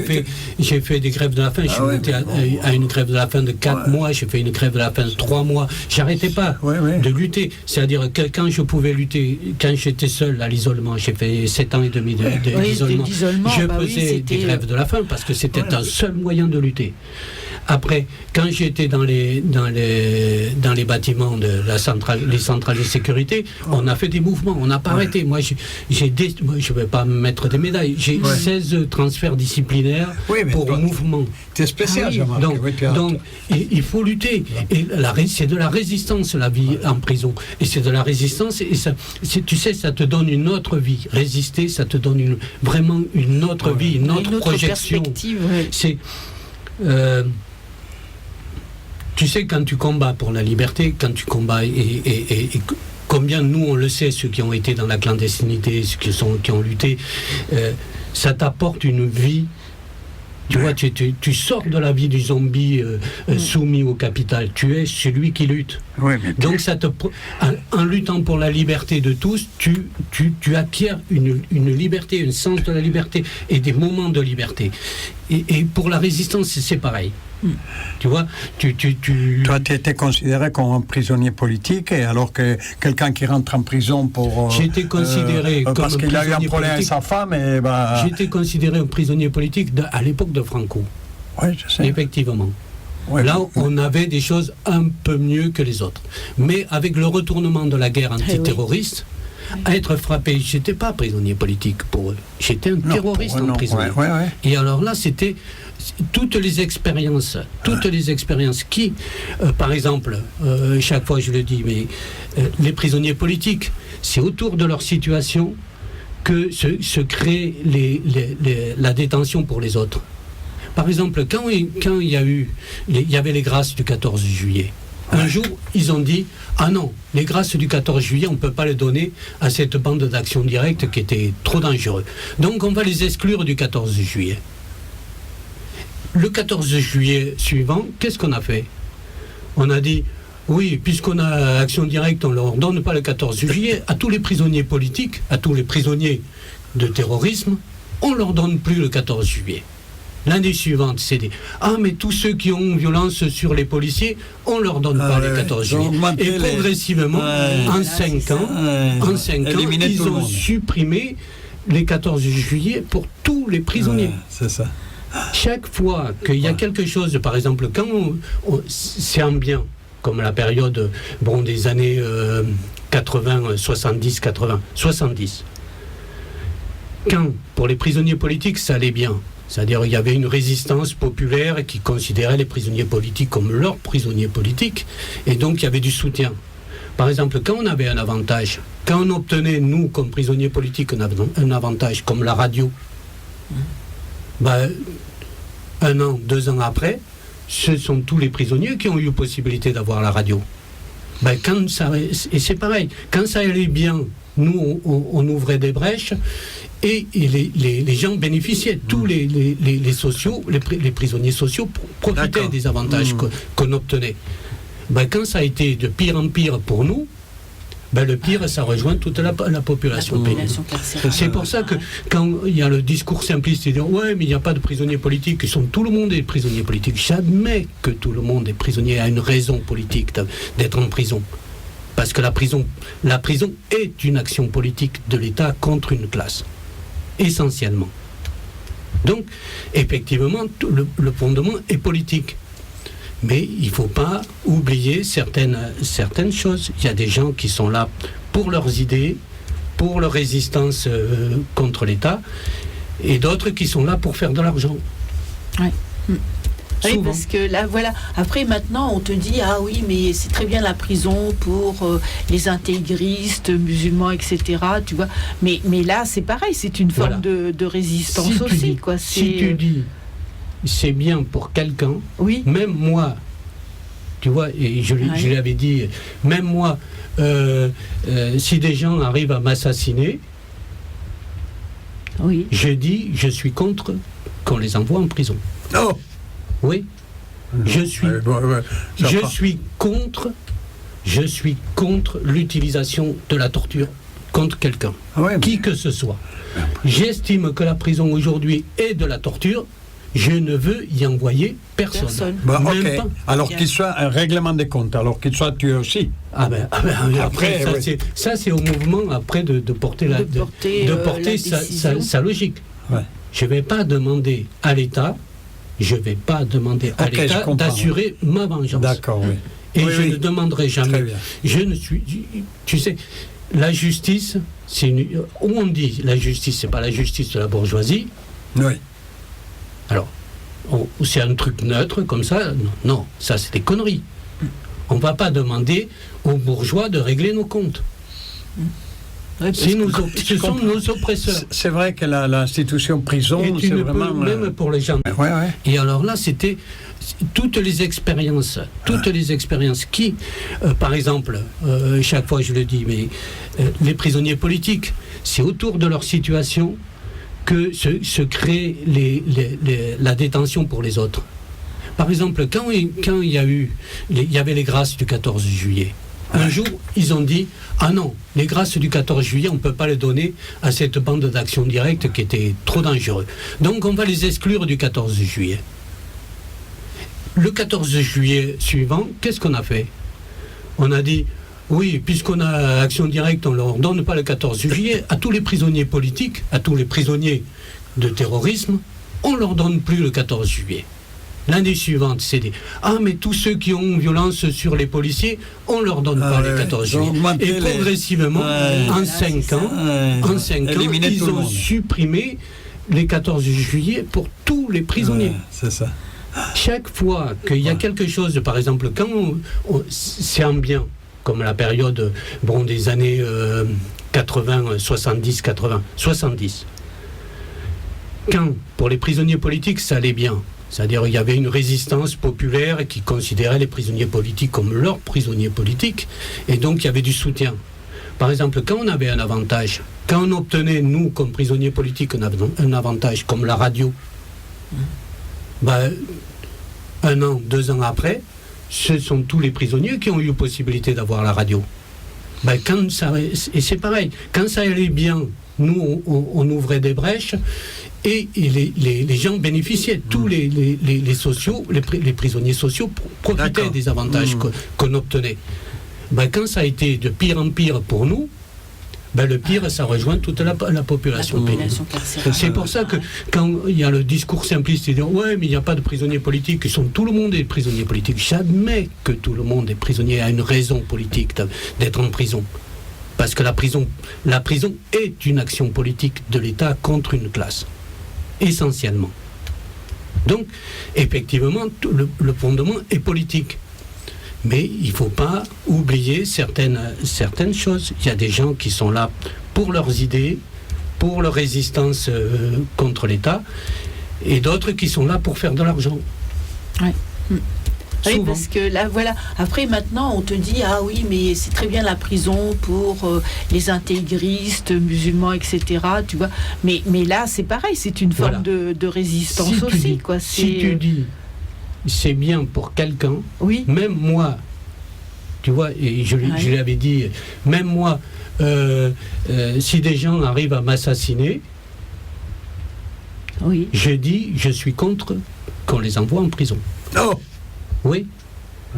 fait des grèves de la faim. Je suis monté à une grève de la faim de 4 mois. J'ai fait une grève de la faim de 3 mois. J'arrêtais pas de lutter. C'est-à-dire que quand je pouvais lutter, quand j'étais seul à l'isolement, j'ai fait 7 ans et demi d'isolement. Je faisais des grèves de la faim parce que c'était un seul moyen de lutter. Après, quand j'étais dans les bâtiments de les centrales de sécurité, on a fait des mouvements, on n'a pas arrêté. Moi, je ne vais pas me mettre des médailles. J'ai 16 transferts disciplinaires pour mouvement. C'est spécial, donc, il faut lutter. Et c'est de la résistance, la vie en prison. Et c'est de la résistance. Et ça, tu sais, ça te donne une autre vie. Résister, ça te donne vraiment une autre vie, une autre projection. C'est... tu sais, quand tu combats pour la liberté, quand tu combats et combien nous on le sait, ceux qui ont été dans la clandestinité, ceux qui ont lutté, ça t'apporte une vie. Tu vois, tu sors de la vie du zombie soumis au capital. Tu es celui qui lutte. Donc en luttant pour la liberté de tous, tu acquiers une liberté, un sens de la liberté et des moments de liberté. Et pour la résistance, c'est pareil. Tu vois, Toi, tu étais considéré comme un prisonnier politique, et alors que quelqu'un qui rentre en prison pour... J'ai été considéré comme parce qu'il a eu un problème avec sa femme, et j'ai été considéré un prisonnier politique à l'époque de Franco. Oui, je sais. Effectivement. Là, on avait des choses un peu mieux que les autres. Mais avec le retournement de la guerre antiterroriste, à être frappé, j'étais pas prisonnier politique pour eux. J'étais un terroriste en prison. Et alors là, c'était toutes les expériences qui, par exemple, chaque fois je le dis, mais les prisonniers politiques, c'est autour de leur situation que se crée la détention pour les autres. Par exemple, quand il y avait les grâces du 14 juillet, un jour, ils ont dit « Ah non, les grâces du 14 juillet, on ne peut pas les donner à cette bande d'action directe qui était trop dangereuse. Donc on va les exclure du 14 juillet. » Le 14 juillet suivant, qu'est-ce qu'on a fait? On a dit « Oui, puisqu'on a action directe, on ne leur donne pas le 14 juillet. À tous les prisonniers politiques, à tous les prisonniers de terrorisme, on ne leur donne plus le 14 juillet. » L'année suivante, c'est dit « Ah, mais tous ceux qui ont violence sur les policiers, on ne leur donne pas les 14 juillet. » Et progressivement, en 5 ans, ils ont supprimé les 14 juillet pour tous les prisonniers. C'est ça. Chaque fois qu'il y a quelque chose, par exemple, quand c'est en bien, comme la période des années 80, 70, 80, 70, quand pour les prisonniers politiques, ça allait bien. C'est-à-dire qu'il y avait une résistance populaire qui considérait les prisonniers politiques comme leurs prisonniers politiques, et donc il y avait du soutien. Par exemple, quand on avait un avantage, quand on obtenait, nous, comme prisonniers politiques, un avantage, comme la radio, 1 an, 2 ans après, ce sont tous les prisonniers qui ont eu possibilité d'avoir la radio. Et c'est pareil, quand ça allait bien, nous, on ouvrait des brèches, et les gens bénéficiaient. Tous les prisonniers sociaux profitaient des avantages qu'on obtenait. Quand ça a été de pire en pire pour nous, ben le pire, ça rejoint toute la population pénale. C'est pour ça que quand il y a le discours simpliste, ils disent ouais, mais il n'y a pas de prisonniers politiques, tout le monde est prisonnier politique. J'admets que tout le monde est prisonnier, a une raison politique d'être en prison. Parce que la prison est une action politique de l'État contre une classe, essentiellement. Donc, effectivement, le fondement est politique. Mais il ne faut pas oublier certaines choses. Il y a des gens qui sont là pour leurs idées, pour leur résistance contre l'État, et d'autres qui sont là pour faire de l'argent. Ouais. Oui, parce que là, voilà. Après, maintenant, on te dit, ah oui, mais c'est très bien la prison pour les intégristes, musulmans, etc. Tu vois. Mais là, c'est pareil, c'est une forme de résistance si aussi. Si tu dis, c'est bien pour quelqu'un, oui. Même moi, tu vois, et je l'avais dit, même moi, si des gens arrivent à m'assassiner, oui. Je dis, je suis contre qu'on les envoie en prison. Oh. Oui, je suis contre l'utilisation de la torture contre quelqu'un, qui que ce soit. J'estime que la prison aujourd'hui est de la torture. Je ne veux y envoyer personne. Même pas. Alors qu'il soit un règlement des comptes, alors qu'il soit tué aussi. Après, ça c'est au mouvement après de porter sa logique. Ouais. Je ne vais pas demander à l'État. Je ne vais pas demander à l'État d'assurer ma vengeance. D'accord, oui. Et je ne demanderai jamais. Je ne suis... Tu sais, la justice, où on dit la justice, c'est pas la justice de la bourgeoisie. Oui. Alors, c'est un truc neutre comme ça. Non, ça c'est des conneries. On ne va pas demander aux bourgeois de régler nos comptes. Ce sont nos oppresseurs. C'est vrai que l'institution prison, c'est vraiment... Même pour les gens. Ouais. Et alors là, c'était toutes les expériences qui, par exemple, chaque fois je le dis, mais les prisonniers politiques, c'est autour de leur situation que se crée la détention pour les autres. Par exemple, quand il y avait les grâces du 14 juillet, un jour, ils ont dit « Ah non, les grâces du 14 juillet, on ne peut pas les donner à cette bande d'action directe qui était trop dangereux. Donc on va les exclure du 14 juillet. » Le 14 juillet suivant, qu'est-ce qu'on a fait? On a dit « Oui, puisqu'on a action directe, on ne leur donne pas le 14 juillet. À tous les prisonniers politiques, à tous les prisonniers de terrorisme, on ne leur donne plus le 14 juillet. » L'année suivante, c'est dit « Ah, mais tous ceux qui ont violence sur les policiers, on ne leur donne pas les 14 juillet. » Et progressivement, en 5 ans, ils ont supprimé les 14 juillet pour tous les prisonniers. C'est ça. Chaque fois qu'il y a quelque chose, par exemple, quand c'est en bien, comme la période des années 80, 70, 80, 70, quand, pour les prisonniers politiques, ça allait bien, c'est-à-dire il y avait une résistance populaire qui considérait les prisonniers politiques comme leurs prisonniers politiques, et donc il y avait du soutien. Par exemple, quand on avait un avantage, quand on obtenait, nous, comme prisonniers politiques, un avantage, comme la radio, 1 an, 2 ans après, ce sont tous les prisonniers qui ont eu possibilité d'avoir la radio. Et c'est pareil, quand ça allait bien, nous, on ouvrait des brèches, et les gens bénéficiaient. Tous les sociaux, les prisonniers sociaux profitaient des avantages qu'on obtenait. Quand ça a été de pire en pire pour nous, le pire, ça rejoint toute la population pénale. C'est pour ça que quand il y a le discours simpliste, ils disent ouais, mais il n'y a pas de prisonniers politiques, tout le monde est prisonnier politique. J'admets que tout le monde est prisonnier, a une raison politique d'être en prison. Parce que la prison est une action politique de l'État contre une classe, essentiellement. Donc, effectivement, le fondement est politique. Mais il ne faut pas oublier certaines choses. Il y a des gens qui sont là pour leurs idées, pour leur résistance contre l'État, et d'autres qui sont là pour faire de l'argent. Ouais. Oui, parce que là, voilà. Après, maintenant, on te dit ah oui, mais c'est très bien la prison pour les intégristes, musulmans, etc. Tu vois. Mais là, c'est pareil, c'est une forme de résistance aussi, quoi. Si tu dis c'est bien pour quelqu'un, même moi, Tu vois, et je lui avais dit, même moi, si des gens arrivent à m'assassiner, je dis, je suis contre qu'on les envoie en prison. Oh. Oui.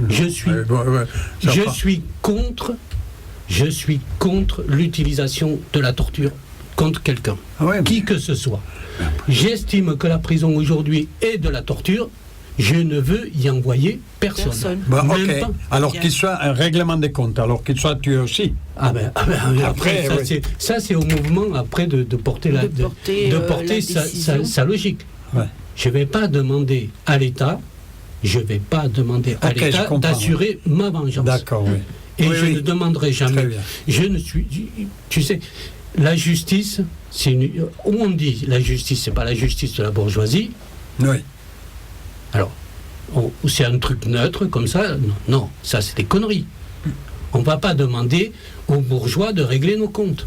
Je suis contre l'utilisation de la torture contre quelqu'un, qui que ce soit. J'estime que la prison aujourd'hui est de la torture. Je ne veux y envoyer personne. Même pas. Alors qu'il soit un règlement des comptes, alors qu'il soit tué aussi. Après, ça c'est au mouvement après de porter sa logique. Ouais. Je ne vais pas demander à l'État, d'assurer ma vengeance. D'accord, oui. Et je ne demanderai jamais. Je ne suis. Tu sais, la justice, où on dit la justice, c'est pas la justice de la bourgeoisie. Oui. Alors, c'est un truc neutre comme ça. Non, ça c'est des conneries. On ne va pas demander aux bourgeois de régler nos comptes.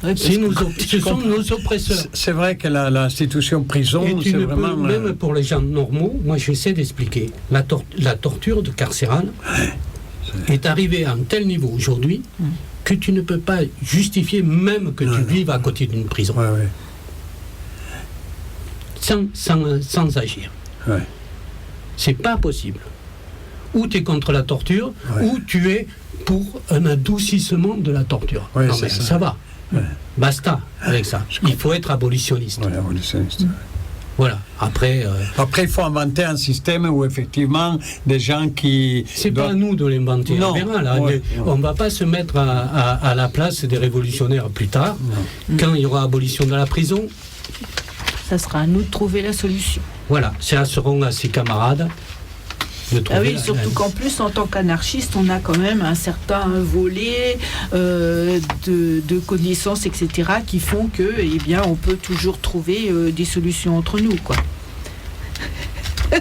Ce sont nos oppresseurs. C'est vrai que l'institution prison, c'est vraiment... Même pour les gens normaux, moi j'essaie d'expliquer. La torture carcérale est arrivée à un tel niveau aujourd'hui que tu ne peux pas justifier même que tu vives à côté d'une prison. Sans agir. C'est pas possible. Ou tu es contre la torture, ou tu es pour un adoucissement de la torture. Non mais ça va. Basta avec ça. Il faut être abolitionniste. Voilà. Après, il faut inventer un système où effectivement des gens qui... C'est pas à nous de l'inventer. On verra, là. On ne va pas se mettre à la place des révolutionnaires plus tard. Quand il y aura abolition de la prison, ça sera à nous de trouver la solution. Voilà. Ça seront à ses camarades. Surtout qu'en plus, en tant qu'anarchiste, on a quand même un certain volet de connaissances, etc., qui font que, on peut toujours trouver des solutions entre nous, quoi. Tout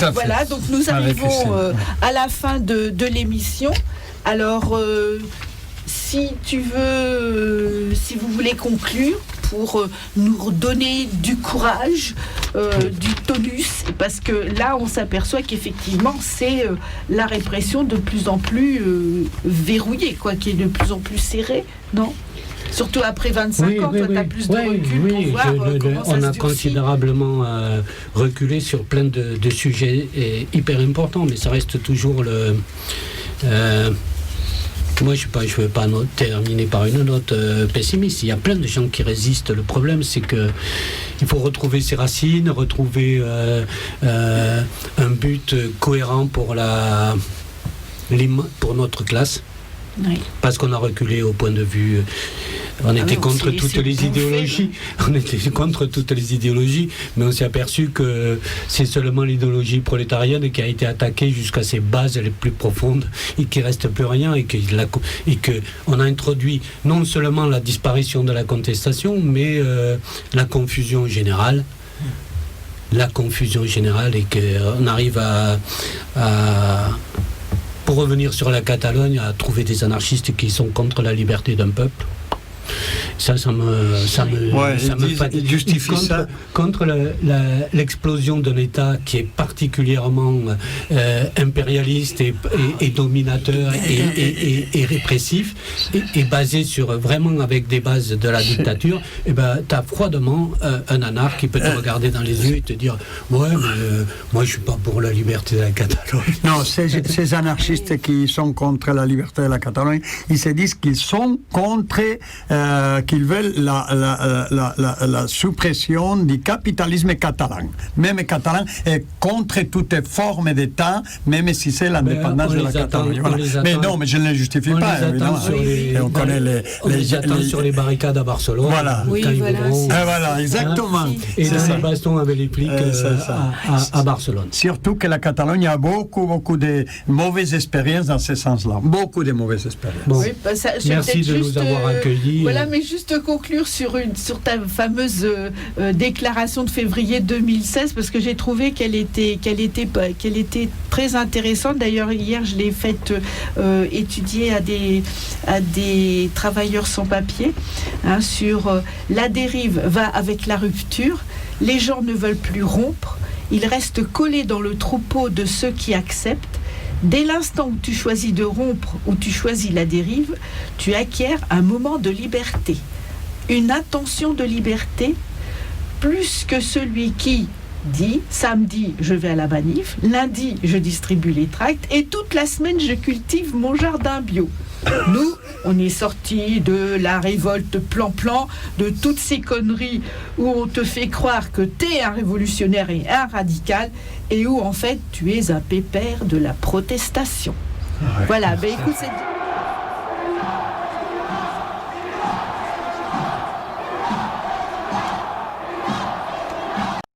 à fait. Voilà, donc nous arrivons à la fin de l'émission. Alors, si vous voulez conclure, pour nous donner du courage, du tonus, parce que là on s'aperçoit qu'effectivement c'est la répression de plus en plus verrouillée, quoi, qui est de plus en plus serrée, non ? Surtout après 25 ans, toi tu as plus de recul pour voir comment ça se durcit. On a considérablement reculé sur plein de sujets hyper importants, mais ça reste toujours le... Moi, je ne veux pas terminer par une note pessimiste. Il y a plein de gens qui résistent. Le problème, c'est qu'il faut retrouver ses racines, retrouver un but cohérent pour notre classe. Oui. Parce qu'on a reculé au point de vue... On était contre toutes les idéologies. On était contre toutes les idéologies, mais on s'est aperçu que c'est seulement l'idéologie prolétarienne qui a été attaquée jusqu'à ses bases les plus profondes et qu'il ne reste plus rien et qu'on a introduit non seulement la disparition de la contestation, mais la confusion générale. Et qu'on arrive pour revenir sur la Catalogne, à trouver des anarchistes qui sont contre la liberté d'un peuple. Ça me fatigue. Justifie ça. Contre l'explosion d'un État qui est particulièrement impérialiste et dominateur et répressif et basé sur vraiment avec des bases de la dictature, et t'as froidement un anarque qui peut te regarder dans les yeux et te dire moi je suis pas pour la liberté de la Catalogne. Non, ces anarchistes qui sont contre la liberté de la Catalogne, ils se disent qu'ils sont contre qu'ils veulent la suppression du capitalisme catalan. Même catalan est contre toute forme d'État, même si c'est l'indépendance de la Catalogne. Voilà. Mais non, mais je ne les justifie pas, évidemment. On les attend sur les barricades à Barcelone. Voilà. Voilà, exactement. Et dans les bastons avec les flics à Barcelone. Surtout que la Catalogne a beaucoup de mauvaises expériences dans ce sens-là. Beaucoup de mauvaises expériences. Bon. Merci de nous avoir accueillis. Voilà, mais juste conclure sur ta fameuse déclaration de février 2016, parce que j'ai trouvé qu'elle était très intéressante. D'ailleurs, hier, je l'ai faite étudier à des travailleurs sans papier, sur la dérive va avec la rupture. Les gens ne veulent plus rompre. Ils restent collés dans le troupeau de ceux qui acceptent. Dès l'instant où tu choisis de rompre, où tu choisis la dérive, tu acquiers un moment de liberté, une intention de liberté, plus que celui qui dit samedi je vais à la manif, lundi je distribue les tracts et toute la semaine je cultive mon jardin bio. Nous, on est sortis de la révolte plan-plan, de toutes ces conneries où on te fait croire que t'es un révolutionnaire et un radical et où en fait tu es un pépère de la protestation. Ouais, voilà, ben écoute, c'est...